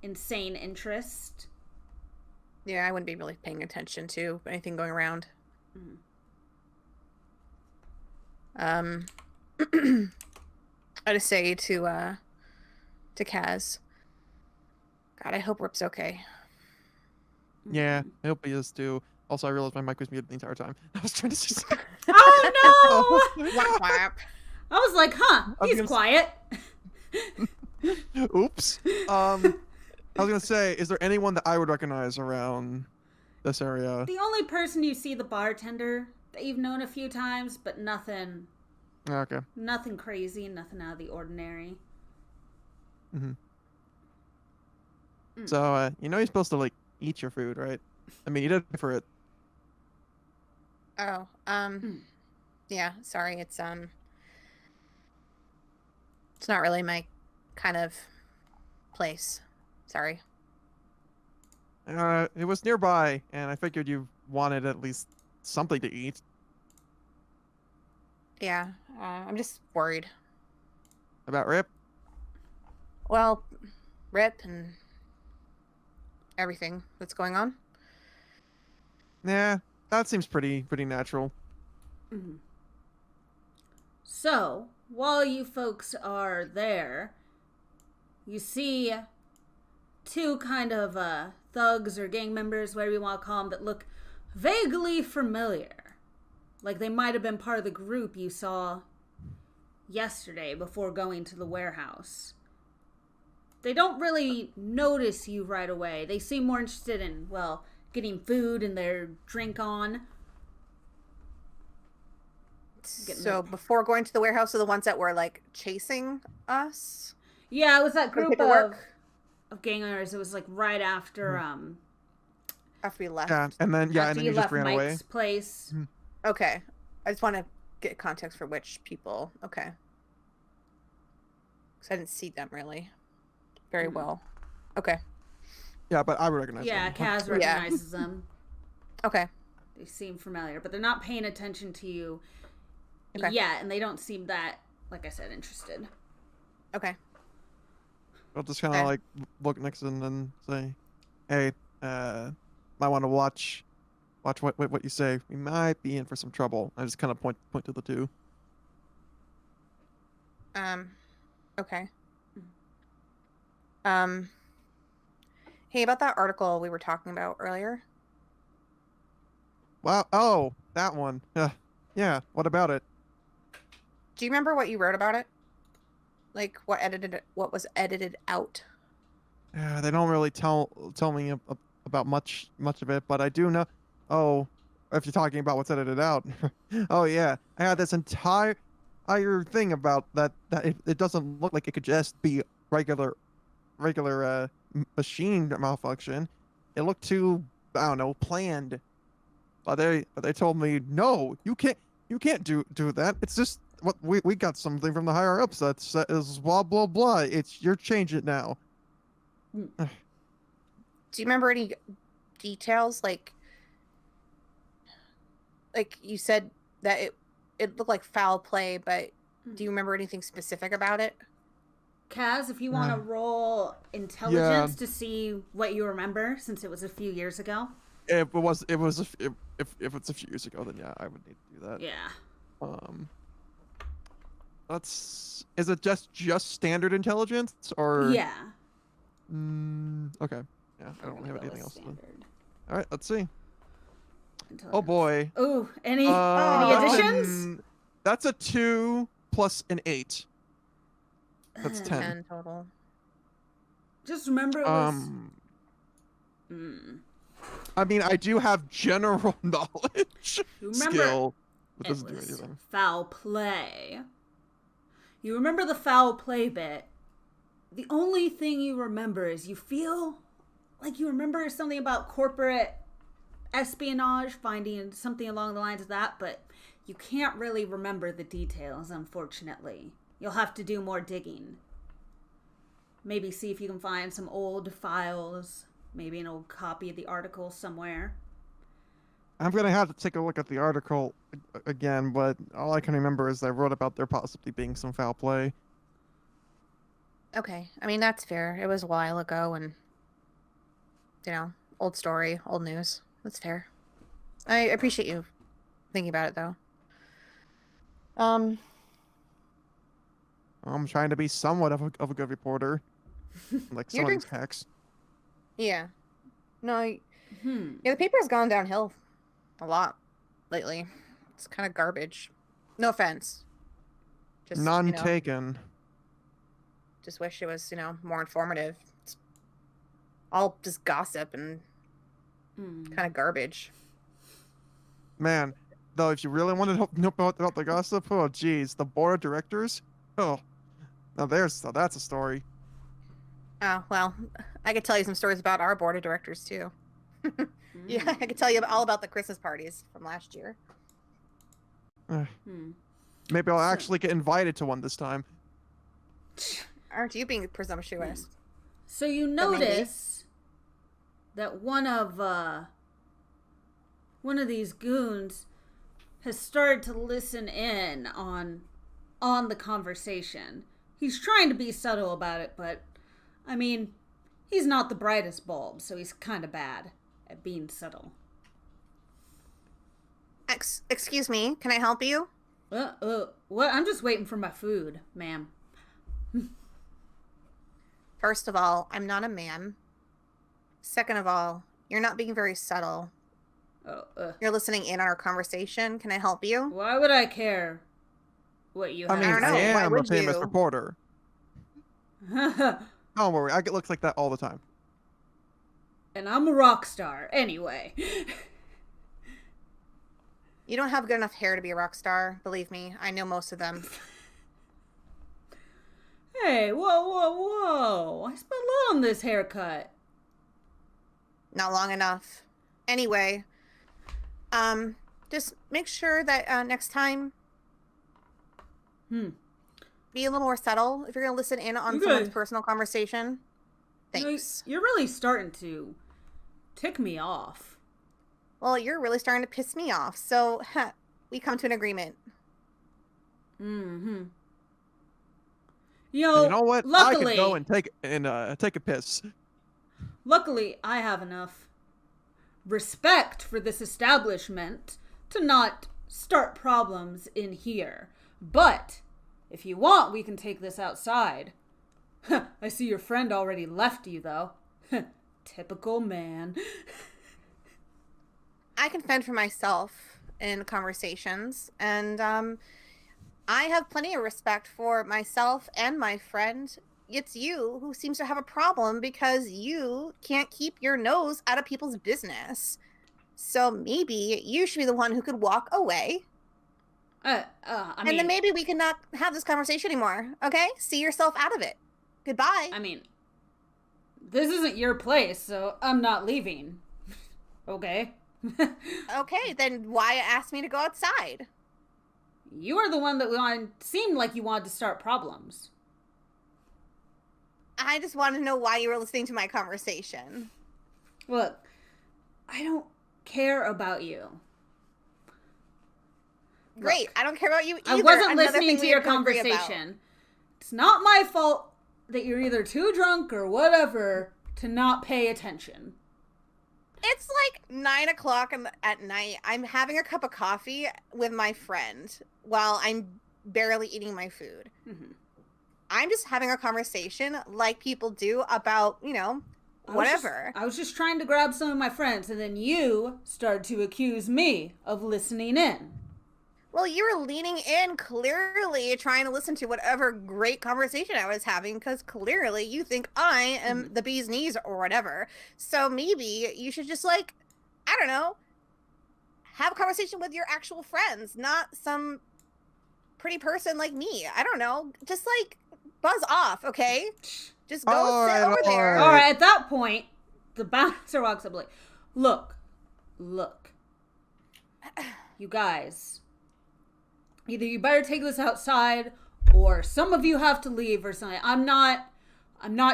insane interest. Yeah, I wouldn't be really paying attention to anything going around. Mhm. I just say to Kaz, God, I hope Rip's okay. Yeah, I hope he is too. Also, I realized my mic was muted the entire time. I was trying to say something. Oh no! Whap, whap. I was like, huh, I was he's gonna quiet. Oops. I was gonna say, is there anyone that I would recognize around this area? The only person you see, the bartender, that you've known a few times, but nothing Okay. crazy, nothing out of the ordinary. hmm Mm. So, you're supposed to like eat your food, right? I mean, you did pay for it. Oh, yeah, sorry, it's not really my kind of place. Sorry. It was nearby, and I figured you wanted at least something to eat. Yeah, I'm just worried. About Rip? Well, Rip and everything that's going on. Yeah, that seems pretty natural. Mhm. So, while you folks are there, you see two kind of thugs or gang members, whatever you want to call them, that look vaguely familiar. Like they might have been part of the group you saw yesterday before going to the warehouse. They don't really notice you right away. They seem more interested in, well, getting food and their drink on. Getting So before going to the warehouse are the ones that were like chasing us? Yeah, it was that For group paperwork? of gangers. It was like right after After we left. Yeah, and then after you just left ran away. Mike's place. Okay. I just want to get context for which people. Okay. Because I didn't see them really very well. Okay. Yeah, but I would recognize Yeah, them. Kaz recognizes them. Okay. They seem familiar, but they're not paying attention to you Okay. yet, and they don't seem that, like I said, interested. Okay. I'll just kind of Okay. like look next to them and say, "Hey, might want to watch what you say. We might be in for some trouble." I just kind of point to the two. Okay. Hey, about that article we were talking about earlier. Wow. Oh, that one. Yeah. What about it? Do you remember what you wrote about it? Like what was edited out? They don't really tell me about much of it, but I do know. Oh, if you're talking about what's edited out. Oh yeah, I had this entire thing about that it doesn't look like it could just be regular machine malfunction. It looked too, I don't know, planned. But they told me no, you can't do that. It's just what we got something from the higher ups that says blah blah blah. You're change it now. Do you remember any details? Like you said that it looked like foul play, but do you remember anything specific about it? Kaz, if you want to roll intelligence to see what you remember, since it was a few years ago. If it's a few years ago, then yeah, I would need to do that. Yeah. Is it just standard intelligence or? Yeah. Okay. Yeah, I don't have anything else. All right, let's see. Oh boy. Ooh, any additions? That's a 2 plus an 8. That's 10. 10 total. Just remember it was... I mean, I do have general knowledge skill. It doesn't do was anything. Foul play. You remember the foul play bit. The only thing you remember is you feel like you remember something about corporate espionage, finding something along the lines of that, but you can't really remember the details, unfortunately. You'll have to do more digging. Maybe see if you can find some old files, maybe an old copy of the article somewhere. I'm going to have to take a look at the article again, but all I can remember is I wrote about there possibly being some foul play. Okay. I mean, that's fair. It was a while ago and, old story, old news. That's fair. I appreciate you thinking about it, though. I'm trying to be somewhat of a good reporter. Like some of these hacks. Yeah. No, yeah, the paper's gone downhill a lot lately. It's kind of garbage. No offense. Just, None taken. Just wish it was, more informative. It's all just gossip and kind of garbage. Man, though, if you really want to know about the gossip, oh, geez, the board of directors? Oh, now that's a story. Oh, well, I could tell you some stories about our board of directors, too. Yeah, I could tell you all about the Christmas parties from last year. Maybe I'll actually get invited to one this time. Aren't you being presumptuous? So you notice that one of these goons has started to listen in on the conversation. He's trying to be subtle about it, but I mean, he's not the brightest bulb, so he's kind of bad at being subtle. Excuse me, can I help you? What? I'm just waiting for my food, ma'am. First of all, I'm not a man. Second of all, you're not being very subtle. You're listening in on our conversation. Can I help you? Why would I care what you have? I mean, I am a famous reporter. Don't worry, I get looks like that all the time. And I'm a rock star, anyway. You don't have good enough hair to be a rock star. Believe me, I know most of them. Hey, whoa. I spent a lot on this haircut. Not long enough. Anyway, just make sure that next time, be a little more subtle if you're going to listen in on someone's personal conversation. Thanks. You're really starting to tick me off. Well, you're really starting to piss me off, so we come to an agreement. You know what? Luckily, I could go and take a piss. Luckily, I have enough respect for this establishment to not start problems in here. But If you want, we can take this outside. I see your friend already left you, though. Typical man. I can fend for myself in conversations, and I have plenty of respect for myself and my friend. It's you who seems to have a problem because you can't keep your nose out of people's business. So maybe you should be the one who could walk away. I And mean, then maybe we can not have this conversation anymore, okay? See yourself out of it. Goodbye. I mean, this isn't your place, so I'm not leaving. Okay? Okay, then why ask me to go outside? You are the one that seemed like you wanted to start problems. I just wanted to know why you were listening to my conversation. Look, I don't care about you. Great, Look, I don't care about you either. I wasn't Another listening thing to we your agree about. conversation. It's not my fault that you're either too drunk or whatever to not pay attention. It's like 9 o'clock at night. I'm having a cup of coffee with my friend while I'm barely eating my food. Mm-hmm. I'm just having a conversation like people do about, whatever. I was just trying to grab some of my friends, and then you started to accuse me of listening in. Well, you were leaning in, clearly trying to listen to whatever great conversation I was having, because clearly you think I am the bee's knees or whatever. So maybe you should just, I don't know, have a conversation with your actual friends, not some pretty person like me. I don't know. Just, buzz off, okay? Just go sit over there. All right, at that point, the bouncer walks up like, look. You guys, either you better take this outside or some of you have to leave or something. I'm not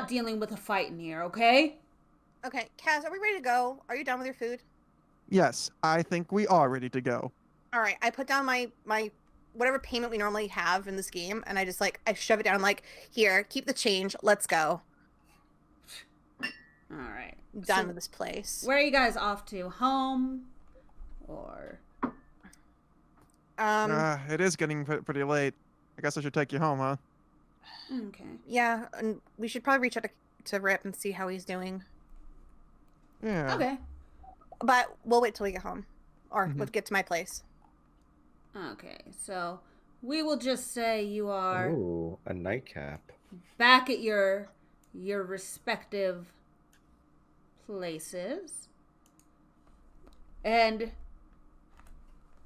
dealing with a fight in here, okay? Okay, Kaz, are we ready to go? Are you done with your food? Yes, I think we are ready to go. All right, I put down my whatever payment we normally have in this game, and I just I shove it down. I'm like, here, keep the change. Let's go. All right. I'm done with this place. Where are you guys off to? Home? Or? It is getting pretty late. I guess I should take you home, huh? Okay. Yeah, and we should probably reach out to Rip and see how he's doing. Yeah. Okay. But we'll wait till we get home. Or we'll get to my place. Okay, so we will just say you are Ooh, a nightcap. back at your respective places. And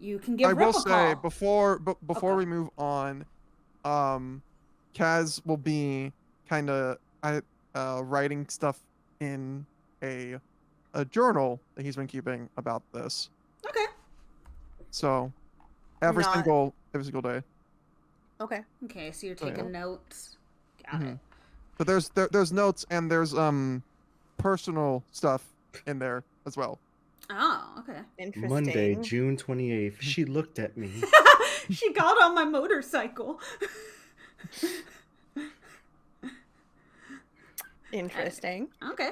you can give I Rip will a say call. before we move on, Kaz will be kind of writing stuff in a journal that he's been keeping about this. Okay. So every single day. Okay. Okay, so you're taking notes. Got it. But there's notes and there's personal stuff in there as well. Oh, okay. Interesting. Monday, June 28th. She looked at me. She got on my motorcycle. Interesting. Okay.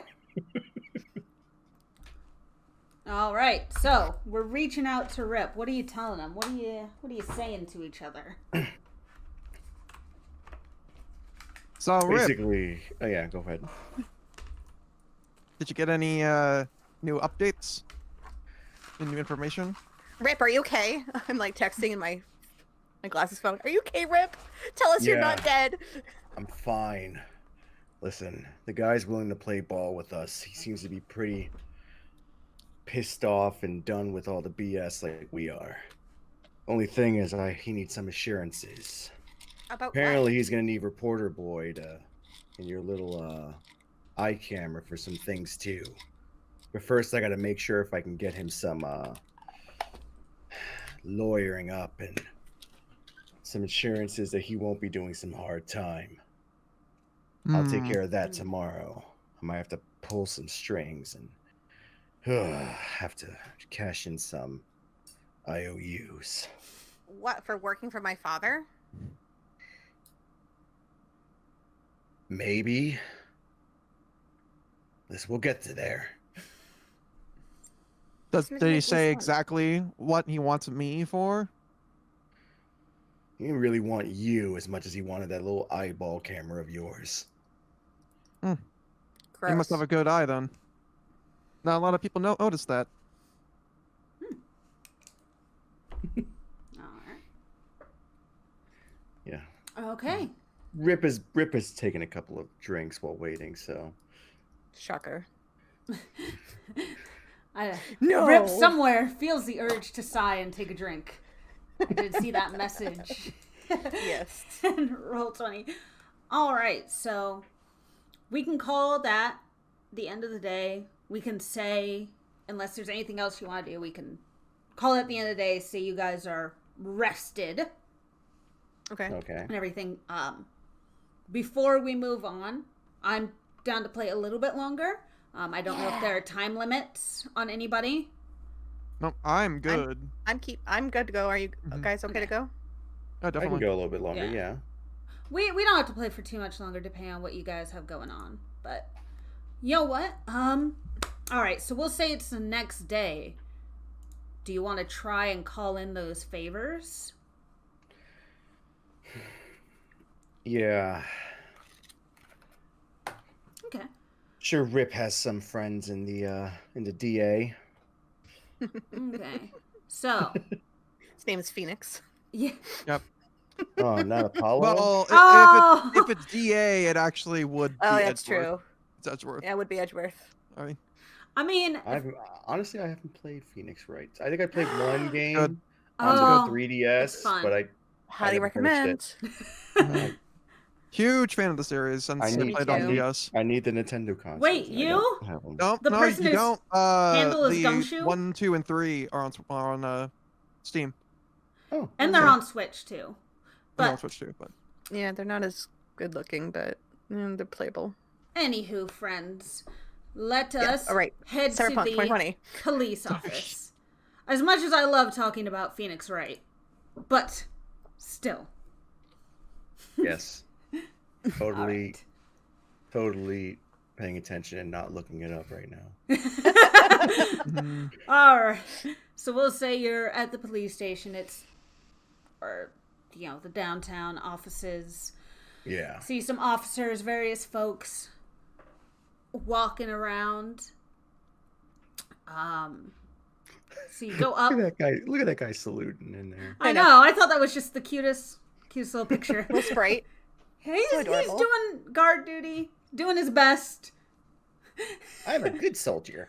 All right. So we're reaching out to Rip. What are you telling him? What are you saying to each other? So Rip, Basically, oh yeah, go ahead. did you get any new updates? Any new information? Rip, are you okay? I'm texting in my glasses phone. Are you okay, Rip? Tell us you're not dead. I'm fine. Listen, the guy's willing to play ball with us. He seems to be pretty pissed off and done with all the BS like we are. Only thing is, he needs some assurances. About Apparently, he's gonna need Reporter Boy in your little eye camera for some things too. But first, I gotta make sure if I can get him some lawyering up and some assurances that he won't be doing some hard time. I'll take care of that tomorrow. I might have to pull some strings and have to cash in some IOUs. What, for working for my father? Maybe. We'll get to there. Did he say exactly what he wants me for? He didn't really want you as much as he wanted that little eyeball camera of yours. He Gross. must have a good eye then. Not a lot of people notice that. All right. Yeah. Okay. Rip is taking a couple of drinks while waiting, so. Shocker. No. Rip somewhere feels the urge to sigh and take a drink. I did see that message. Yes. And roll 20. All right, so we can call that the end of the day. We can say, unless there's anything else you want to do, we can call it the end of the day. Say you guys are rested Okay. and everything. Before we move on, I'm down to play a little bit longer. I don't know if there are time limits on anybody. No, I'm good. I'm good to go. Are you guys okay to go? Oh, I can definitely. go a little bit longer, yeah. We don't have to play for too much longer depending on what you guys have going on. But you know what? All right, so we'll say it's the next day. Do you want to try and call in those favors? Yeah. Okay. Sure, Rip has some friends in the DA. Okay. So, His name is Phoenix. yeah. Yep. Oh, not Apollo? Well, Oh! if it's DA, it actually would be Oh, that's Edgeworth. true. It's Edgeworth. Yeah, it would be Edgeworth. I mean, Honestly, I haven't played Phoenix right. I think I played one game Good. on Oh, the 3DS, it's fun. but I Highly never finished recommend. huge fan of the series since I I need, played to. on DS. I need the Nintendo console. Wait, you? No, The no, person you whose don't. handle is The Gumshoe? 1, 2, and 3 are on Steam. Oh, And they're okay. on Switch too. And on But Switch too, but Yeah, they're not as good looking, but they're playable. anywho, friends, let us all right. head to Cyberpunk the 2020. police office. As much as I love talking about Phoenix Wright, but still. Yes. All Totally, right. totally paying attention and not looking it up right now. All right. So we'll say you're at the police station. The downtown offices. Yeah. See some officers, various folks walking around. So you go up. Look at that guy. Look at that guy saluting in there. I know. I thought that was just the cutest little picture. Little Sprite. He's adorable. doing guard duty, doing his best. I'm a good soldier.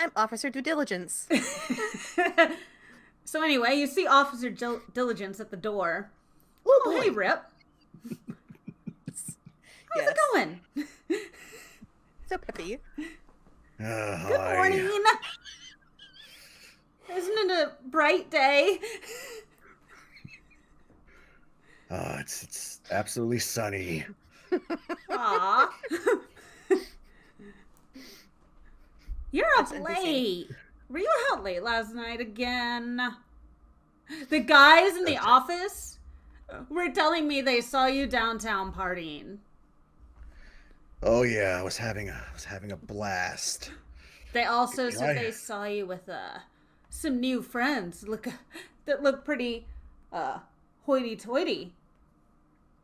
I'm Officer Due Diligence. So anyway, you see Officer Diligence at the door. Oh, Oh, hey, Rip. How's it going? So peppy. Good morning. Isn't it a bright day? It's absolutely sunny. Aw. You're up That's late. Were you out late last night again? The guys in the office were telling me they saw you downtown partying. Oh yeah, I was having a blast. They also said they saw you with some new friends that look pretty hoity-toity.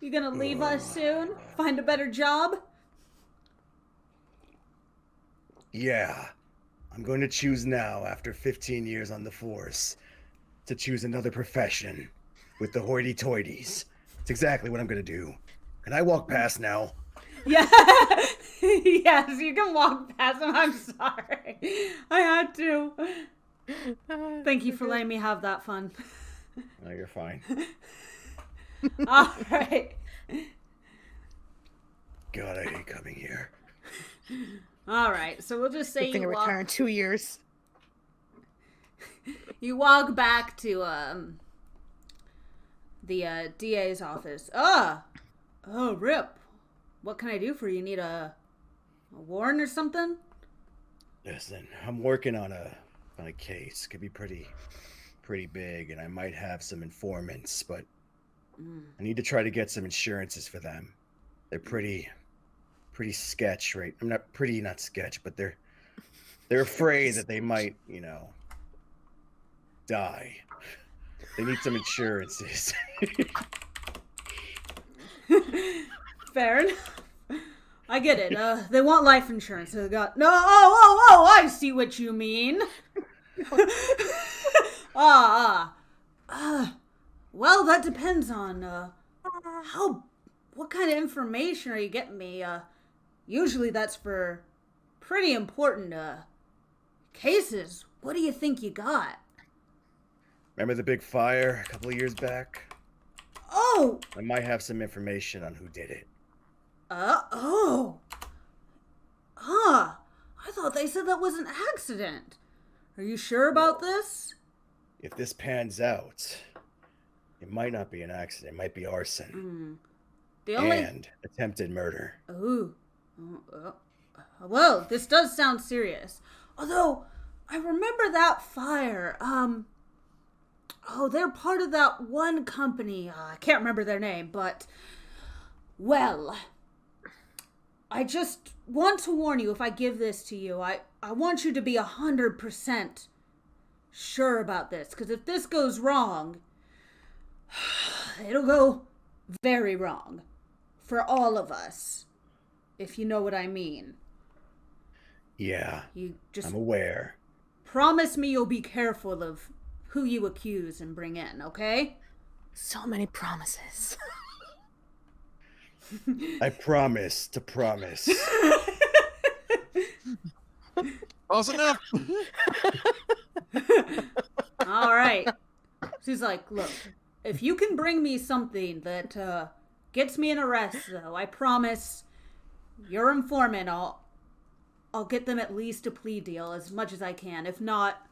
You gonna leave us soon? Find a better job? Yeah. I'm going to choose now, after 15 years on the force, to choose another profession with the hoity-toities. It's exactly what I'm going to do. Can I walk past now? Yeah. Yes, you can walk past them. I'm sorry. I had to. Thank you for letting me have that fun. No, you're fine. All right. God, I hate coming here. All right. So we'll just say Good thing I you walk. retire in 2 years. You walk back to the DA's office. Oh, Rip. What can I do for you? Need a warrant or something? Listen, I'm working on a case. Could be pretty big, and I might have some informants, but I need to try to get some insurances for them. They're pretty sketch, right? I'm not sketch, but they're afraid that they might, die. They need some insurances. Fair enough. I get it. They want life insurance. They got no. Oh! I see what you mean. Well, that depends on what kind of information are you getting me? Usually that's for pretty important cases. What do you think you got? Remember the big fire a couple of years back? Oh! I might have some information on who did it. I thought they said that was an accident. Are you sure about this? If this pans out, it might not be an accident. It might be arson. And attempted murder. Ooh. Well, this does sound serious. Although, I remember that fire. They're part of that one company. I can't remember their name, but... Well, I just want to warn you, if I give this to you, I want you to be 100% sure about this. Because if this goes wrong, it'll go very wrong. For all of us. If you know what I mean. Yeah, You just I'm aware. promise me you'll be careful of who you accuse and bring in, okay? So many promises. I promise to promise. Close enough. All right. She's like, look, if you can bring me something that gets me an arrest, though, I promise your informant, I'll get them at least a plea deal as much as I can. If not,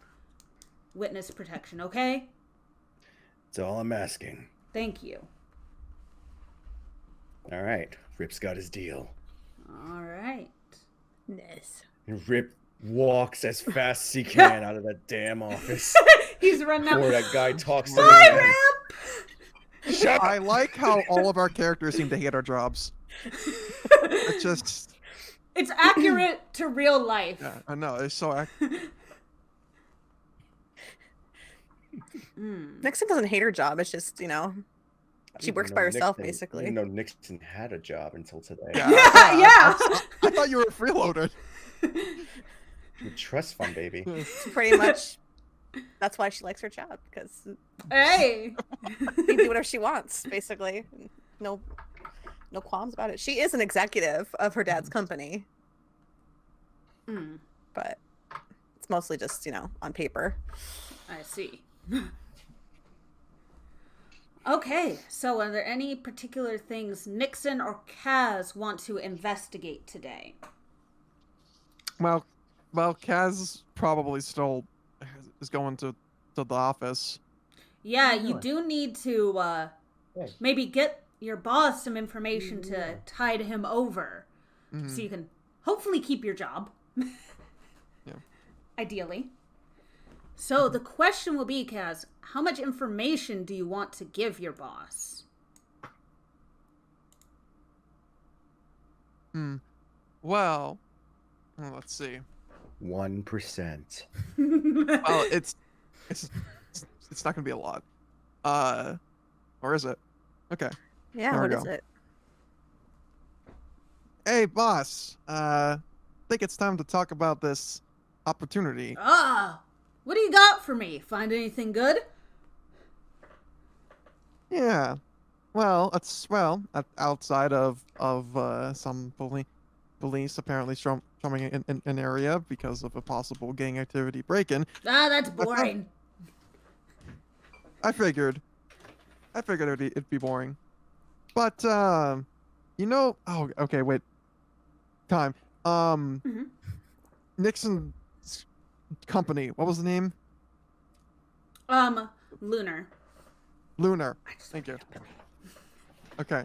witness protection, okay? That's all I'm asking. Thank you. All right. Rip's got his deal. All right. Nice. And Rip walks as fast as he can out of that damn office. He's running out. Before that guy talks to Bye, him. Rip! Shut up! I like how all of our characters seem to hate our jobs. It's just... It's accurate to real life. Yeah, I know. It's so... Nixon doesn't hate her job. It's just, you know, she works by herself, basically. I didn't know Nixon had a job until today. Yeah. Yeah. I thought you were a freeloader. The trust fund, baby. Pretty much. That's why she likes her job, because Hey. she can do whatever she wants, basically. No qualms about it. She is an executive of her dad's company, but it's mostly just, you know, on paper. I see. Okay, so are there any particular things Nixon or Kaz want to investigate today? Well, Kaz probably still is going to the office. Yeah, you do need to maybe get your boss some information to tide him over, so you can hopefully keep your job. Yeah. Ideally. So the question will be, Kaz, how much information do you want to give your boss? Well, let's see. 1%. Well, it's not gonna be a lot. Or is it? Okay. Yeah, There we what is go. it? Hey, boss. Think it's time to talk about this opportunity. What do you got for me? Find anything good? Yeah. Well, outside of some police apparently storming an area because of a possible gang activity break-in. That's boring. I figured it'd be boring. But you know, oh, okay, wait. Time. Nixon's company. What was the name? Lunar. Lunar. Thank you. Okay.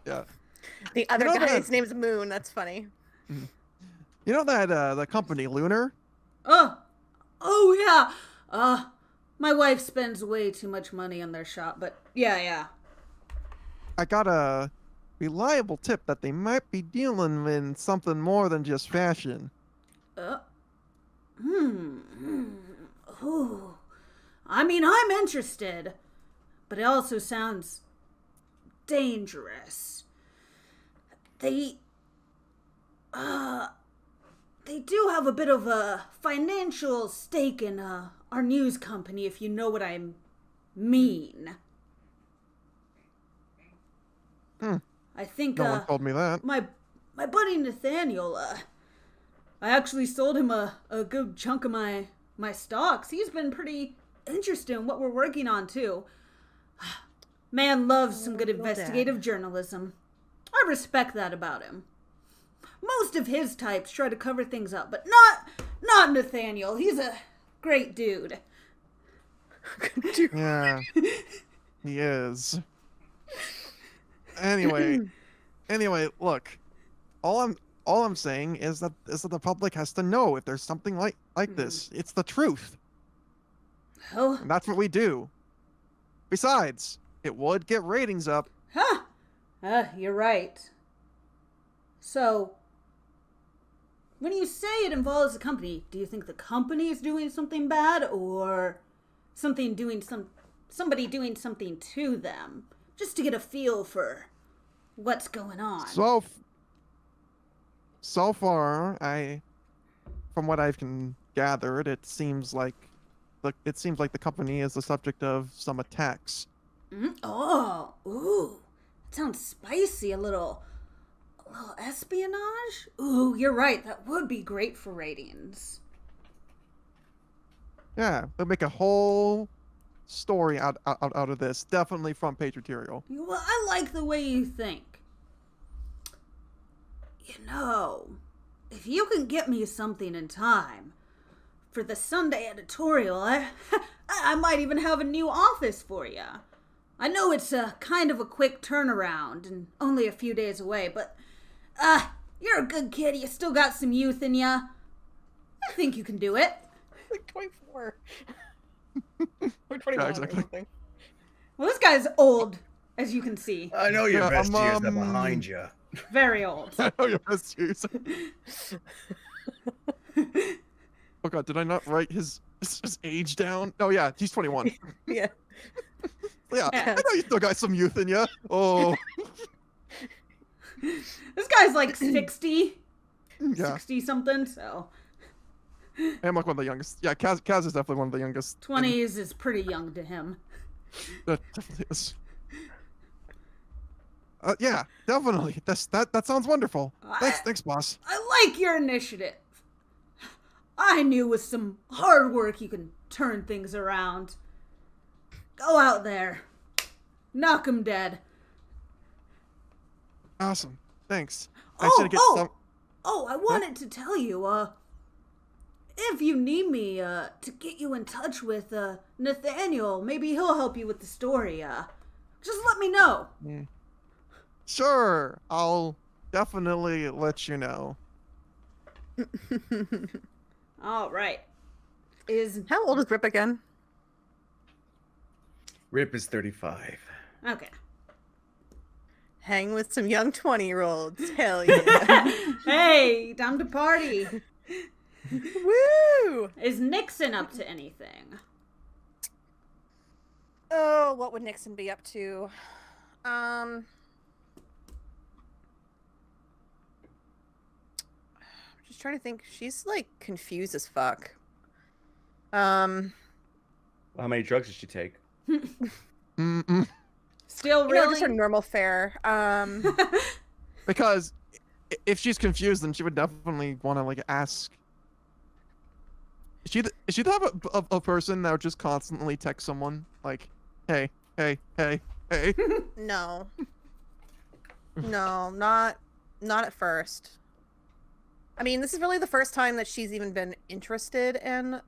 Yeah. The other You know guy, that- his name's Moon. That's funny. You know that the company Lunar? Oh yeah. My wife spends way too much money on their shop, but yeah. I got a reliable tip that they might be dealing in something more than just fashion. Ooh. I mean, I'm interested, but it also sounds dangerous. They do have a bit of a financial stake in our news company, if you know what I mean. I think No one told me that. my buddy Nathaniel, I actually sold him a good chunk of my stocks. He's been pretty interested in what we're working on too. Man loves some good investigative journalism. I respect that about him. Most of his types try to cover things up, but not Nathaniel. He's a great dude. Yeah, he is. Anyway, look, all I'm saying is that the public has to know if there's something like this. It's the truth. Oh, And that's what we do. Besides, it would get ratings up. huh. You're right. So, when you say it involves a company, do you think the company is doing something bad, or somebody doing something to them? Just to get a feel for what's going on. So far, from what I've gathered, it seems like the company is the subject of some attacks. Oh, ooh, that sounds spicy. A little espionage. Ooh, you're right. That would be great for ratings. Yeah, they'll make a whole story out of this. Definitely front page material. Well, I like the way you think. You know, if you can get me something in time for the Sunday editorial, I might even have a new office for you. I know it's a kind of a quick turnaround and only a few days away, but you're a good kid. You still got some youth in you. I think you can do it. Like 24. Or 21 exactly. or something. Well, this guy's old, as you can see. I know your Yeah, best years are behind you. Very old. I know your best use. Oh god, did I not write his age down? Oh yeah, he's 21. Yeah. Yeah, I know you still got some youth in you. Oh. This guy's like 60. Yeah. 60 something, so I'm like one of the youngest. Yeah, Kaz is definitely one of the youngest. 20s is pretty young to him. That definitely is. Yeah, definitely. That sounds wonderful. Thanks, boss. I like your initiative. I knew with some hard work you can turn things around. Go out there. Knock 'em dead. Awesome. Thanks. Oh, I wanted to tell you, if you need me, to get you in touch with, Nathaniel, maybe he'll help you with the story, just let me know. Sure, I'll definitely let you know. All right. How old is Rip again? Rip is 35. Okay. Hang with some young 20-year-olds. Hell yeah. Hey, time to party. Woo! Is Nixon up to anything? Oh, what would Nixon be up to? Just trying to think. She's like confused as fuck. How many drugs did she take? Still You know, really? just her normal fare. Because if she's confused, then she would definitely want to like ask. Is she the type of a person that would just constantly text someone like, hey, No. No, not at first. I mean, this is really the first time that she's even been interested in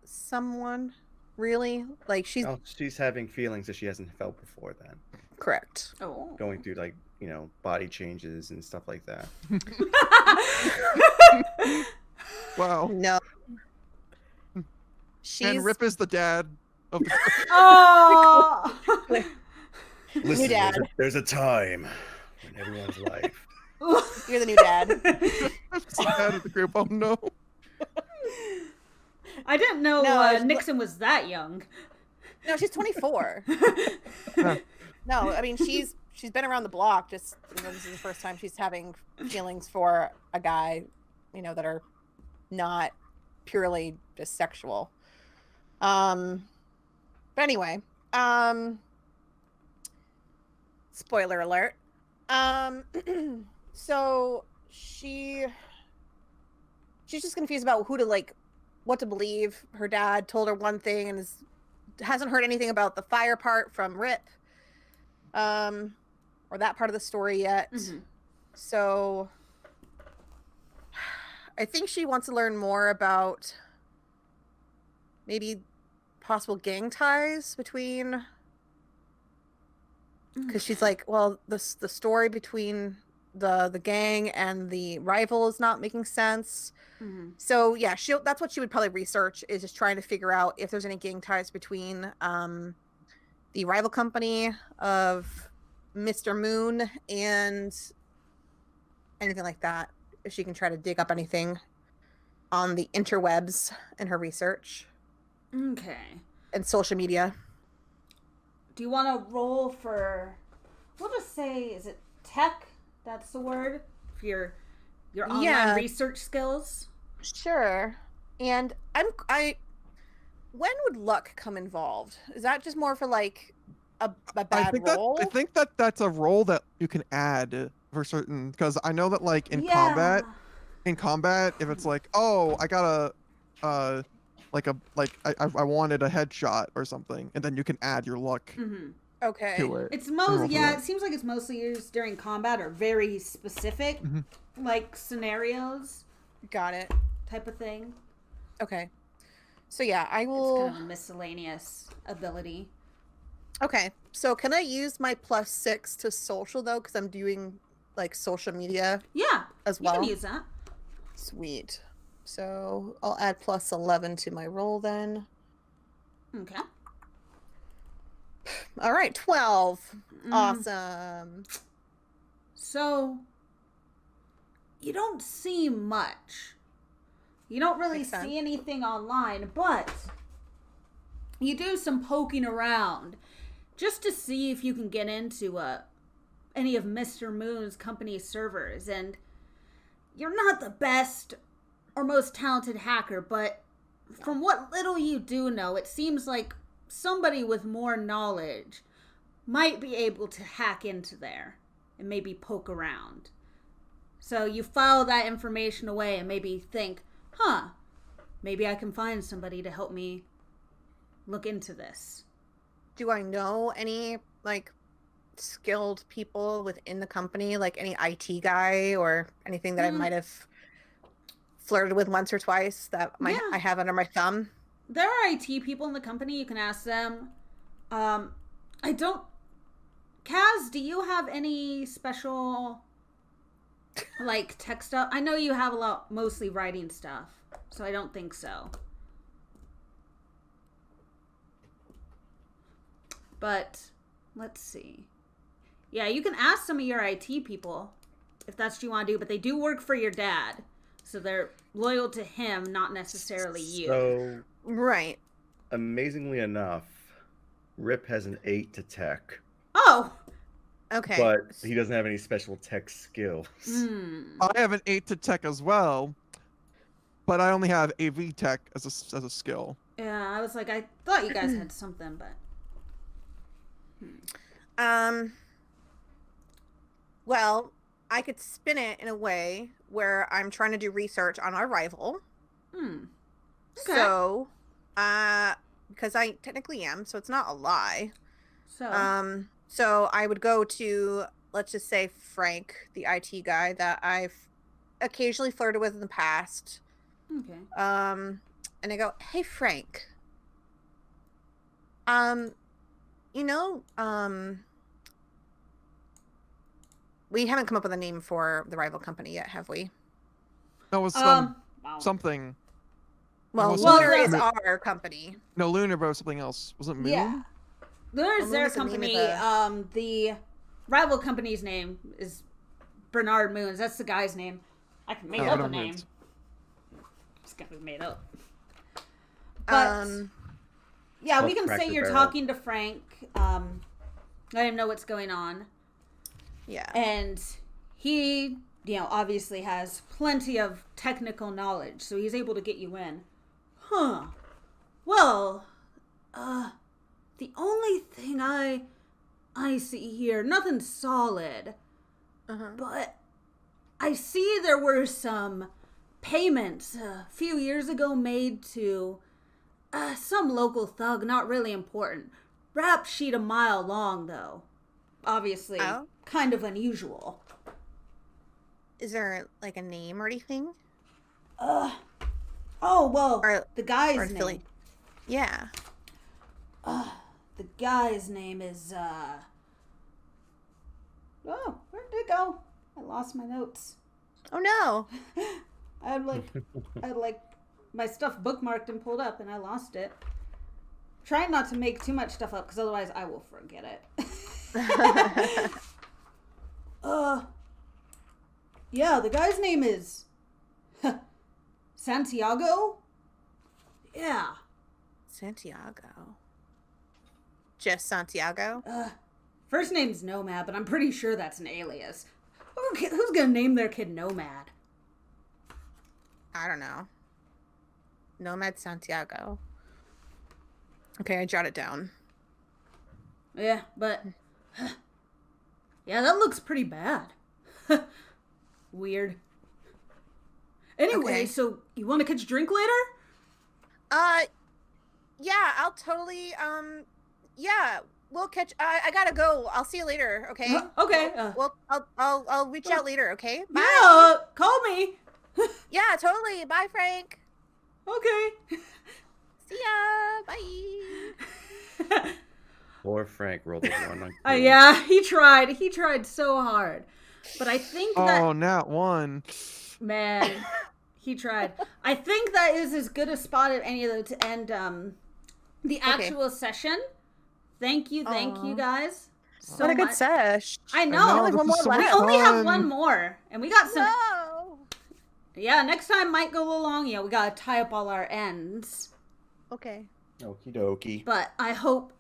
someone, really. Like, she's Oh, she's having feelings that she hasn't felt before then. correct. Oh. Going through, like, body changes and stuff like that. wow. No. She's And Rip is the dad of the. Oh! Listen, dad. there's a time in everyone's life. You're the new dad. Rip's the dad of the group. Oh no. I didn't know No, Nixon was that young. No, she's 24. No, I mean she's been around the block. Just this is the first time she's having feelings for a guy, that are not purely just sexual. But anyway, spoiler alert. So she's just confused about what to believe. Her dad told her one thing and hasn't heard anything about the fire part from Rip, or that part of the story yet. Mm-hmm. So I think she wants to learn more about maybe possible gang ties between, because she's like, well, the story between the gang and the rival is not making sense. Mm-hmm. So yeah, that's what she would probably research, is just trying to figure out if there's any gang ties between the rival company of Mr. Moon and anything like that. If she can try to dig up anything on the interwebs in her research. Okay. And social media. Do you want to roll for, we'll just say, is it tech? That's the word? For your online research skills? Sure. And when would luck come involved? Is that just more for like a bad roll? I think that's a roll that you can add for certain, because I know that like in combat, if it's like, oh, I got I wanted a headshot or something, and then you can add your luck. Mm-hmm. Okay. To it. It's it seems like it's mostly used during combat or very specific like scenarios. Got it. Type of thing. Okay. So yeah, I will. It's kind of a miscellaneous ability. Okay. So can I use my +6 to social though, because I'm doing like social media? Yeah. As well. You can use that. Sweet. So I'll add +11 to my roll then. Okay. All right, 12. Awesome. So you don't see much. You don't really see anything online, but you do some poking around just to see if you can get into any of Mr. Moon's company servers. And you're not the best or most talented hacker, but from what little you do know, it seems like somebody with more knowledge might be able to hack into there and maybe poke around. So you file that information away and maybe think, maybe I can find somebody to help me look into this. Do I know any like skilled people within the company, like any IT guy or anything that I might have flirted with once or twice that I have under my thumb? There are IT people in the company. You can ask them. Kaz, do you have any special like tech stuff? I know you have a lot, mostly writing stuff, so I don't think so. But let's see. Yeah, you can ask some of your IT people if that's what you want to do, but they do work for your dad, so they're loyal to him, not necessarily you. So, right. Amazingly enough, Rip has an 8 to tech. Oh! Okay. But he doesn't have any special tech skills. I have an 8 to tech as well, but I only have AV tech as a skill. Yeah, I was like, I thought you guys had something, but... Well, I could spin it in a way where I'm trying to do research on our rival. Okay. So, because I technically am, so it's not a lie. So I would go to, let's just say, Frank, the IT guy that I've occasionally flirted with in the past. Okay. And I go, hey, Frank. We haven't come up with a name for the rival company yet, have we? That was something. Well, Lunar is our company. No, Lunar, but something else. Was it Moon? Yeah. Lunar's their company. The rival company's name is Bernard Moons. That's the guy's name. I can make up a name. It's gotta be made up. But Yeah, I'll we can crack say the you're barrel. talking to Frank. Let him know what's going on. Yeah. And he, obviously has plenty of technical knowledge, so he's able to get you in. Huh. Well, the only thing I see here, nothing solid, but I see there were some payments a few years ago made to some local thug, not really important. Rap sheet a mile long, though. Obviously, Oh. kind of unusual. Is there like a name or anything? Oh, well, Or- the guy's or name. Philly? Yeah. The guy's name is, oh, where did it go? I lost my notes. Oh no. I had like my stuff bookmarked and pulled up, and I lost it. Trying not to make too much stuff up, because otherwise I will forget it. Yeah, the guy's name is Santiago? Yeah. Santiago. Just Santiago? First name's Nomad, but I'm pretty sure that's an alias. Who's gonna name their kid Nomad? I don't know. Nomad Santiago. Okay, I jot it down. Yeah, but... yeah, that looks pretty bad. Weird. Anyway, Okay. so you want to catch a drink later? Yeah, I'll totally, yeah, we'll catch, I gotta go. I'll see you later, okay? Okay. I'll reach out later, okay? Bye. Yeah, call me. Yeah, totally. Bye, Frank. Okay. See ya. Bye. Poor Frank rolled a 1 on Q. Yeah, he tried. He tried so hard. But I think that... Oh, not one. Man, he tried. I think that is as good a spot as any of those to end the actual session. Thank you Aw. guys. So What a good much. sesh. I know, know. Only this one is more so left. We much only have fun. one more, and we got some. No. Yeah, next time might go a little long. We gotta tie up all our ends. Okay. Okie dokie. But I hope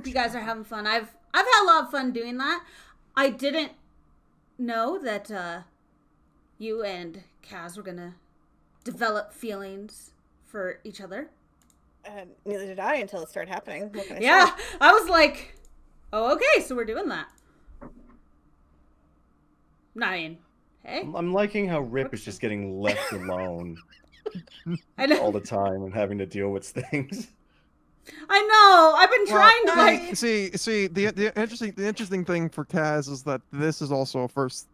you guys are having fun. I've had a lot of fun doing that. I didn't know that you and Kaz were gonna develop feelings for each other. Neither did I until it started happening. What can I Yeah, say? I was like, oh, okay, so we're doing that. I mean, hey, I'm liking how Rip is just getting left alone I know. all the time and having to deal with things. I know. I've been trying to like. See, the interesting thing for Kaz is that this is also a first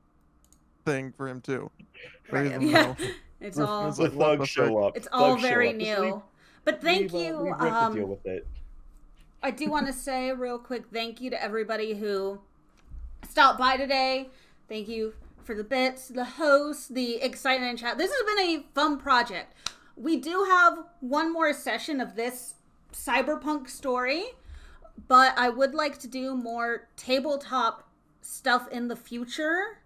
thing for him too. So Right. even Yeah, though- it's all. It's The like, what the thugs show up. It's all Thugs show very up. Just new. But thank leave, you. leave Rip to deal with it. I do want to say real quick thank you to everybody who stopped by today. Thank you for the bits, the hosts, the excitement in chat. This has been a fun project. We do have one more session of this Cyberpunk story, but I would like to do more tabletop stuff in the future.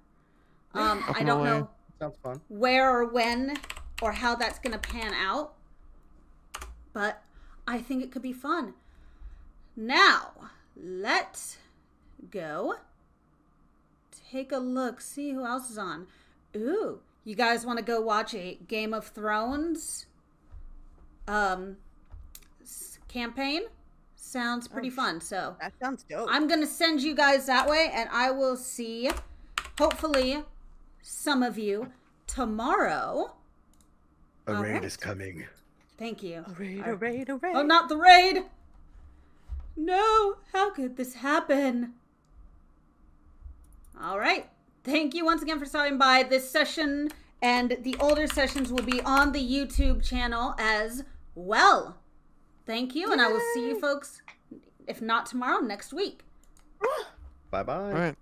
I don't Definitely. know Sounds fun. where or when or how that's going to pan out, but I think it could be fun. Now, let's go take a look, see who else is on. Ooh, you guys want to go watch a Game of Thrones campaign? Sounds pretty fun. So That sounds dope. I'm going to send you guys that way, and I will see, hopefully, some of you tomorrow. A All raid right. is coming. Thank you. A raid, All a right. raid, a raid. Oh, not the raid! No, how could this happen? All right. Thank you once again for stopping by. This session and the older sessions will be on the YouTube channel as well. Thank you, and I will see you folks, if not tomorrow, next week. Bye-bye. All right.